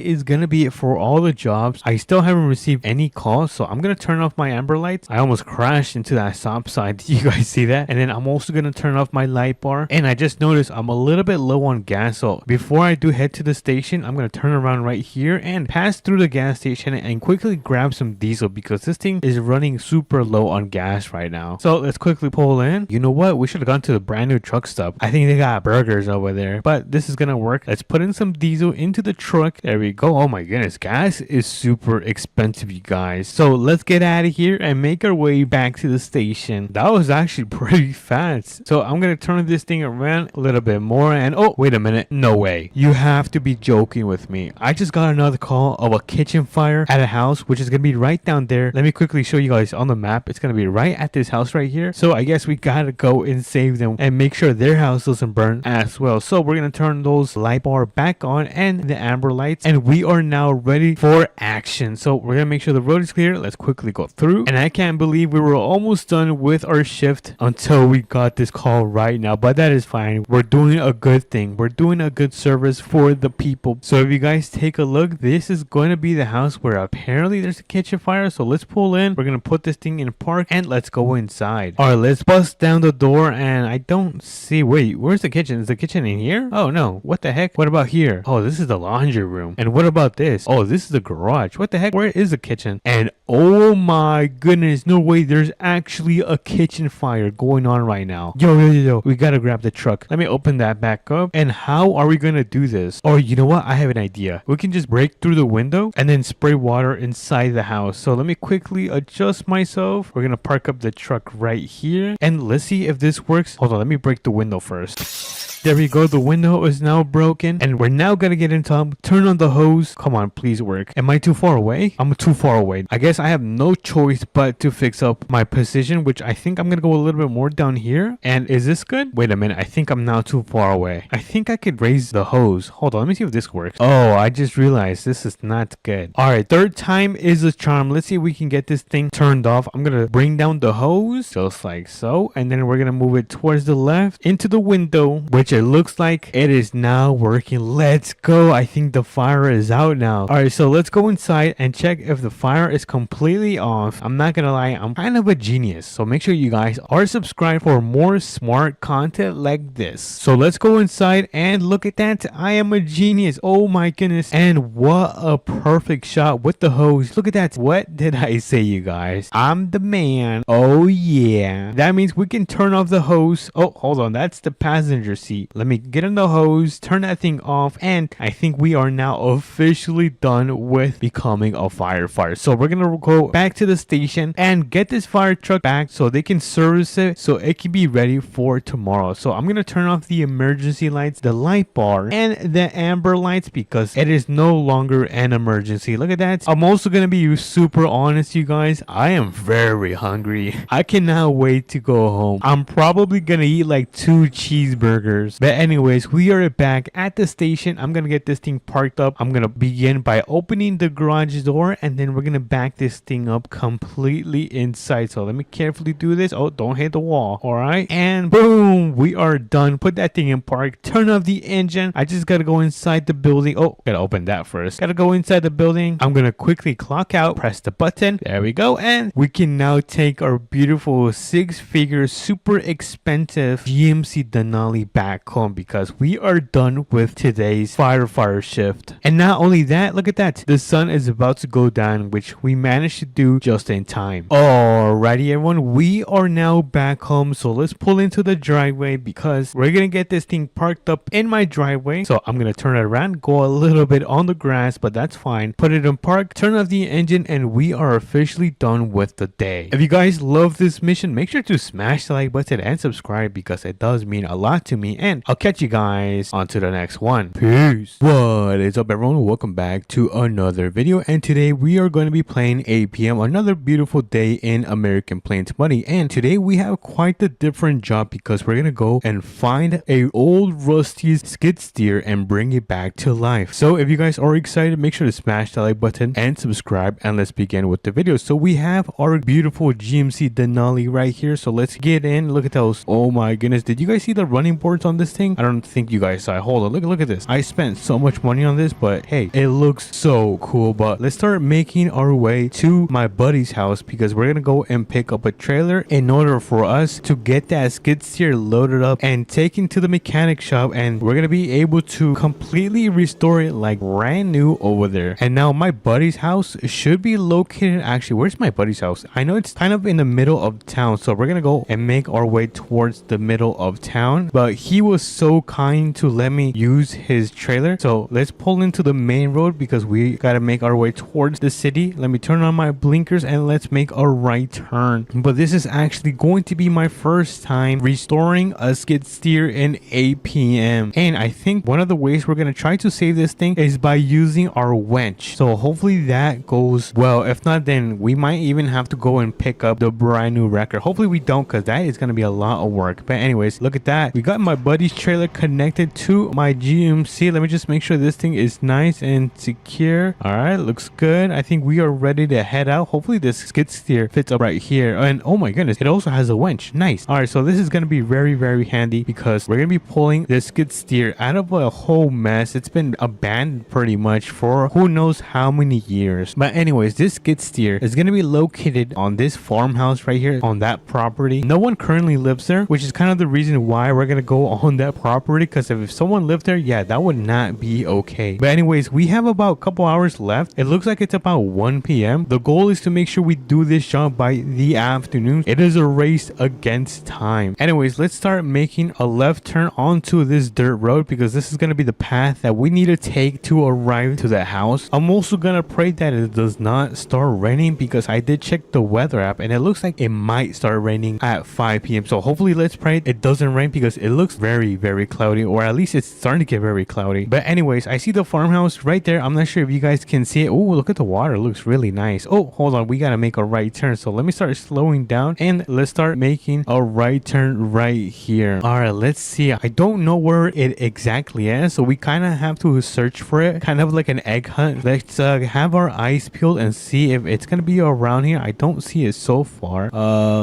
is gonna be it for all the jobs. I still haven't received any calls, so I'm gonna turn off my amber lights. I almost crashed into that stop sign. Did you guys see that? And then I'm also gonna turn off my light bar, and I just noticed I'm a little bit low on gas, so before I do head to the station, I'm gonna turn around right here and pass through the gas station and quickly grab some diesel, because this thing is running super low on gas right now. So let's quickly pull in. You know what, we should have gone to the brand new truck stop. I think they got burgers over there, but this is gonna work. Let's put in some diesel into the truck. There we go. Oh my goodness, gas is super expensive, you guys. So let's get out of here and make our way back to the station. That was actually pretty fast. So I'm gonna turn this thing around a little bit more, and oh, wait a minute, no way, you have to be joking with me. I just got another call of a kitchen fire at a house, which is gonna be right down there. Let me quickly show you guys on the map. It's gonna be right at this house right here. So I guess we gotta go and save them and make sure their house doesn't burn as well. So we're gonna turn those light bar back on and the amber lights, and we are now ready for action. So we're gonna make sure the road is clear. Let's quickly go through, and I can't believe we were almost done with our shift until we got this call right now, but that is fine. We're doing a good thing. We're doing a good service for the people. So if you guys take a look, this is going to be the house where apparently there's a kitchen fire. So let's pull in. We're gonna put this thing in park, and let's go inside. All right, let's bust down the door, and I don't see, wait, where's the kitchen? Is the kitchen in here? Oh no, what the heck? What about here? Oh, this is the laundry room. And what about this? Oh, this is the garage. What the heck? Where is the kitchen? And Oh my goodness, no way, there's actually a kitchen fire going on right now. Yo, we gotta grab the truck. Let me open that back up. And how are we gonna do this? Oh, you know what? I have an idea. We can just break through the window and then spray water inside the house. So let me quickly adjust myself. We're gonna park up the truck right here. And let's see if this works. Hold on, let me break the window first. There we go. The window is now broken. And we're now gonna get into turn on the hose. Come on, please work. Am I too far away? I'm too far away. I guess I have no choice but to fix up my position, which I think I'm gonna go a little bit more down here. And is this good? Wait a minute. I think I'm now too far away. I think I could raise the hose. Hold on. Let me see if this works. Oh, I just realized this is not good. All right. Third time is a charm. Let's see if we can get this thing turned off. I'm gonna bring down the hose just like so. And then we're gonna move it towards the left into the window, which it looks like it is now working. Let's go. I think the fire is out now. All right, so let's go inside and check if the fire is completely off. I'm not gonna lie, I'm kind of a genius, so make sure you guys are subscribed for more smart content like this. So let's go inside and look at that. I am a genius. Oh my goodness. And what a perfect shot with the hose. Look at that. What did I say, you guys? I'm the man. Oh yeah, that means we can turn off the hose. Oh, hold on, that's the passenger seat. Let me get in the hose, turn that thing off, and I think we are now officially done with becoming a firefighter. So we're gonna go back to the station and get this fire truck back so they can service it so it can be ready for tomorrow. So I'm gonna turn off the emergency lights, the light bar, and the amber lights because it is no longer an emergency. Look at that. I'm also gonna be super honest, you guys. I am very hungry. I cannot wait to go home. I'm probably gonna eat like 2 cheeseburgers. But anyways, we are back at the station. I'm gonna get this thing parked up. I'm gonna begin by opening the garage door, and then we're gonna back this thing up completely inside. So let me carefully do this. Oh, don't hit the wall. All right, and boom, we are done. Put that thing in park. Turn off the engine. I just gotta go inside the building. Oh, gotta open that first. Gotta go inside the building. I'm gonna quickly clock out, press the button. There we go, and we can now take our beautiful 6-figure super expensive GMC Denali back home because we are done with today's firefighter shift. And not only that, look at that, the sun is about to go down, which we managed to do just in time. Alrighty everyone, we are now back home, so let's pull into the driveway because we're gonna get this thing parked up in my driveway. So I'm gonna turn it around, go a little bit on the grass, but that's fine. Put it in park, turn off the engine, and we are officially done with the day. If you guys love this mission, make sure to smash the like button and subscribe because it does mean a lot to me, and I'll catch you guys on to the next one. Peace. What is up everyone? Welcome back to another video, and today we are going to be playing APM, another beautiful day in American Plains Money. And today we have quite a different job because we're going to go and find a old rusty skid steer and bring it back to life. So if you guys are excited, make sure to smash the like button and subscribe, and let's begin with the video. So we have our beautiful GMC Denali right here, so let's get in. Look at those. Oh my goodness, did you guys see the running boards on this thing? I don't think you guys saw it. Hold on, look at this. I spent so much money on this, but hey, it looks so cool. But let's start making our way to my buddy's house because we're gonna go and pick up a trailer in order for us to get that skid steer loaded up and taken to the mechanic shop, and we're gonna be able to completely restore it like brand new over there. And now my buddy's house should be located, actually, where's my buddy's house? I know it's kind of in the middle of town, so we're gonna go and make our way towards the middle of town. But he was so kind to let me use his trailer, so let's pull into the main road because we gotta make our way towards the city. Let me turn on my blinkers and let's make a right turn. But this is actually going to be my first time restoring a skid steer in APM, and I think one of the ways we're gonna try to save this thing is by using our winch. So hopefully that goes well. If not, then we might even have to go and pick up the brand new wrecker. Hopefully we don't, because that is gonna be a lot of work. But anyways, look at that, we got my buddy's trailer connected to my GMC. Let me just make sure this thing is nice and secure. All right, looks good. I think we are ready to head out. Hopefully this skid steer fits up right here, and oh my goodness, it also has a winch. Nice. All right, so this is gonna be very handy because we're gonna be pulling this skid steer out of a whole mess. It's been abandoned pretty much for who knows how many years. But anyways, this skid steer is gonna be located on this farmhouse right here on that property. No one currently lives there, which is kind of the reason why we're gonna go on that property, because if someone lived there, yeah, that would not be okay. But anyways, we have about a couple hours left. It looks like it's about 1 p.m. The goal is to make sure we do this job by the afternoon. It is a race against time. Anyways, let's start making a left turn onto this dirt road, because this is going to be the path that we need to take to arrive to the house. I'm also going to pray that it does not start raining, because I did check the weather app and it looks like it might start raining at 5 p.m. So hopefully, let's pray it doesn't rain, because it looks very, very cloudy, or at least it's starting to get very cloudy. But anyways, I see the farmhouse right there. I'm not sure if you guys can see it. Oh, look at the water. It looks really nice. Oh, hold on. We got to make a right turn. So let me start slowing down and let's start making a right turn right here. All right, let's see. I don't know where it exactly is, so we kind of have to search for it, kind of like an egg hunt. Let's have our eyes peeled and see if it's gonna be around here. I don't see it so far.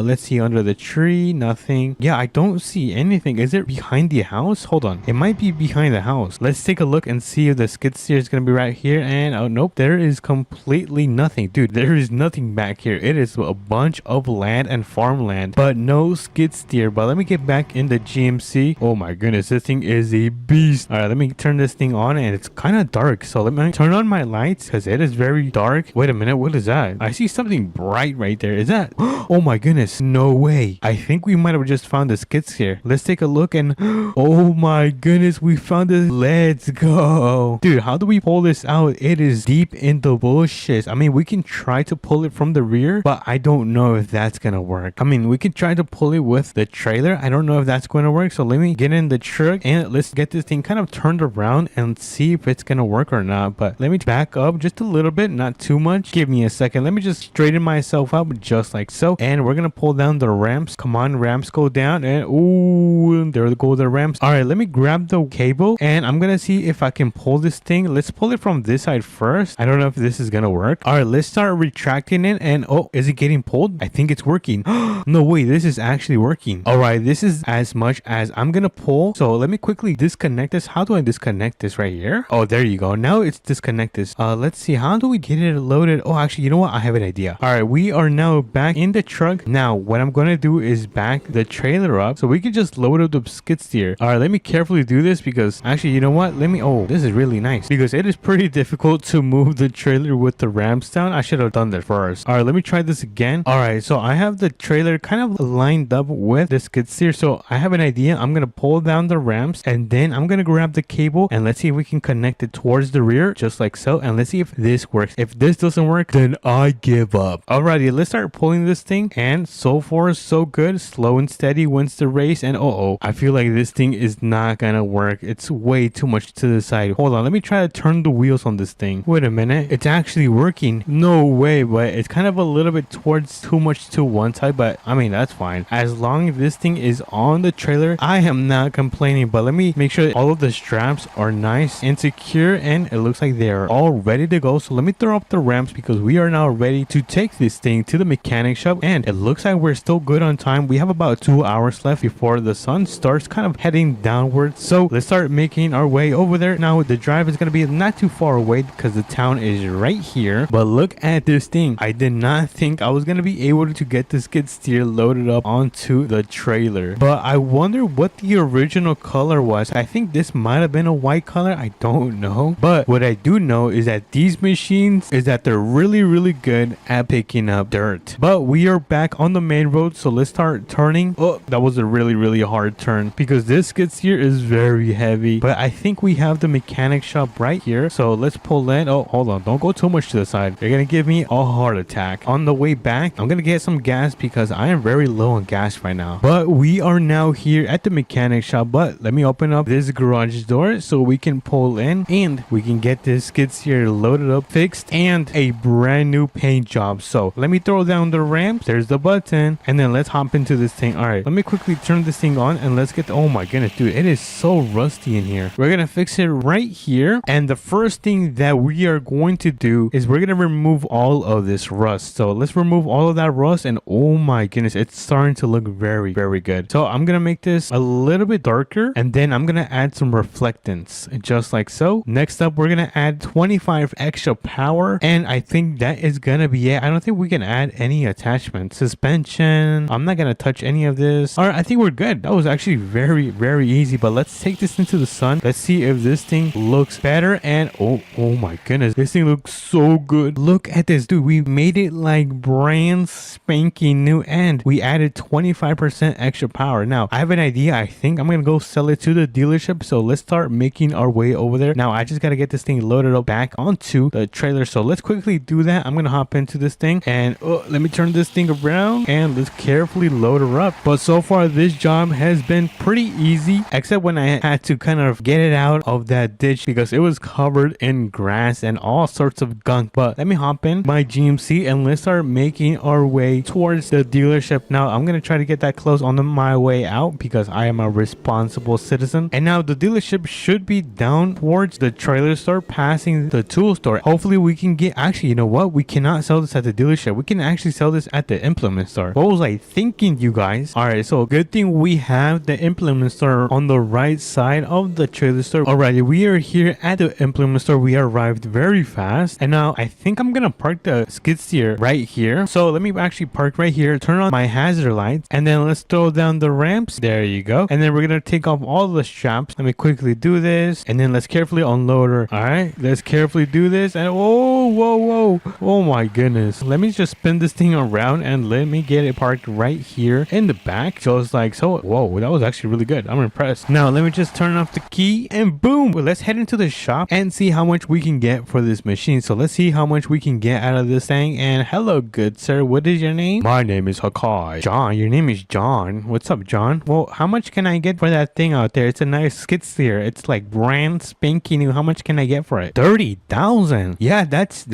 Let's see, under the tree, nothing. Yeah, I don't see anything. Is it behind the house? Hold on, it might be behind the house. Let's take a look and see if the skid steer is gonna be right here. And oh nope, there is completely nothing. Dude, there is nothing back here. It is a bunch of land and farmland, but no skid steer. But let me get back in the GMC. Oh my goodness, this thing is a beast. All right, let me turn this thing on, and it's kind of dark, so let me turn on my lights because it is very dark. Wait a minute, what is that? I see something bright right there. Is that? Oh my goodness, no way. I think we might have just found the skid steer. Let's take a look, and oh my goodness, we found it. Let's go. Dude, how do we pull this out? It is deep in the bushes. I mean, we can try to pull it from the rear, but I don't know if that's gonna work. I mean, we could try to pull it with the trailer. I don't know if that's going to work, so let me get in the truck and let's get this thing kind of turned around and see if it's gonna work or not. But let me back up just a little bit, not too much. Give me a second. Let me just straighten myself up just like so, and we're gonna pull down the ramps. Come on, ramps, go down. And ooh, there go the ramps. All right, let me grab the cable and I'm gonna see if I can pull this thing. Let's pull it from this side first. I don't know if this is gonna work. All right, let's start retracting it. And oh, is it getting pulled? I think it's working. No way, this is actually working. All right, this is as much as I'm gonna pull. So let me quickly disconnect this. How do I disconnect this? Right here? Oh, there you go. Now it's disconnected. Let's see, how do we get it loaded? Oh, actually, you know what, I have an idea. All right, we are now back in the truck. Now what I'm gonna do is back the trailer up so we can just load up the skid steer. All right, let me carefully do this, because actually, you know what, let me, oh, this is really nice, because it is pretty difficult to move the trailer with the ramps down. I should have done that first. All right, let me try this again. All right, so I have the trailer kind of lined up with the skid steer, so I have an idea. I'm gonna pull down the ramps and then I'm gonna grab the cable and let's see if we can connect it towards the rear just like so, and let's see if this works. If this doesn't work, then I give up. Alrighty, let's start pulling this thing, and so far so good. Slow and steady wins the race. And I feel like this thing is not gonna work. It's way too much to the side. Hold on, let me try to turn the wheels on this thing. Wait a minute, it's actually working. No way, but it's kind of a little bit towards too much to one side, but I mean, that's fine. As long as this thing is on the trailer, I am not complaining. But let me make sure all of the straps are nice and secure, and it looks like they are all ready to go. So let me throw up the ramps, because we are now ready to take this thing to the mechanic shop, and it looks like we're still good on time. We have about 2 hours left before the sun starts kind of heading downwards, so let's start making our way over there. Now the drive is going to be not too far away because the town is right here, but look at this thing. I did not think I was going to be able to get the skid steer loaded up onto the trailer, but I wonder what the original color was. I think this might have been a white color. I don't know, but what I do know is that these machines is that they're really, really good at picking up dirt. But we are back on the main road, so let's start turning. Oh, that was a really, really hard turn because this skid steer is very heavy, but I think we have the mechanic shop right here, so let's pull in. Oh, hold on, don't go too much to the side. You're gonna give me a heart attack. On the way back, I'm gonna get some gas because I am very low on gas right now. But we are now here at the mechanic shop, but let me open up this garage door so we can pull in and we can get this skid steer loaded up, fixed, and a brand new paint job. So let me throw down the ramps. There's the button, and then let's hop into this thing. All right, let me quickly turn this thing on and let's get oh my goodness, dude, it is so rusty in here. We're gonna fix it right here, and the first thing that we are going to do is we're gonna remove all of this rust. So let's remove all of that rust, and oh my goodness, it's starting to look very, very good. So I'm gonna make this a little bit darker, and then I'm gonna add some reflectance just like so. Next up, we're gonna add 25 extra power, and I think that is gonna be it. I don't think we can add any attachments. Suspension, I'm not gonna touch any of this. All right, I think we're good. That was actually very very easy. But let's take this into the sun. Let's see if this thing looks better. And oh my goodness, this thing looks so good. Look at this, dude. We made it like brand spanking new, and we added 25% extra power. Now I have an idea. I think I'm gonna go sell it to the dealership, so let's start making our way over there. Now I just gotta get this thing loaded up back onto the trailer, so let's quickly do that. I'm gonna hop into this thing, and let me turn this thing around, and let's carefully load her up. But so far this job has been pretty easy, except when I had to kind of get it out of that ditch because it was covered in grass and all sorts of gunk. But let me hop in my GMC and let's start making our way towards the dealership. Now I'm gonna try to get that close on my way out because I am a responsible citizen. And now the dealership should be down towards the trailer store, passing the tool store. Hopefully we can get, actually, you know what, we cannot sell this at the dealership. We can actually sell this at the implement store. What was I thinking, you guys? All right, so good thing we have the implement store on the right side of the trailer store. Alrighty, we are here at the implement store. We arrived very fast, and now I think I'm gonna park the skid steer right here. So let me actually park right here, turn on my hazard lights, and then let's throw down the ramps. There you go. And then we're gonna take off all the straps. Let me quickly do this, and then let's carefully unload her. All right, let's carefully do this, and whoa, oh my goodness. Let me just spin this thing around and let me get it parked right here in the back, just like so. Whoa, that was actually really good. I'm impressed. Now let me just turn off the key, and boom, well, let's head into the shop and see how much we can get for this machine. So let's see how much we can get out of this thing. And hello, good sir, what is your name? My name is Hakai. John, your name is John. What's up, John? Well, how much can I get for that thing out there? It's a nice skid steer. It's like brand spanking new. How much can I get for it? 30,000. Yeah, that's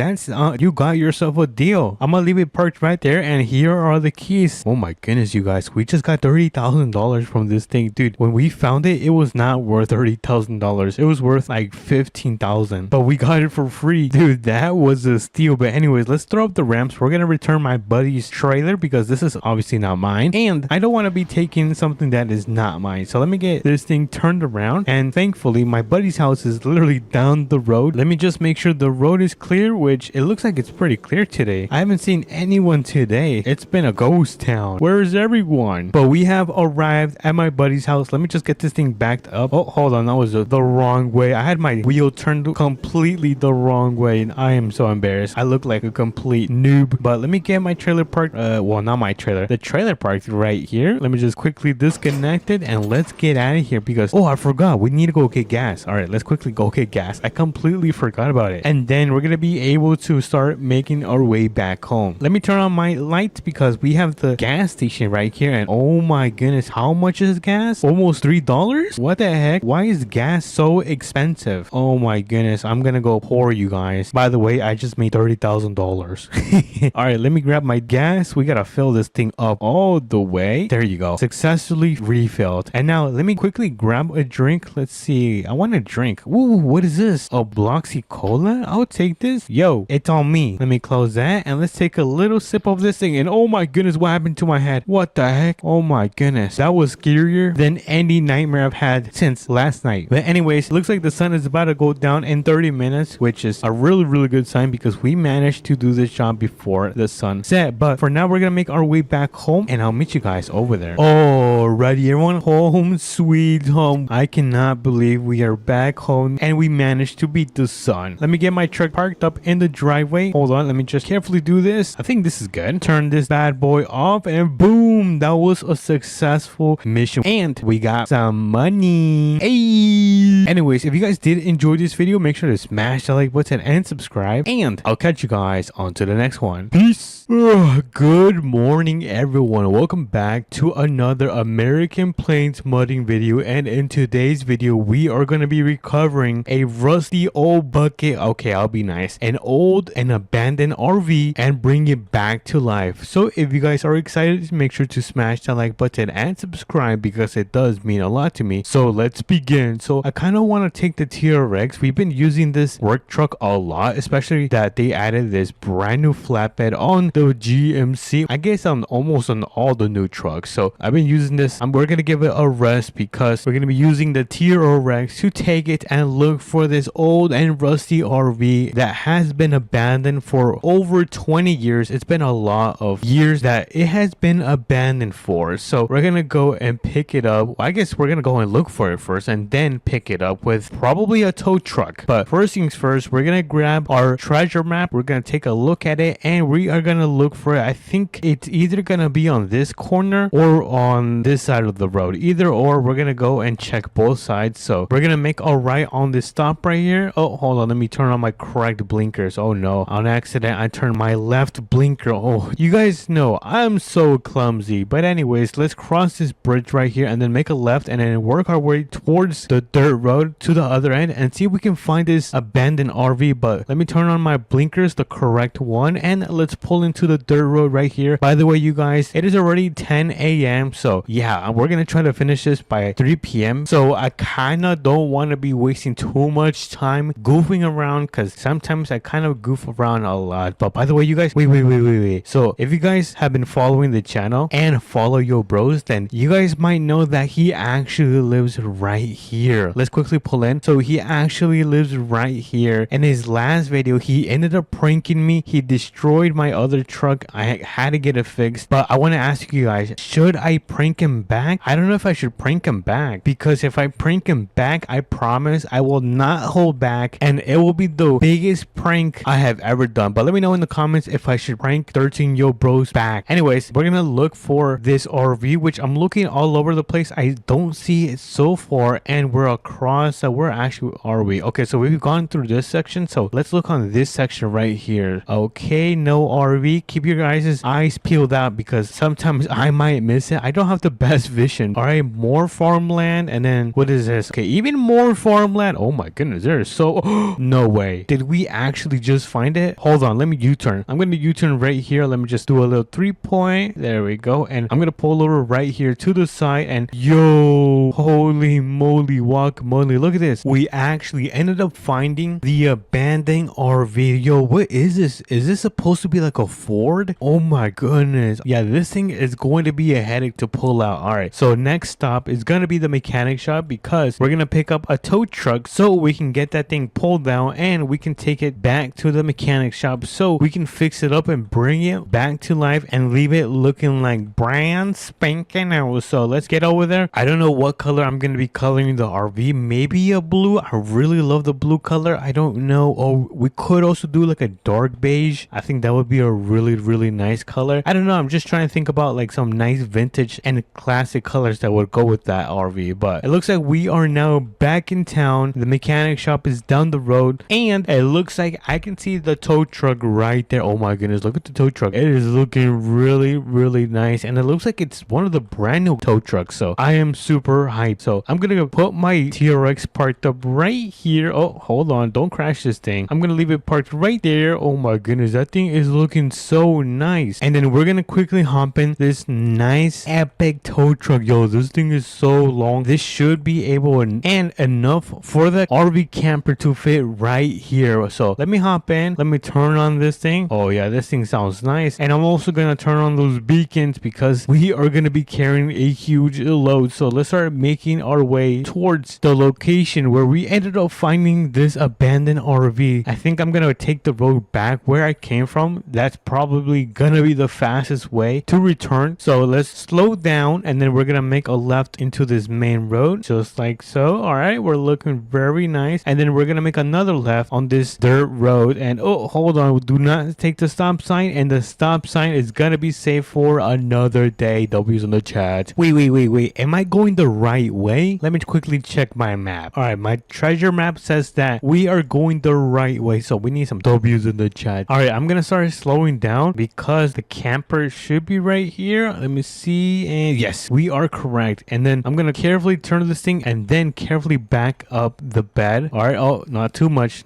you got yourself a deal. I'm gonna leave it parked right there, and here are the keys. Oh my goodness, you guys, we just got $30,000 from this thing. Dude, when we found it, it was not worth $30,000. It was worth like 15,000, but we got it for free. Dude, that was a steal. But anyways, let's throw up the ramps. We're gonna return my buddy's trailer because this is obviously not mine, and I don't want to be taking something that is not mine. So let me get this thing turned around, and thankfully my buddy's house is literally down the road. Let me just make sure the road is clear, which it looks like it's pretty clear today. I haven't seen anyone today. It's been a ghost town. Where is everyone? But we have arrived at my buddy's house. Let me just get this thing backed up. Oh, hold on, that was the wrong way. I had my wheel turned completely the wrong way, and I am so embarrassed. I look like a complete noob. But let me get my trailer parked. Well, not my trailer. The trailer parked right here. Let me just quickly disconnect it, and let's get out of here because, oh, I forgot. We need to go get gas. All right, let's quickly go get gas. I completely forgot about it. And then we're gonna be able to start making our way back home. Let me turn on my lights because we have the gas station right here, and oh my goodness, how much is gas? Almost $3. What the heck? Why is gas so expensive? Oh my goodness, I'm gonna go pour, you guys. By the way, I just made $30,000. All right, let me grab my gas. We gotta fill this thing up all the way. There you go, successfully refilled. And now let me quickly grab a drink. Let's see, I want a drink. Ooh, what is this? A Bloxy Cola? I'll take this. Yo, it's on me. Let me close that, and let's take a little sip of this thing. And oh my goodness, what happened to my head? What the heck? Oh my goodness, that was scarier than any nightmare I've had since last night. But anyways, it looks like the sun is about to go down in 30 minutes, which is a really good sign because we managed to do this job before the sun set. But for now, we're gonna make our way back home, and I'll meet you guys over there. Alrighty, everyone, home sweet home. I cannot believe we are back home and we managed to beat the sun. Let me get my truck parked up in the driveway. Hold on, let me just carefully do this. I think this is good. Turn this bad boy off, and boom, that was a successful mission, and we got some money. Hey, anyways, if you guys did enjoy this video, make sure to smash the like button and subscribe, and I'll catch you guys on to the next one. Peace. Good morning, everyone. Welcome back to another American Plains modding video, and in today's video we are going to be recovering a rusty old bucket. Okay, I'll be nice. An old and abandoned RV, and bring it back to life. So if you guys are excited, make sure to smash that like button and subscribe because it does mean a lot to me. So let's begin. So I kind of want to take the TRX. We've been using this work truck a lot, especially that they added this brand new flatbed on the GMC, I guess on almost on all the new trucks. So I've been using this. We're gonna give it a rest because we're gonna be using the TRX to take it and look for this old and rusty RV that has been abandoned for over 20 years. It's been a lot of years that it has been abandoned for. So we're gonna go and pick it up. I guess we're gonna go and look for it first and then pick it up with probably a tow truck. But first things first, we're gonna grab our treasure map. We're gonna take a look at it and we are gonna look for it. I think it's either gonna be on this corner or on this side of the road. Either or, we're gonna go and check both sides. So we're gonna make a right on this stop right here. Oh, hold on, let me turn on my correct blinkers. Oh no, on accident I turned my left blinker. Oh, you guys know I'm so clumsy. But anyways, let's cross this bridge right here and then make a left and then work our way towards the dirt road to the other end and see if we can find this abandoned RV. But let me turn on my blinkers, the correct one, and let's pull into the dirt road right here. By the way, you guys, it is already 10 a.m. so yeah, we're gonna try to finish this by 3 p.m. so I kind of don't want to be wasting too much time goofing around because sometimes I kind of goof around a lot. But by the way, you guys, wait, so if you guys have been following the channel and follow Yo Bros, then you guys might know that he actually lives right here. Let's quickly pull in. So he actually lives right here. In his last video, he ended up pranking me. He destroyed my other truck. I had to get it fixed. But I want to ask you guys, should I prank him back? I don't know if I should prank him back, because if I prank him back, I promise I will not hold back and it will be the biggest prank I have ever done. But let me know in the comments if I should prank 13 Yo Bros back. Anyways, we're gonna look for this RV, which I'm looking all over the place. I don't see it so far, and we're across. Where actually are we? Okay, so we've gone through this section, so let's look on this section right here. Okay, no RV. Keep your guys' eyes peeled out because sometimes I might miss it. I don't have the best vision. All right, more farmland, and then what is this? Okay, even more farmland. Oh my goodness, there's so no way. Did we actually just find it? Hold on, let me U-turn. I'm gonna U-turn right here. Let me just do a little 3-point. There we go. And I'm gonna pull over right here to the side, and yo, holy moly, guacamole, look at this. We actually ended up finding the abandoned RV. Yo, what is this? Is this supposed to be like a Ford? Oh my goodness. Yeah, this thing is going to be a headache to pull out. All right, so next stop is gonna be the mechanic shop because we're gonna pick up a tow truck so we can get that thing pulled down and we can take it back to the mechanic shop so we can fix it up and bring it back to life and leave it looking like brand spanking new. So let's get over there. I don't know what color I'm gonna be coloring the RV. Maybe a blue. I really love the blue color. I don't know. Oh, we could also do like a dark beige. I think that would be a really nice color. I don't know. I'm just trying to think about like some nice vintage and classic colors that would go with that RV. But it looks like we are now back in town. The mechanic shop is down the road and it looks like I can see the tow truck right there. Oh my goodness, look at the tow truck. It is looking really nice, and it looks like it's one of the brand new tow trucks. So I am super hyped. So I'm gonna put my TRX parked up right here. Oh, hold on, don't crash this thing. I'm gonna leave it parked right there. Oh my goodness, that thing is looking so nice. And then we're gonna quickly hop in this nice epic tow truck. Yo, this thing is so long. This should be able and enough for the RV camper to fit right here. So let me hop in. Let me turn on this thing. Oh yeah, this thing sounds nice. And I'm also gonna turn on those beacons because we are gonna be carrying a huge load. So let's start making our way towards the location where we ended up finding this abandoned RV. I think I'm gonna take the road back where I came from. That's probably gonna be the fastest way to return. So let's slow down and then we're gonna make a left into this main road just like so. All right, we're looking very nice. And then we're gonna make another left on this dirt road. And oh, hold on, do not take the stop sign, and the stop sign is gonna be saved for another day. W's in the chat. Wait, am I going the right way? Let me quickly check my map. All right, my treasure map says that we are going the right way, so we need some W's in the chat. All right, I'm gonna start slowing down because the camper should be right here. Let me see, and yes, we are correct. And then I'm gonna carefully turn this thing and then carefully back up the bed. All right, oh, not too much.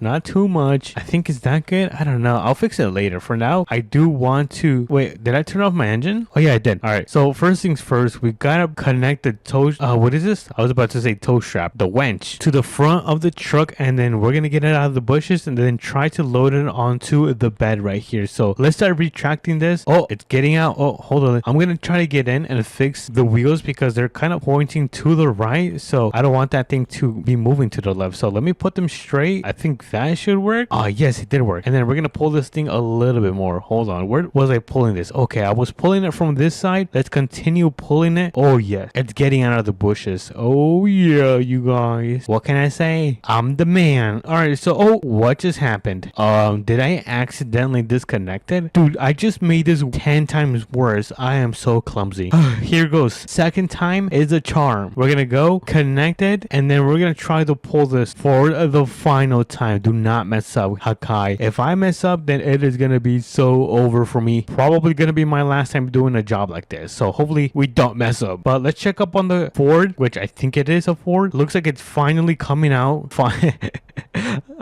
I think it's that good. I don't know, I'll fix it later. For now, I do want to wait. Did I turn off my engine? Oh yeah, I did. All right, so first things first, we gotta connect the tow what is this? I was about to say tow strap, the winch, to the front of the truck, and then we're gonna get it out of the bushes and then try to load it onto the bed right here. So let's start retracting this. Oh, it's getting out. Oh, hold on. I'm gonna try to get in and fix the wheels because they're kind of pointing to the right, so I don't want that thing to be moving to the left. So let me put them straight. I think that should work. Oh yes, it did work. And then we're gonna pull this thing a little bit more. Hold on, where was I pulling this? Okay, I was pulling it from this side. Let's continue pulling it. Oh yes, it's getting out of the bushes. Oh yeah, you guys, what can I say? I'm the man. All right, so what just happened? Did I accidentally disconnect it? Dude, I just made this 10 times worse. I am so clumsy. Here goes. Second time is a charm. We're gonna go connect it, and then we're gonna try to pull this for the final time. Do not mess up, Hakai. If I mess up, then it is gonna be so over for me. Probably gonna be my last time doing a job like this, so hopefully we don't mess up. But let's check up on the Ford, which I think it is a Ford. Looks like it's finally coming out. Fine.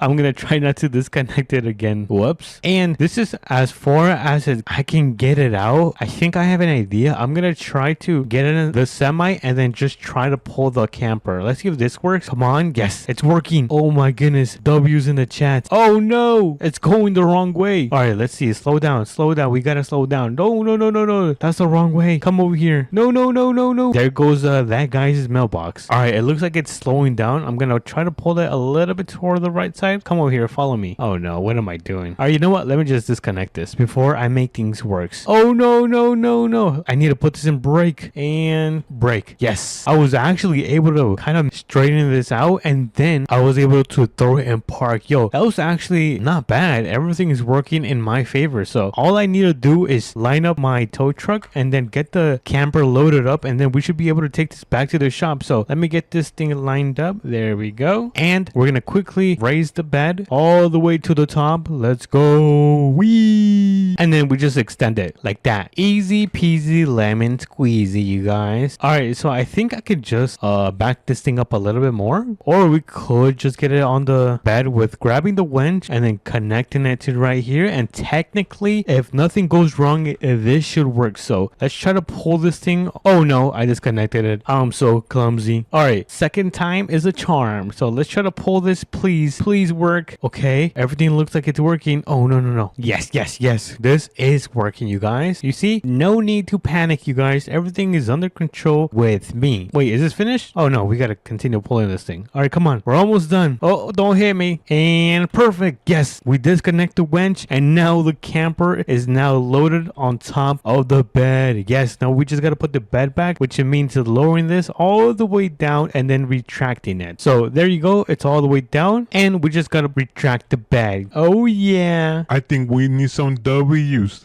I'm gonna try not to disconnect it again. Whoops. And this is as far as I can get it out. I think I have an idea. I'm gonna try to get it in the semi and then just try to pull the camper. Let's see if this works. Come on. Yes, it's working. Oh my goodness. W's in the chat. Oh no, it's going the wrong way. All right, let's see. Slow down. Slow down. We gotta slow down. No, no, no, no, no. That's the wrong way. Come over here. No, no, no, no, no. There goes that guy's mailbox. All right, it looks like it's slowing down. I'm gonna try to pull it a little bit toward the right side. Come over here. Follow me. Oh no, what am I doing? All right, you know what? Let me just disconnect this before I make things worse. Oh no, no, no, no. I need to put this in brake and brake. Yes, I was actually able to kind of straighten this out, and then I was able to throw it in park. Yo, that was actually not bad. Everything is working in my favor. So all I need to do is line up my tow truck and then get the camper loaded up, and then we should be able to take this back to the shop. So let me get this thing lined up. There we go. And we're gonna quickly raise the bed all the way to the top. Let's go. Wee. And then we just extend it like that. Easy peasy lemon squeezy, you guys. All right, so I think I could just back this thing up a little bit more, or we could just get it on the bed with grabbing the winch and then connecting it to right here. And technically, if nothing goes wrong, this should work. So let's try to pull this thing. Oh no, I disconnected it. I'm so clumsy. All right, second time is a charm. So let's try to pull this. Please work. Okay, everything looks like it's working. Oh no, no, no. Yes, yes, yes. This is working, you guys. You see, no need to panic, you guys. Everything is under control with me. Wait, is this finished? Oh no, we gotta continue pulling this thing. All right, come on. We're almost done. Oh, don't hit me. And perfect. Yes, we disconnect the winch, and now the camper is now loaded on top of the bed. Yes, now we just gotta put the bed back, which means lowering this all the way down and then retracting it. So there you go. It's all the way down, and we just gotta retract the bed. Oh yeah.
I think we need some W's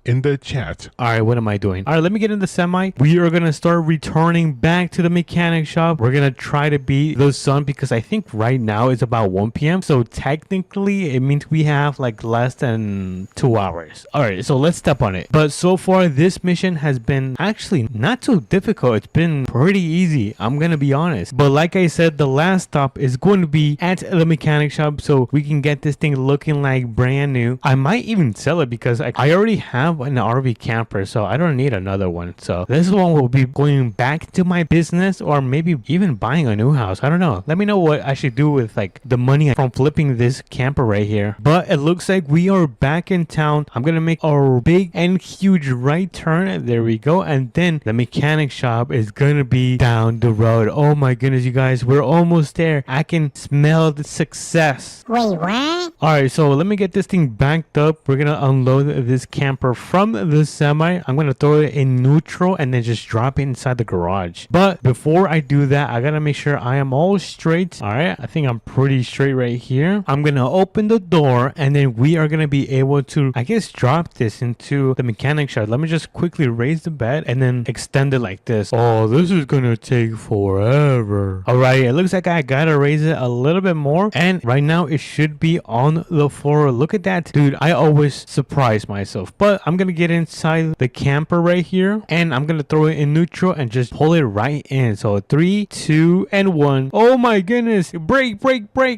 in the chat.
All right, what am I doing? All right, let me get in the semi. We are gonna start returning back to the mechanic shop. We're gonna try to beat the sun because I think right now it's about 1 p.m. So technically it means we have like less than 2 hours. All right, so let's step on it. But so far this mission has been actually not too difficult. It's been pretty easy, I'm gonna be honest. But like I said, the last stop is going to be at the mechanic shop so we can get this thing looking like brand new. I might even sell it because I already have an RV camper, so I don't need another one. So this one will be going back to my business, or maybe even buying a new house. I don't know. Let me know what I should do with like the money from flipping this camper right here. But it looks like we are back in town. I'm gonna make a big and huge right turn. There we go. And then the mechanic shop is gonna be down the road. Oh my goodness, you guys, we're almost there. I can smell the success.
Wait, what?
All right, so let me get this thing backed up. We're gonna unload this camper from the semi. I'm gonna throw it in neutral and then just drop it inside the garage. But before I do that, I gotta make sure I am all straight. All right, I think I'm pretty straight right here. I'm gonna open the door, and then we are gonna be able to, I guess, drop this into the mechanic shop. Let me just quickly raise the bed and then extend it like this. Oh, this is gonna take forever. All right, it looks like I gotta raise it a little bit more, and right now it should be on the floor. Look at that, dude. I always surprise myself. But I'm gonna get inside the camper right here, and I'm gonna throw it in neutral and just pull it right in. So 3, 2, and 1. Oh my goodness, brake.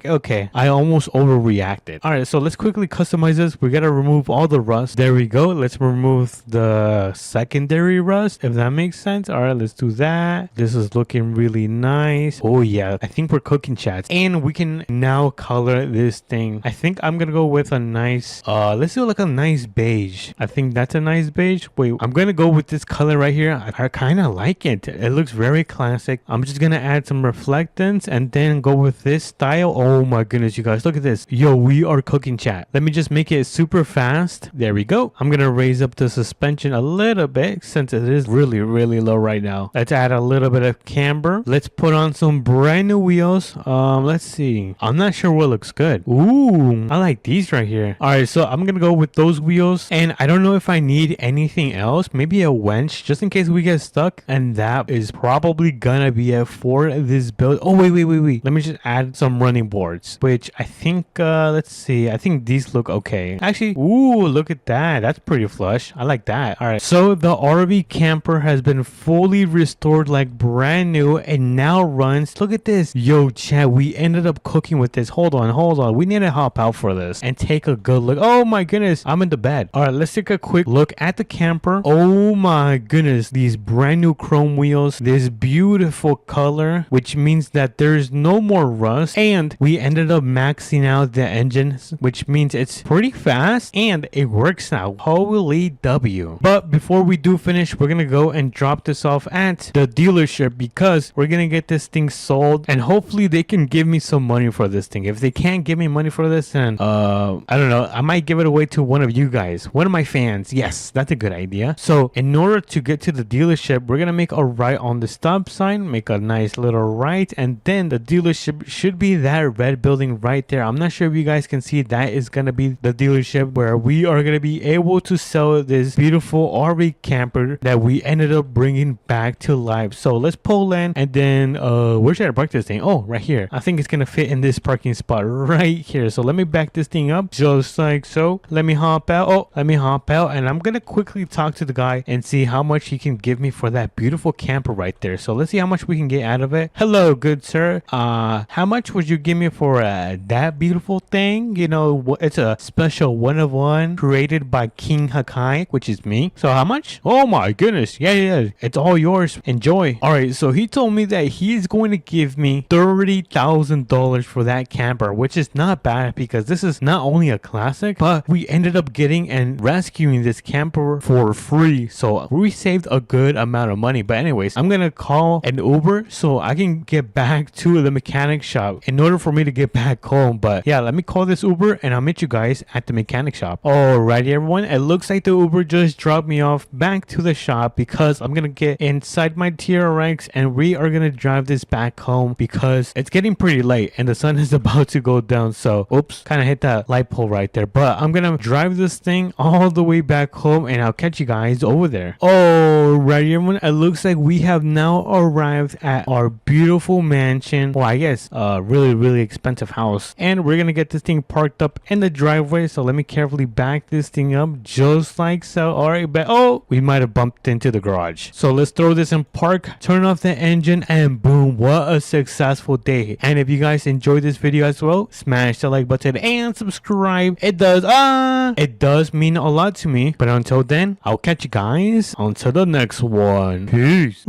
Okay, I almost overreacted. All right, so let's quickly customize this. We gotta remove all the rust. There we go. Let's remove the secondary rust, if that makes sense. All right, let's do that. This is looking really nice. Oh yeah, I think we're cooking, chats. And we can now color this thing. I think I'm gonna go with a nice let's do like a nice beige. I think that's a nice beige. Wait, I'm gonna go with this color right here. I kind of like it. It looks very classic. I'm just gonna add some reflectance and then go with this style. Oh my goodness, you guys, look at this. Yo, we are cooking, chat. Let me just make it super fast. There we go. I'm gonna raise up the suspension a little bit since it is really low right now. Let's add a little bit of camber. Let's put on some brand new wheels. Let's see. I'm not sure what looks good. Ooh, I like these right here. All right, so I'm gonna go with those wheels, and I don't know if I need anything else. Maybe a winch just in case we get stuck, and that is probably gonna be it for this build. Oh wait. Let me just add some running boards, which I think let's see. I think these look okay. Actually, ooh, look at that. That's pretty flush. I like that. All right, so the RV camper has been fully restored like brand new and now runs. Look at this. Yo, chat, we ended up cooking with this. Hold on. We need to hop out for this and take a good look. Oh my goodness, I'm in the bed. All right, let's take a quick look at the camper. Oh my goodness, these brand new chrome wheels, this beautiful color, which means that there's no more rust, and we ended up maxing out the engine, which means it's pretty fast and it works now. Holy W. But before we do finish, we're gonna go and drop this off at the dealership because we're gonna get this thing sold, and hopefully they can give me some money for this thing. If they can't give me money for this, then I don't know, I might give it away to one of you guys, one of my fans. Yes, that's a good idea. So in order to get to the dealership, we're gonna make a right on the stop sign, make a nice little right, and then the dealership should be that red building right there. I'm not sure if you guys can see, that is gonna be the dealership where we are gonna be able to sell this beautiful RV camper that we ended up bringing back to life. So let's pull in, and then where should I park this thing? Oh, right here. I think it's gonna fit in this parking spot right here. So let me back this thing up just like so. Let me hop out. Oh, let me hop out, and I'm gonna quickly talk to the guy and see how much he can give me for that beautiful camper right there. So let's see how much we can get out of it. Hello, good sir. How much would you give me for that beautiful thing? You know, it's a special one of one created by King Hakai, which is me. So how much? Oh my goodness. Yeah. It's all yours. Enjoy. All right. So he told me that he's going to give me $30,000 for that camper, which is not bad because this is not only a classic, but we ended up getting and rescuing this camper for free. So we saved a good amount of money. But anyways, I'm going to call an Uber so I can get back to the mechanic shop in order for me to get back home. But yeah, let me call this Uber and I'll meet you guys at the mechanic shop. Alrighty, everyone. It looks like the Uber just dropped me off back to the shop because I'm gonna get inside my TRX and we are gonna drive this back home because it's getting pretty late and the sun is about to go down. So oops, kind of hit that light pole right there. But I'm gonna drive this thing all the way back home and I'll catch you guys over there. Alrighty, everyone. It looks like we have now arrived at our beautiful mansion. Well, I guess really expensive house, and we're gonna get this thing parked up in the driveway. So let me carefully back this thing up just like so. All right, but we might have bumped into the garage. So let's throw this in park, turn off the engine, and boom, what a successful day. And if you guys enjoyed this video as well, smash the like button and subscribe. It does mean a lot to me. But until then, I'll catch you guys until the next one. Peace.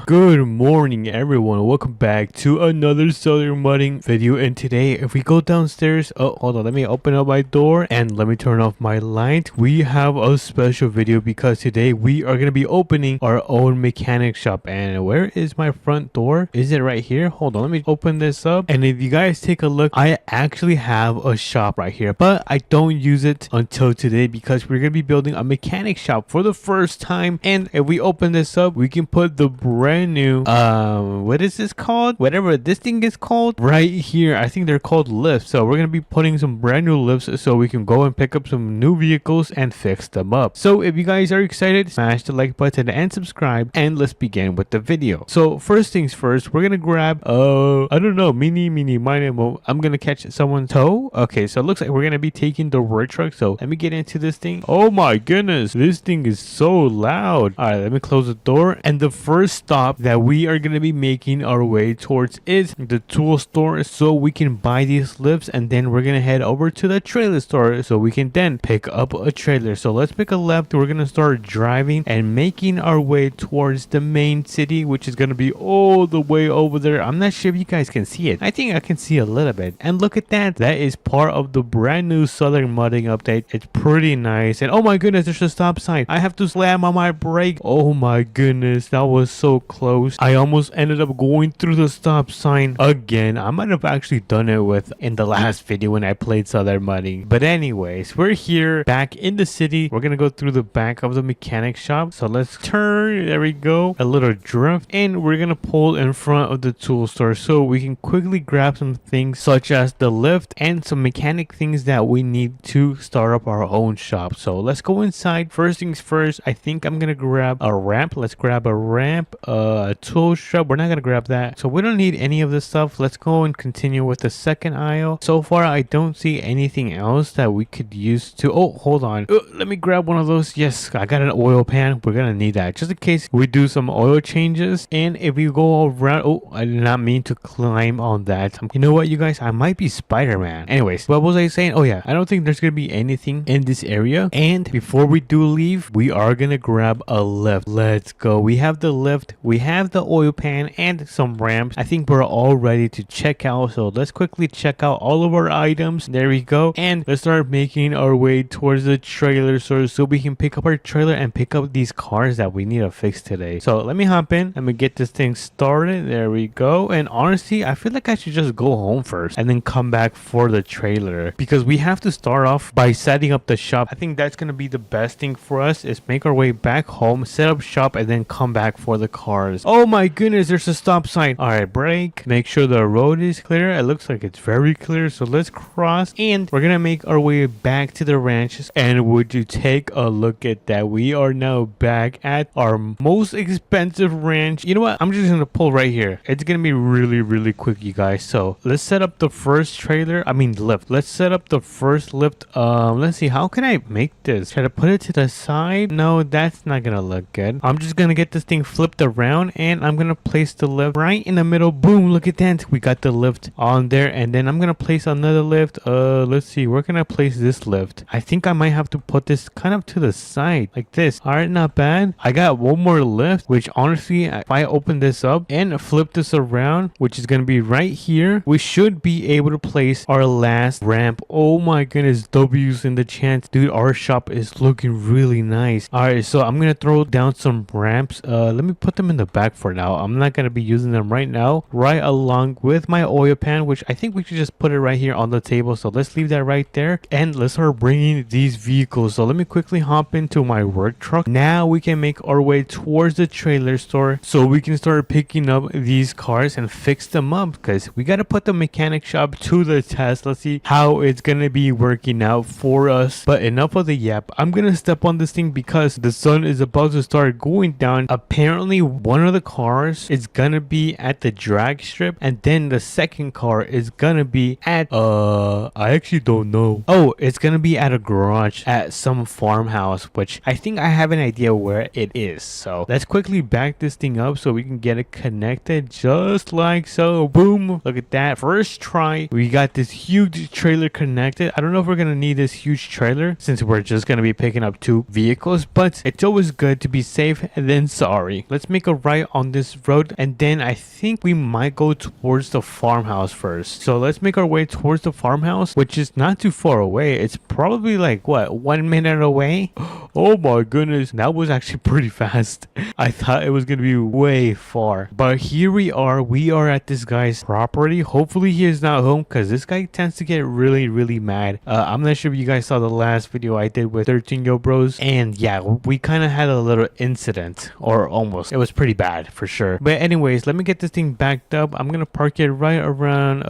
Good morning, everyone. Welcome back to another Southern Mudding video. And today, if we go downstairs, hold on, let me open up my door and let me turn off my light. We have a special video because today we are going to be opening our own mechanic shop. And where is my front door? Is it right here? Hold on, let me open this up. And if you guys take a look, I actually have a shop right here, but I don't use it until today because we're going to be building a mechanic shop for the first time. And if we open this up, we can put the brand new what is this called, whatever this thing is called, right here. I think they're called lifts. So we're gonna be putting some brand new lifts so we can go and pick up some new vehicles and fix them up. So if you guys are excited, smash the like button and subscribe, and let's begin with the video. So first things first, we're gonna grab I don't know, mini I'm gonna catch someone's toe. Okay, so it looks like we're gonna be taking the work truck. So let me get into this thing. Oh my goodness, this thing is so loud. All right, let me close the door. And the first stop that we are gonna be making our way towards is the tool store so we can buy these lifts, and then we're gonna head over to the trailer store so we can then pick up a trailer. So let's pick a left. We're gonna start driving and making our way towards the main city, which is gonna be all the way over there. I'm not sure if you guys can see it. I think I can see see a little bit. And look at that. That is part of the brand new Southern modding update. It's pretty nice. And oh my goodness, there's a stop sign. I have to slam on my brake. Oh my goodness, that was so close. I almost ended up going through the stop sign again. I might have actually done it with in the last video when I played Southern modding. But anyways, we're here back in the city. We're gonna go through the back of the mechanic shop. So let's turn. There we go. A little drift. And we're gonna pull in front of the tool store so we can quickly grab some things such as the lift and some mechanic things that we need to start up our own shop. So let's go inside. First things first, I think I'm gonna grab a ramp. Let's grab a ramp, a tool shop. We're not gonna grab that, so we don't need any of this stuff. Let's go and continue with the second aisle. So far I don't see anything else that we could use to hold on, let me grab one of those. Yes, I got an oil pan. We're gonna need that just in case we do some oil changes. And if we go around, I did not mean to climb on that. You know what, you guys, I might be Spider-Man. Anyways, what was I saying? Oh yeah, I don't think there's gonna be anything in this area. And before we do leave, we are gonna grab a lift. Let's go. We have the lift, we have the oil pan, and some ramps. I think we're all ready to check out. So let's quickly check out all of our items. There we go. And let's start making our way towards the trailer store so we can pick up our trailer and pick up these cars that we need to fix today. So let me hop in. Let me get this thing started. There we go. And honestly, I feel like I should just go home first and then come back for the trailer, because we have to start off by setting up the shop. I think that's going to be the best thing for us, is make our way back home, set up shop, and then come back for the cars. Oh my goodness, there's a stop sign. All right, brake. Make sure the road is clear. It looks like it's very clear. So let's cross, and we're going to make our way back to the ranches. And would you take a look at that? We are now back at our most expensive ranch. You know what? I'm just going to pull right here. It's going to be really quick, you guys. So let's set up the first lift. Let's set up the first lift. Let's see, how can I make this? Try to put it to the side. No, that's not gonna look good. I'm just gonna get this thing flipped around, and I'm gonna place the lift right in the middle. Boom, look at that. We got the lift on there. And then I'm gonna place another lift. Let's see, where can I place this lift? I think I might have to put this kind of to the side like this. All right, not bad. I got one more lift, which honestly, if I open this up and flip this around, which is gonna be right here, we should be able to place our last ramp. Oh my goodness, W's in the chance. Dude, our shop is looking really nice. All right, so I'm gonna throw down some ramps. Let me put them in the back for now. I'm not gonna be using them right now, right along with my oil pan, which I think we should just put it right here on the table. So let's leave that right there, and let's start bringing these vehicles. So let me quickly hop into my work truck. Now we can make our way towards the trailer store so we can start picking up these cars and fix them up, because we got to put the mechanic shop to the test. Let's see how it's gonna be working out for us. But enough of the yap. I'm gonna step on this thing because the sun is about to start going down. Apparently one of the cars is gonna be at the drag strip, and then the second car is gonna be at I actually don't know. Oh, it's gonna be at a garage at some farmhouse, which I think I have an idea where it is. So let's quickly back this thing up so we can get it connected just like so. Boom, look at that. First try, we got this huge trailer connected. I don't know if we're gonna need this huge trailer since we're just gonna be picking up 2 vehicles, but it's always good to be safe than sorry. Let's make a right on this road, and then I think we might go towards the farmhouse first. So let's make our way towards the farmhouse, which is not too far away. It's probably like, what, 1 minute away? Oh my goodness, that was actually pretty fast. I thought it was gonna be way far, but here we are. We are at this guy's property. Hopefully he is not home, because this guy tends to get really mad. I'm not sure if you guys saw the last video I did with 13 Yo Bros, and yeah, we kind of had a little incident, or almost. It was pretty bad for sure. But anyways, let me get this thing backed up. I'm gonna park it right around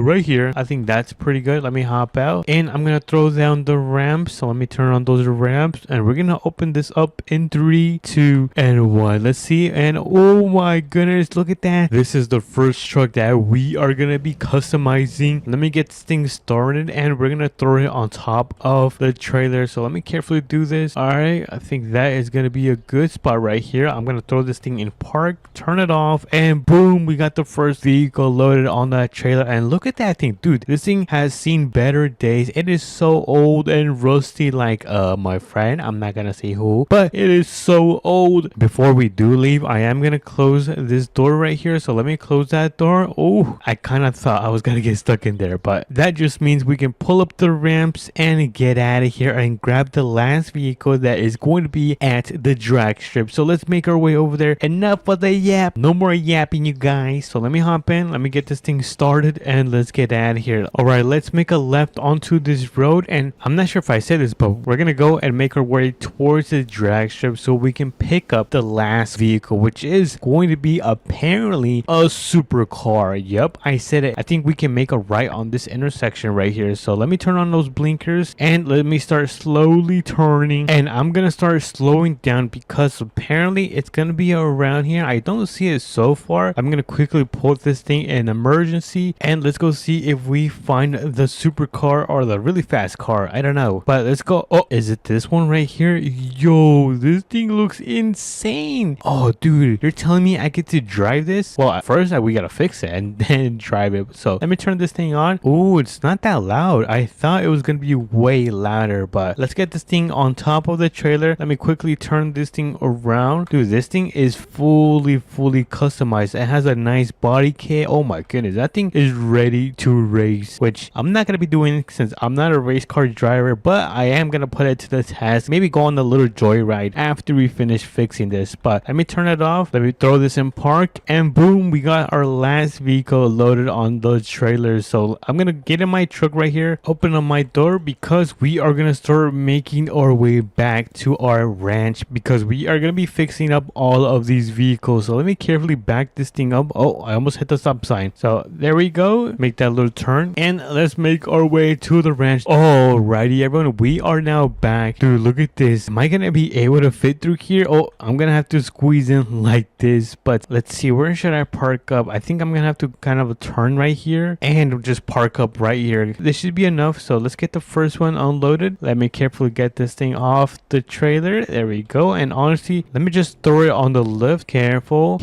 right here. I think that's pretty good. Let me hop out, and I'm gonna throw down the ramps. So let me turn on those ramps, and we're gonna open this up in 3, 2, and 1. Let's see. And oh my goodness, look at that. This is the first truck that we are gonna be customizing. Let me get this thing started, and we're gonna throw it on top of the trailer. So let me carefully do this. All right, I think that is gonna be a good spot right here. I'm gonna throw this thing in park, turn it off, and boom, we got the first vehicle loaded on that trailer. And look at that thing, dude. This thing has seen better days. It is so old and rusty, like my friend, I'm not gonna say who, but it is so old. Before we do leave, I am gonna close this door right here. So let me close that door. Oh, I kind of of thought I was gonna get stuck in there, but that just means we can pull up the ramps and get out of here and grab the last vehicle that is going to be at the drag strip. So let's make our way over there. Enough of the yap. No more yapping, you guys. So let me hop in. Let me get this thing started and let's get out of here. All right, let's make a left onto this road. And I'm not sure if I said this, but we're going to go and make our way towards the drag strip so we can pick up the last vehicle, which is going to be apparently a supercar. Yep, I said it. I think we can make a right on this intersection right here. So let me turn on those blinkers and let me start slowly turning. And I'm going to start slowing down because apparently it's going to be around here. I don't see it so far. I'm going to quickly pull this thing in emergency and let's go see if we find the supercar or the really fast car. I don't know, but let's go. Oh, is it this one right here? Yo, this thing looks insane. Oh, dude, you're telling me I get to drive this? Well, at first we got to fix it and then drive it. So let me turn this thing on. Oh, it's not that loud. I thought it was going to be way louder, but let's get this thing on top of the trailer. Let me quickly turn this thing around. Dude, this thing is fully customized. It has a nice body kit. Oh my goodness, that thing is ready to race, which I'm not gonna be doing since I'm not a race car driver, but I am gonna put it to the test. Maybe go on a little joyride after we finish fixing this. But let me turn it off. Let me throw this in park, and boom, we got our last vehicle loaded on the trailer. So I'm gonna get in my truck right here, open up my door, because we are gonna start making our way back to our ranch because we are gonna be fixing up all of these vehicles. So let me carefully back this thing up. Oh, I almost hit the stop sign. So there we go. Make that little turn and let's make our way to the ranch. Alrighty, everyone, we are now back. Dude, look at this. Am I gonna be able to fit through here? Oh, I'm gonna have to squeeze in like this, but let's see, where should I park up? I think I'm gonna have to kind of turn right here and just park up right here. This should be enough. So let's get the first one unloaded. Let me carefully get this thing off the trailer. There we go. And honestly, let me just throw it on the lift. Careful,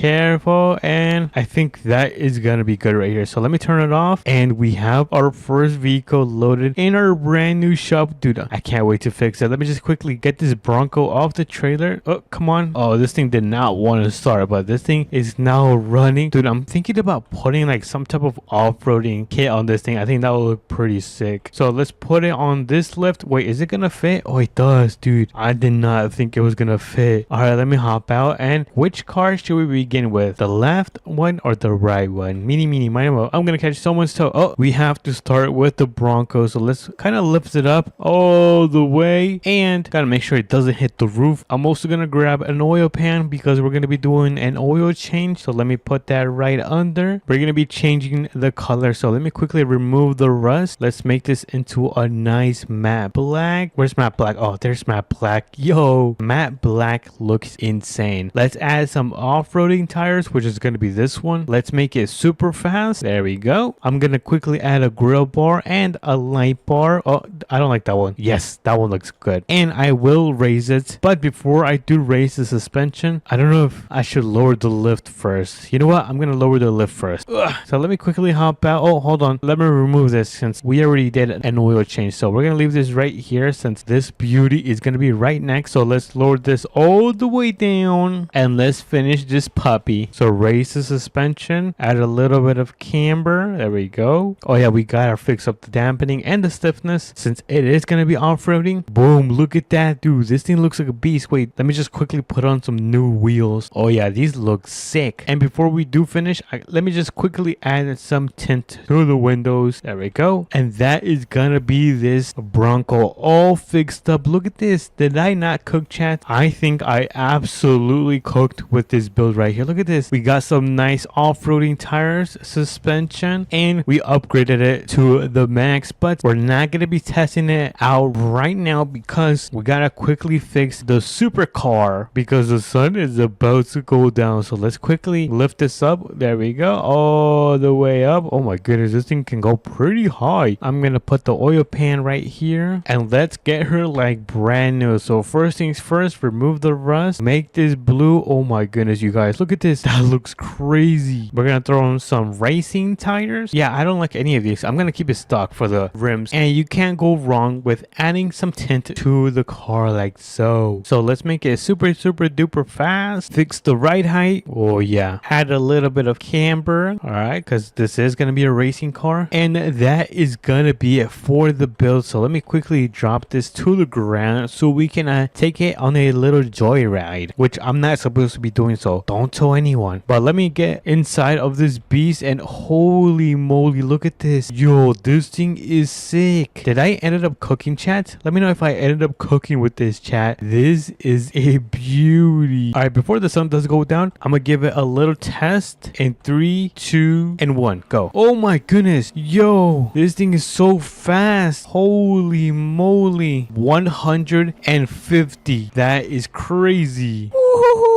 and I think that is gonna be good right here. So let me turn it off and we have our first vehicle loaded in our brand new shop. Dude, I can't wait to fix it. Let me just quickly get this Bronco off the trailer. Oh, come on. Oh, this thing did not want to start, but this thing is now running. Dude, I'm thinking about putting like some type of off-roading kit on this thing. I think that will look pretty sick. So let's put it on this lift. Wait, is it gonna fit? Oh, it does, dude. I did not think it was gonna fit. All right, let me hop out. And which car should we begin with? The left one or the right one? Meeny, miny, mo. I'm gonna catch someone's toe. Oh, we have to start with the Bronco. So let's kind of lift it up all the way and gotta make sure it doesn't hit the roof. I'm also gonna grab an oil pan because we're gonna be doing an oil change. So let me put that right under. We're gonna be changing the color. So let me quickly remove the rust. Let's make this into a nice matte black. Where's matte black? Oh, there's matte black. Yo, matte black looks insane. Let's add some off-roading tires, which is going to be this one. Let's make it super fast. There we go. I'm going to quickly add a grill bar and a light bar. Oh, I don't like that one. Yes, that one looks good. And I will raise it. But before I do raise the suspension, I don't know if I should lower the lift first. You know what? I'm going to lower the lift first. Ugh. So let me quickly hop out. Oh, hold on. Let me remove this since we already did an oil change. So we're going to leave this right here since this beauty is going to be right next. So let's lower this all the way down and let's finish this puppy. So raise the suspension, add a little bit of camber. There we go. Oh yeah, we gotta fix up the dampening and the stiffness since it is gonna be off-roading. Boom, look at that, dude. This thing looks like a beast. Wait, let me just quickly put on some new wheels. Oh yeah, these look sick. And before we do finish, let me just quickly add some tint to the windows. There we go. And that is gonna be this Bronco all fixed up. Look at this. Did I not cook, chat? I think I absolutely cooked with this build right here. Look at this. We got some nice off-roading tires, suspension, and we upgraded it to the max, but we're not going to be testing it out right now because we got to quickly fix the supercar because the sun is about to go down. So let's quickly lift this up. There we go. All the way up. Oh my goodness, this thing can go pretty high. I'm going to put the oil pan right here and let's get her like brand new. So first things first, remove the rust, make this blue. Oh my goodness, you guys, look at this. That looks crazy. We're gonna throw in some racing tires. Yeah, I don't like any of these. I'm gonna keep it stock for the rims, and you can't go wrong with adding some tint to the car like so. So let's make it super duper fast. Fix the ride height. Oh yeah, add a little bit of camber. All right, because because this is going to be a racing car. And that is going to be it for the build. So let me quickly drop this to the ground so we can take it on a little joyride, which I'm not supposed to be doing, so don't tell anyone. But let me get inside of this beast, and holy moly, look at this. Yo, this thing is sick. Did I ended up cooking, chat? Let me know if I ended up cooking with this, chat. This is a beauty. All right, before the sun does go down, I'm gonna give it a little test in 3, 2, and 1. Go. Oh my goodness. Yo, this thing is so fast. Holy moly. 150. That is crazy. Woo-hoo-hoo.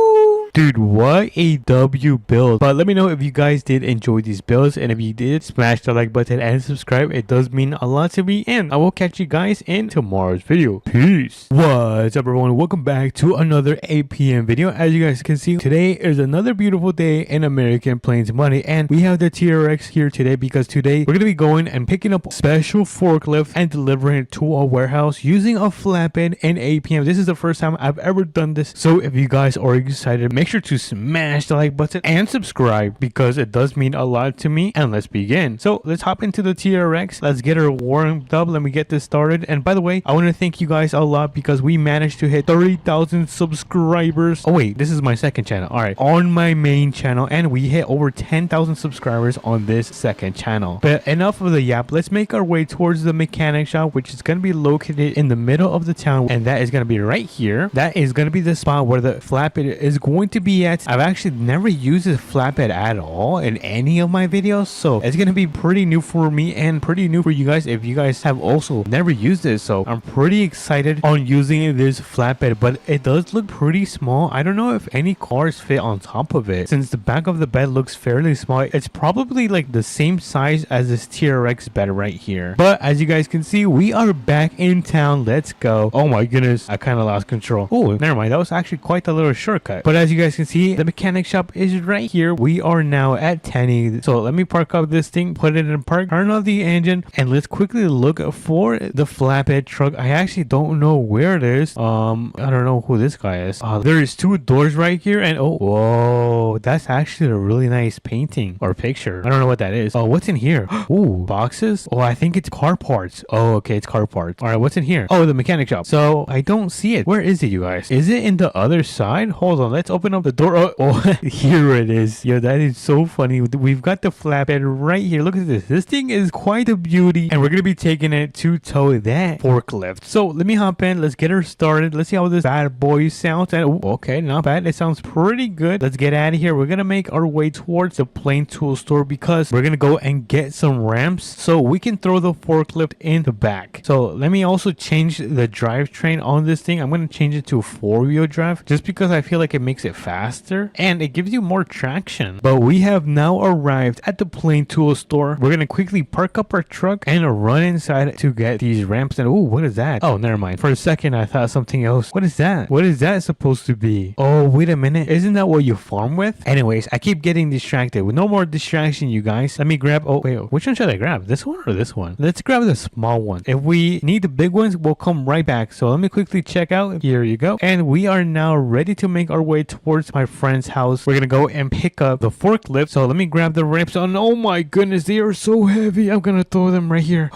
Dude, what a W build. But let me know if you guys did enjoy these builds, and if you did, smash the like button and subscribe. It does mean a lot to me, and I will catch you guys in tomorrow's video. Peace. What's up, everyone? Welcome back to another APM video. As you guys can see, today is another beautiful day in American Plains Money, and we have the TRX here today because today we're gonna be going and picking up special forklift and delivering it to a warehouse using a flatbed and APM. This is the first time I've ever done this, so if you guys are excited, make sure to smash the like button and subscribe because it does mean a lot to me. And let's begin. So let's hop into the TRX. Let's get her warmed up. Let me get this started. And by the way, I want to thank you guys a lot because we managed to hit 30,000 subscribers. Oh wait, this is my second channel. All right, on my main channel, and we hit over 10,000 subscribers on this second channel. But enough of the yap. Let's make our way towards the mechanic shop, which is going to be located in the middle of the town, and that is going to be right here. That is going to be the spot where the flatbed is going to be at. I've actually never used this flatbed at all in any of my videos, so it's gonna be pretty new for me and pretty new for you guys if you guys have also never used it. So I'm pretty excited on using this flatbed, but it does look pretty small. I don't know if any cars fit on top of it since the back of the bed looks fairly small. It's probably like the same size as this TRX bed right here. But as you guys can see, we are back in town. Let's go. Oh my goodness, I kind of lost control. Oh, never mind, that was actually quite a little shortcut. But as you guys can see, the mechanic shop is right here. We are now at 10. So let me park up this thing, put it in park, turn off the engine, and let's quickly look for the flatbed truck. I actually don't know where it is. I don't know who this guy is. There is 2 doors right here, and oh, whoa, that's actually a really nice painting or picture. I don't know what that is. Oh, what's in here? Ooh, boxes. Oh, I think it's car parts. Oh, okay, it's car parts. All right, what's in here? Oh, the mechanic shop. So I don't see it. Where is it, you guys? Is it in the other side? Hold on, let's open up the door. Oh, here it is. Yo, that is so funny. We've got the flatbed right here. Look at this. This thing is quite a beauty, and we're gonna be taking it to tow that forklift. So let me hop in. Let's get her started. Let's see how this bad boy sounds. And oh, okay, not bad. It sounds pretty good. Let's get out of here. We're gonna make our way towards the Plain Tool store because we're gonna go and get some ramps so we can throw the forklift in the back. So let me also change the drivetrain on this thing. I'm gonna change it to 4-wheel drive just because I feel like it makes it faster and it gives you more traction. But we have now arrived at the Plain Tool store. We're gonna quickly park up our truck and run inside to get these ramps. And oh, what is that? Oh, never mind. For a second I thought something else. What is that? What is that supposed to be? Oh, wait a minute. Isn't that what you farm with? Anyways, I keep getting distracted. With no more distraction, you guys. Let me grab, oh wait, which one should I grab? This one or this one? Let's grab the small one. If we need the big ones, we'll come right back. So let me quickly check out. Here you go. And we are now ready to make our way towards my friend's house. We're gonna go and pick up the forklift. So let me grab the ramps on. Oh my goodness, they are so heavy. I'm gonna throw them right here.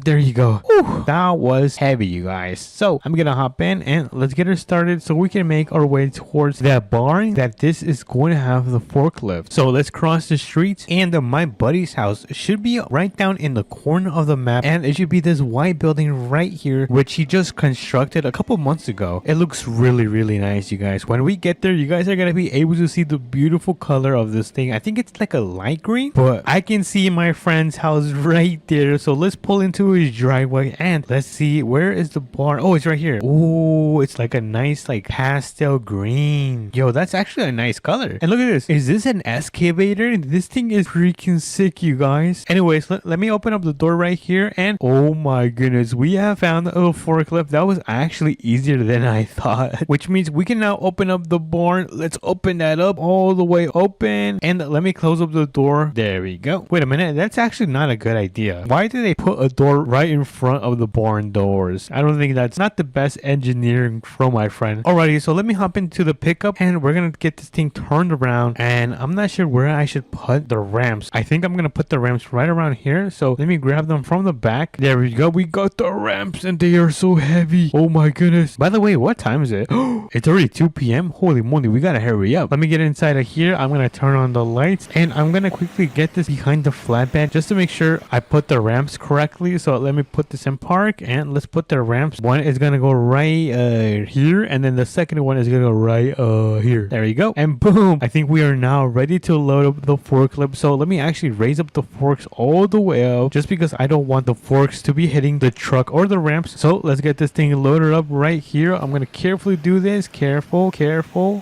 There you go. Whew, that was heavy, you guys. So I'm gonna hop in and let's get her started so we can make our way towards that barn that this is going to have the forklift. So let's cross the streets, and my buddy's house should be right down in the corner of the map, and it should be this white building right here which he just constructed a couple months ago. It looks really nice, you guys. When we get there, you guys are gonna be able to see the beautiful color of this thing. I think it's like a light green, but I can see my friend's house right there. So let's pull into his driveway and let's see, where is the barn? Oh, it's right here. Oh, it's like a nice like pastel green. Yo, that's actually a nice color. And look at this. Is this an excavator? This thing is freaking sick, you guys. Anyways, let me open up the door right here, and oh my goodness, we have found a little forklift. That was actually easier than I thought, which means we can now open up the barn. turn. Let's open that up all the way open. And let me close up the door. There we go. Wait a minute. That's actually not a good idea. Why did they put a door right in front of the barn doors? I don't think that's not the best engineering from my friend. Alrighty, so let me hop into the pickup and we're gonna get this thing turned around. And I'm not sure where I should put the ramps. I think I'm gonna put the ramps right around here. So let me grab them from the back. There we go. We got the ramps and they are so heavy. Oh my goodness. By the way, what time is it? It's already 2 p.m. Holy moly, we gotta hurry up. Let me get inside of here. I'm gonna turn on the lights and I'm gonna quickly get this behind the flatbed just to make sure I put the ramps correctly. So let me put this in park and let's put the ramps. One is gonna go right here and then the second one is gonna go right here. There you go. And boom, I think we are now ready to load up the forklift. So let me actually raise up the forks all the way up just because I don't want the forks to be hitting the truck or the ramps. So let's get this thing loaded up right here. I'm gonna carefully do this. Careful.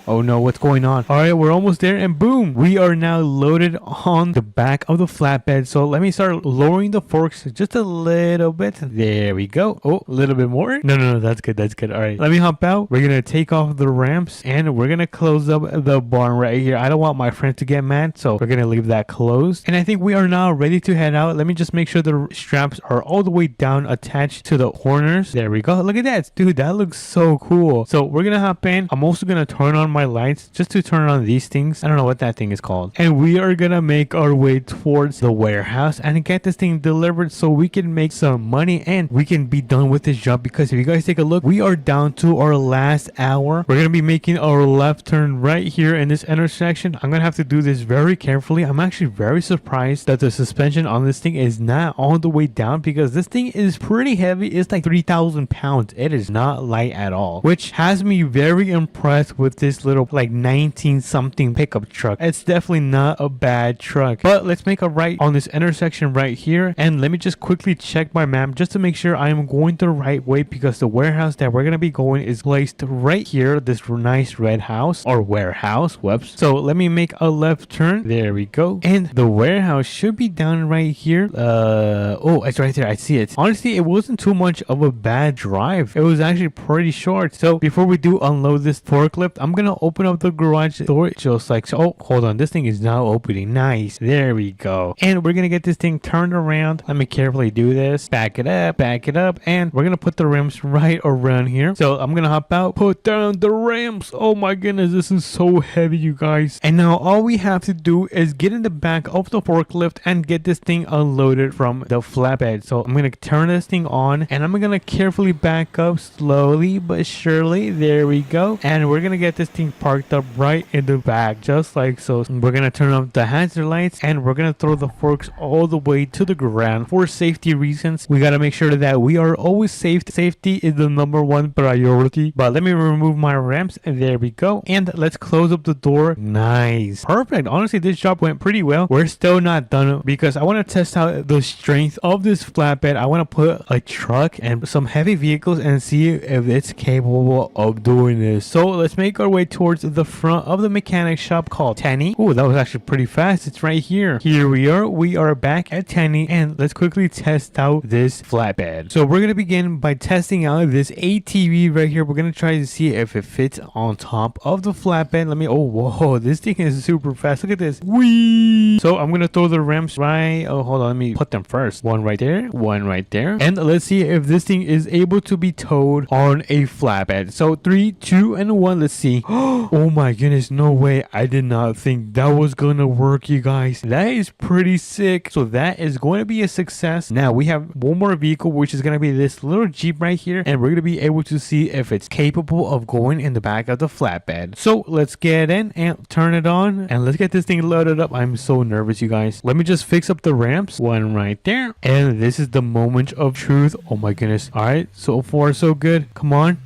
Oh no, what's going on? All right, we're almost there and boom, we are now loaded on the back of the flatbed. So let me start lowering the forks just a little bit. There we go. Oh, a little bit more. No, that's good. All right, let me hop out. We're gonna take off the ramps and we're gonna close up the barn right here. I don't want my friend to get mad, so we're gonna leave that closed. And I think we are now ready to head out. Let me just make sure the straps are all the way down attached to the corners. There we go. Look at that, dude. That looks so cool. So we're gonna hop in. I'm also gonna turn on my lights just to turn on these things. I don't know what that thing is called. And we are gonna make our way towards the warehouse and get this thing delivered so we can make some money and we can be done with this job. Because if you guys take a look, we are down to our last hour. We're gonna be making our left turn right here in this intersection. I'm gonna have to do this very carefully. I'm actually very surprised that the suspension on this thing is not all the way down because this thing is pretty heavy. It's like 3,000 pounds. It is not light at all, which has me very impressed with this little like 19 something pickup truck. It's definitely not a bad truck. But let's make a right on this intersection right here and let me just quickly check my map just to make sure I am going the right way because the warehouse that we're gonna be going is placed right here, this nice red house or warehouse. Whoops. So let me make a left turn. There we go. And the warehouse should be down right here. Oh, it's right there. I see it. Honestly, it wasn't too much of a bad drive. It was actually pretty short. So before we do unload this forklift, I'm gonna open up the garage door just like so. Oh, hold on. This thing is now opening. Nice. There we go. And we're gonna get this thing turned around. Let me carefully do this. Back it up, and we're gonna put the ramps right around here. So I'm gonna hop out, put down the ramps. Oh my goodness, this is so heavy, you guys. And now all we have to do is get in the back of the forklift and get this thing unloaded from the flatbed. So I'm gonna turn this thing on and I'm gonna carefully back up slowly but surely. There we go. And we're gonna get this thing parked up right in the back just like so. We're gonna turn up the hazard lights and we're gonna throw the forks all the way to the ground for safety reasons. We gotta make sure that we are always safe. Safety is the #1 priority. But let me remove my ramps and there we go. And let's close up the door. Nice. Perfect. Honestly, this job went pretty well. We're still not done because I want to test out the strength of this flatbed. I want to put a truck and some heavy vehicles and see if it's capable of doing this. So let's make our way towards the front of the mechanic shop called Tenny. Oh, that was actually pretty fast. It's right here. Here we are. We are back at Tenny and let's quickly test out this flatbed. So we're going to begin by testing out this ATV right here. We're going to try to see if it fits on top of the flatbed. Let me, oh, whoa, this thing is super fast. Look at this. Whee! So I'm going to throw the ramps right. Oh, hold on. Let me put them first. One right there. One right there. And let's see if this thing is able to be towed on a flatbed. So 3, 2, and 1. Let's see. Oh my goodness. No way. I did not think that was going to work, you guys. That is pretty sick. So that is going to be a success. Now we have one more vehicle, which is going to be this little Jeep right here. And we're going to be able to see if it's capable of going in the back of the flatbed. So let's get in and turn it on and let's get this thing loaded up. I'm so nervous, you guys. Let me just fix up the ramps. One right there. And this is the moment of truth. Oh my goodness. All right. So far, so good. Come on.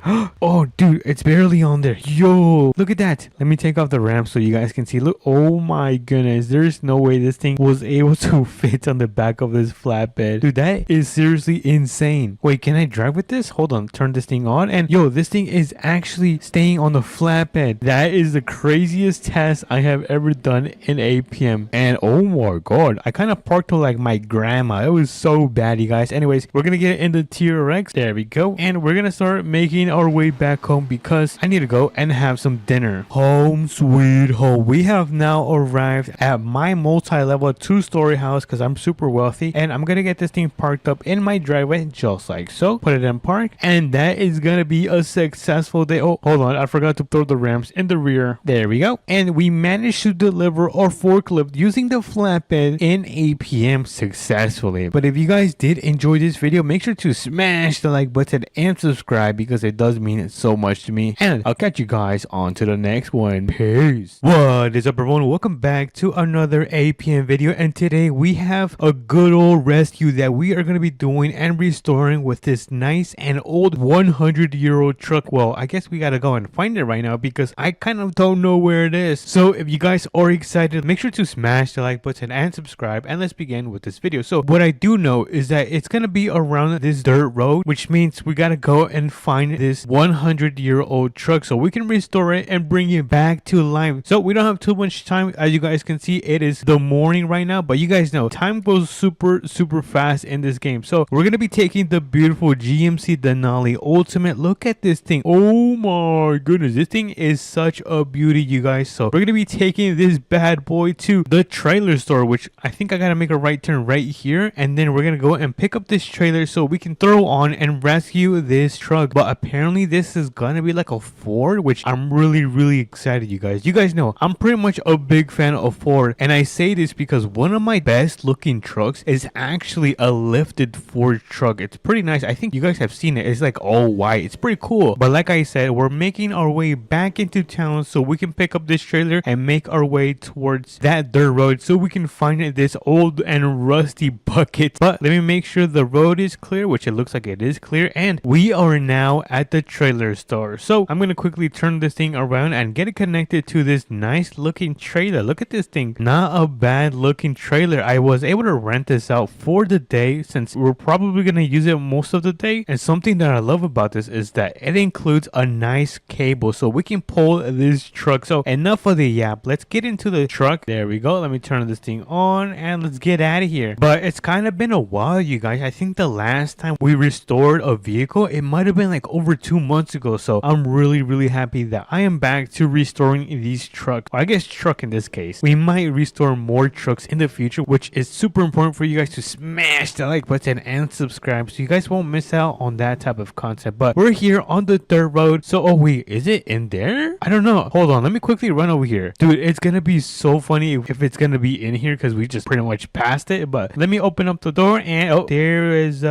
Oh, dude, it's barely on there. Yo, look at that. Let me take off the ramp so you guys can see. Look. Oh my goodness. There's no way this thing was able to fit on the back of this flatbed. Dude, that is seriously insane. Wait, can I drive with this? Hold on. Turn this thing on. And yo, this thing is actually staying on the flatbed. That is the craziest test I have ever done in APM. And oh my god, I kind of parked to like my grandma. It was so bad, you guys. Anyways, we're gonna get in the TRX. There we go. And we're gonna start making our way back home because I need to go and have some some dinner. Home sweet home. We have now arrived at my multi-level 2-story house because I'm super wealthy, and I'm gonna get this thing parked up in my driveway just like so. Put it in park, and that is gonna be a successful day. Oh, hold on, I forgot to throw the ramps in the rear. There we go. And we managed to deliver our forklift using the flatbed in APM successfully. But if you guys did enjoy this video, make sure to smash the like button and subscribe because it does mean so much to me. And I'll catch you guys on to the next one. Peace. What is up, everyone? Welcome back to another APM video, and today we have a good old rescue that we are going to be doing and restoring with this nice and old 100-year-old truck. Well, I guess we got to go and find it right now because I kind of don't know where it is. So if you guys are excited, make sure to smash the like button and subscribe, and let's begin with this video. So what I do know is that it's going to be around this dirt road, which means we got to go and find this 100-year-old truck so we can restore it and bring it back to life. So we don't have too much time. As you guys can see, it is the morning right now, but you guys know time goes super fast in this game. So we're going to be taking the beautiful GMC Denali Ultimate. Look at this thing. Oh my goodness, this thing is such a beauty, you guys. So we're going to be taking this bad boy to the trailer store, which I think I got to make a right turn right here, and then we're going to go and pick up this trailer so we can throw on and rescue this truck. But apparently this is going to be like a Ford, which I'm really excited, you guys. You guys know I'm pretty much a big fan of Ford, and I say this because one of my best looking trucks is actually a lifted Ford truck. It's pretty nice. I think you guys have seen it. It's like all white. It's pretty cool. But like I said, we're making our way back into town so we can pick up this trailer and make our way towards that dirt road so we can find this old and rusty bucket. But let me make sure the road is clear, which it looks like it is clear, and we are now at the trailer store. So I'm gonna quickly turn this thing around and get it connected to this nice looking trailer. Look at this thing. Not a bad looking trailer. I was able to rent this out for the day since we're probably gonna use it most of the day. And something that I love about this is that it includes a nice cable so we can pull this truck. So enough of the yap, let's get into the truck. There we go. Let me turn this thing on and let's get out of here. But it's kind of been a while, you guys. I think the last time we restored a vehicle, it might have been like over 2 months ago. So I'm really happy that I am back to restoring these trucks. I guess truck in this case. We might restore more trucks in the future, which is super important for you guys to smash the like button and subscribe so you guys won't miss out on that type of content. But we're here on the dirt road. So oh wait, is it in there? I don't know. Hold on, let me quickly run over here. Dude, it's gonna be so funny if it's gonna be in here because we just pretty much passed it. But let me open up the door, and oh, there is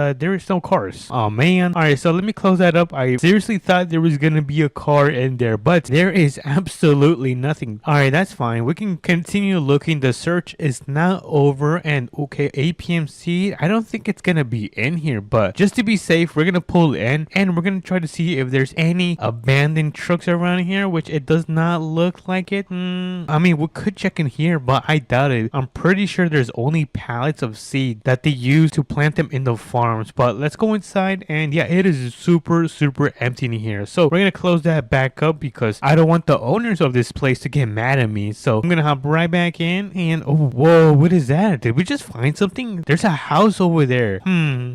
no cars. Oh man. All right, so let me close that up. I seriously thought there was gonna be a car in there, but there is absolutely nothing. All right, that's fine. We can continue looking. The search is not over. And okay, APMC, I don't think it's gonna be in here, but just to be safe, we're gonna pull in and we're gonna try to see if there's any abandoned trucks around here, which it does not look like it. I mean, we could check in here, but I doubt it. I'm pretty sure there's only pallets of seed that they use to plant them in the farms. But let's go inside, and yeah, it is super empty in here. So we're gonna close that back up because I don't want the owners of this place to get mad at me. So I'm gonna hop right back in, and oh whoa, what is that? Did we just find something? There's a house over there.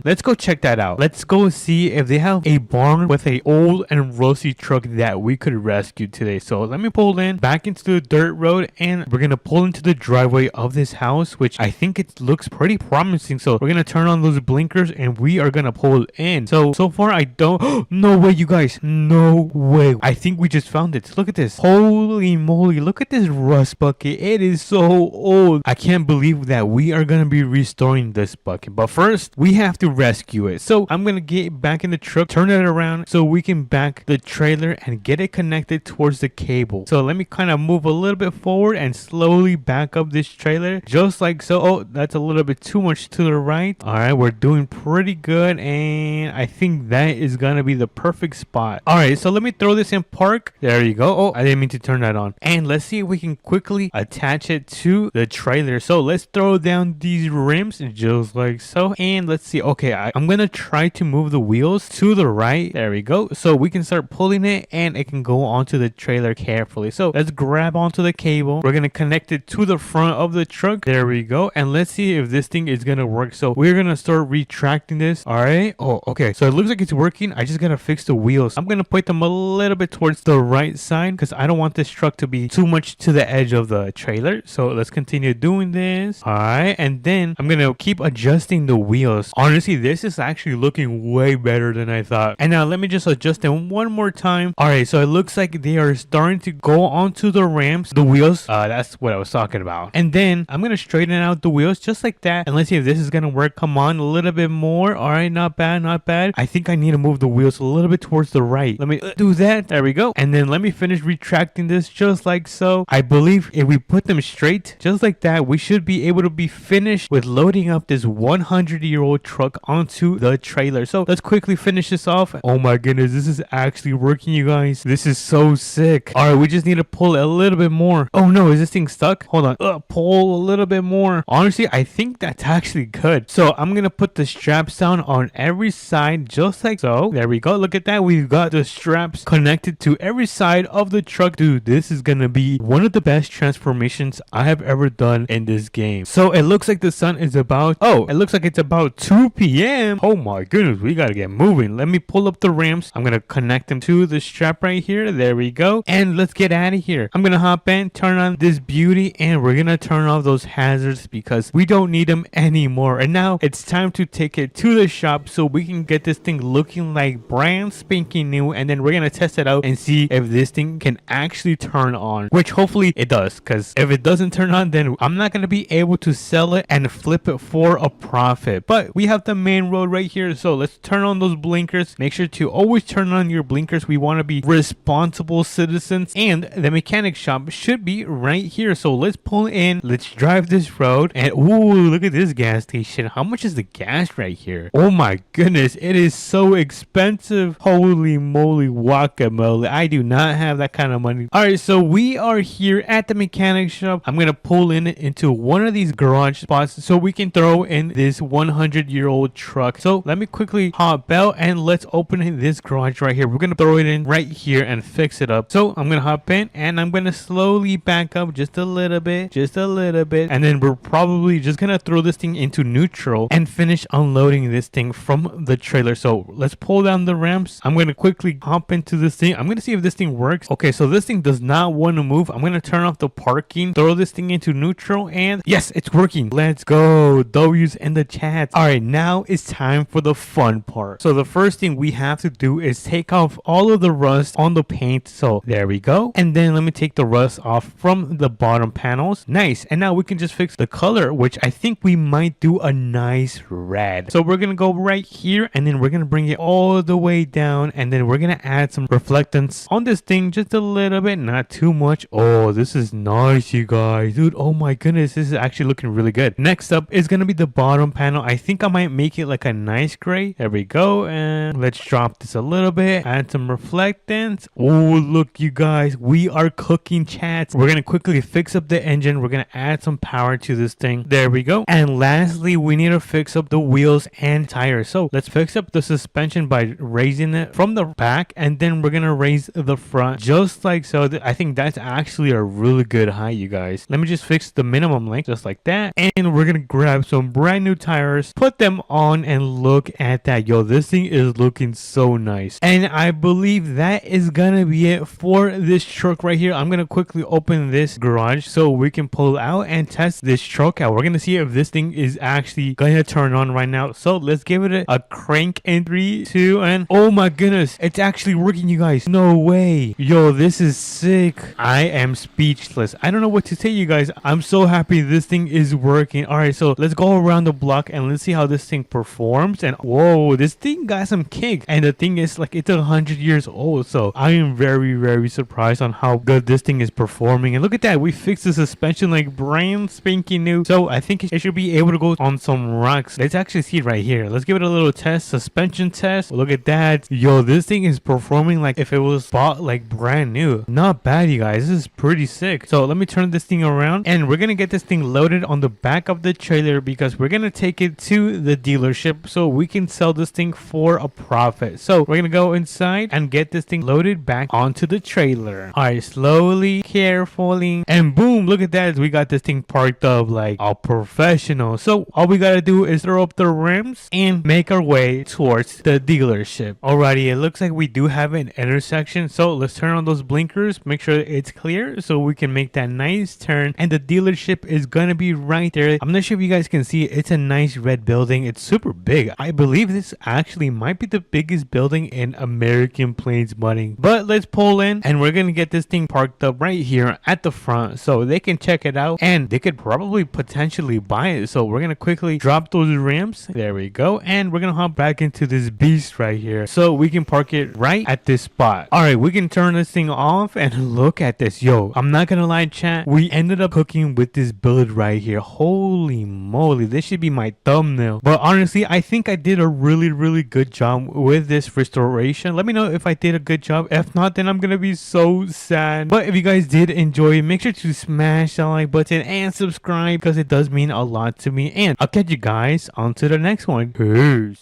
Let's go check that out. Let's go see if they have a barn with a old and rusty truck that we could rescue today. So let me pull in back into the dirt road, and we're gonna pull into the driveway of this house, which I think it looks pretty promising. So we're gonna turn on those blinkers and we are gonna pull in. So far I don't no way, you guys, no way. I think we just found it. Look at this. Holy moly, look at this rust bucket. It is so old. I can't believe that we are gonna be restoring this bucket, but first we have to rescue it. So I'm gonna get back in the truck, turn it around so we can back the trailer and get it connected towards the cable. So let me kind of move a little bit forward and slowly back up this trailer just like so. Oh, that's a little bit too much to the right. All right, we're doing pretty good, and I think that is gonna be the perfect spot. All right, so let me throw this in park. There you go. Oh, I didn't mean to turn that on. And let's see if we can quickly attach it to the trailer. So let's throw down these rims just like so, and let's see. Okay, I'm gonna try to move the wheels to the right. There we go. So we can start pulling it and it can go onto the trailer carefully. So let's grab onto the cable. We're gonna connect it to the front of the truck. There we go. And let's see if this thing is gonna work. So we're gonna start retracting this. All right. Oh, okay. So it looks like it's working. I just gotta fix the wheels. I'm gonna put them a little bit towards the right right side because I don't want this truck to be too much to the edge of the trailer. So let's continue doing this. All right, and then I'm gonna keep adjusting the wheels. Honestly, this is actually looking way better than I thought. And now let me just adjust them one more time. All right, so it looks like they are starting to go onto the ramps, the wheels. That's what I was talking about. And then I'm gonna straighten out the wheels just like that, and let's see if this is gonna work. Come on, a little bit more. All right, not bad, not bad. I think I need to move the wheels a little bit towards the right. Let me do that. There we go. And then let me finish retracting this just like so. I believe if we put them straight just like that, we should be able to be finished with loading up this 100-year-old truck onto the trailer. So let's quickly finish this off. Oh my goodness, this is actually working, you guys. This is so sick. All right, we just need to pull a little bit more. Oh no, is this thing stuck? Hold on. Pull a little bit more. Honestly, I think that's actually good. So I'm gonna put the straps down on every side just like so. There we go. Look at that. We've got the straps connected to every side of the truck. Dude, this is gonna be one of the best transformations I have ever done in this game. So it looks like the sun is about, it looks like it's about 2 p.m. Oh my goodness, we gotta get moving. Let me pull up the ramps. I'm gonna connect them to the strap right here. There we go. And let's get out of here. I'm gonna hop in, turn on this beauty, and we're gonna turn off those hazards because we don't need them anymore. And now it's time to take it to the shop so we can get this thing looking like brand spanking new, and then we're gonna test it out and see if this thing can actually turn on, which hopefully it does, because if it doesn't turn on, then I'm not gonna be able to sell it and flip it for a profit. But we have the main road right here, so let's turn on those blinkers. Make sure to always turn on your blinkers. We want to be responsible citizens, and the mechanic shop should be right here. So let's pull in, let's drive this road, and ooh, look at this gas station. How much is the gas right here? Oh my goodness, it is so expensive. Holy moly guacamole, I do not have that kind of money. All right, so we are here at the mechanic shop. I'm gonna pull in into one of these garage spots so we can throw in this 100-year-old truck. So let me quickly hop out and let's open this garage right here. We're gonna throw it in right here and fix it up. So I'm gonna hop in and I'm gonna slowly back up just a little bit, and then we're probably just gonna throw this thing into neutral and finish unloading this thing from the trailer. So let's pull down the ramps. I'm gonna quickly hop into this thing. I'm gonna see if this thing works. Okay, so this thing does not want to move. I'm gonna turn off the parking, throw this thing into neutral, and yes, it's working. Let's go. W's in the chat. All right, now it's time for the fun part. So the first thing we have to do is take off all of the rust on the paint. So there we go. And then let me take the rust off from the bottom panels. Nice. And now we can just fix the color, which I think we might do a nice red. So we're gonna go right here, and then we're gonna bring it all the way down, and then we're gonna add some reflectance on this thing just a little bit, not too much. Oh, this is nice, you guys. Dude, oh my goodness, this is actually looking really good. Next up is gonna be the bottom panel. I think I might make it like a nice gray. There we go. And let's drop this a little bit, add some reflectance. Oh, look, you guys, we are cooking, chats. We're gonna quickly fix up the engine. We're gonna add some power to this thing. There we go. And lastly, we need to fix up the wheels and tires. So let's fix up the suspension by raising it from the back, and then we're gonna raise the front just like so. I think that's actually a really good height, you guys. Let me just fix the minimum length just like that, and we're gonna grab some brand new tires, put them on, and look at that. Yo, this thing is looking so nice. And I believe that is gonna be it for this truck right here. I'm gonna quickly open this garage so we can pull out and test this truck out. We're gonna see if this thing is actually gonna turn on right now. So let's give it a crank in 3, 2, and oh my goodness, it's actually working, you guys. No way. Yo, this is sick. I am speechless. I don't know what to say, you guys. I'm so happy this thing is working. All right, so let's go around the block and let's see how this thing performs. And whoa, this thing got some kick. And the thing is, like, it's 100 years old. So I am very, very surprised on how good this thing is performing. And look at that, we fixed the suspension like brand spanking new. So I think it should be able to go on some rocks. Let's actually see it right here. Let's give it a little test, suspension test. Look at that. Yo, this thing is performing like if it was bought like brand new. Not bad, you guys. This is pretty sick. So let me turn this thing around, and we're gonna get this thing loaded on the back of the trailer because we're gonna take it to the dealership so we can sell this thing for a profit. So we're gonna go inside and get this thing loaded back onto the trailer. All right, slowly, carefully, and boom, look at that. We got this thing parked up like a professional. So all we gotta do is throw up the rims and make our way towards the dealership. Alrighty, it looks like we do have an intersection, so So let's turn on those blinkers, make sure it's clear so we can make that nice turn. And the dealership is gonna be right there. I'm not sure if you guys can see it. It's a nice red building. It's super big. I believe this actually might be the biggest building in American Plains Mudding. But let's pull in and we're gonna get this thing parked up right here at the front so they can check it out and they could probably potentially buy it. So we're gonna quickly drop those rims. There we go. And we're gonna hop back into this beast right here so we can park it right at this spot. All right, we can turn this thing off and look at this. Yo, I'm not gonna lie, chat, we ended up cooking with this build right here. Holy moly, this should be my thumbnail. But honestly, I think I did a really good job with this restoration. Let me know if I did a good job. If not, then I'm gonna be so sad. But if you guys did enjoy, make sure to smash that like button and subscribe because it does mean a lot to me. And I'll catch you guys on to the next one. Peace.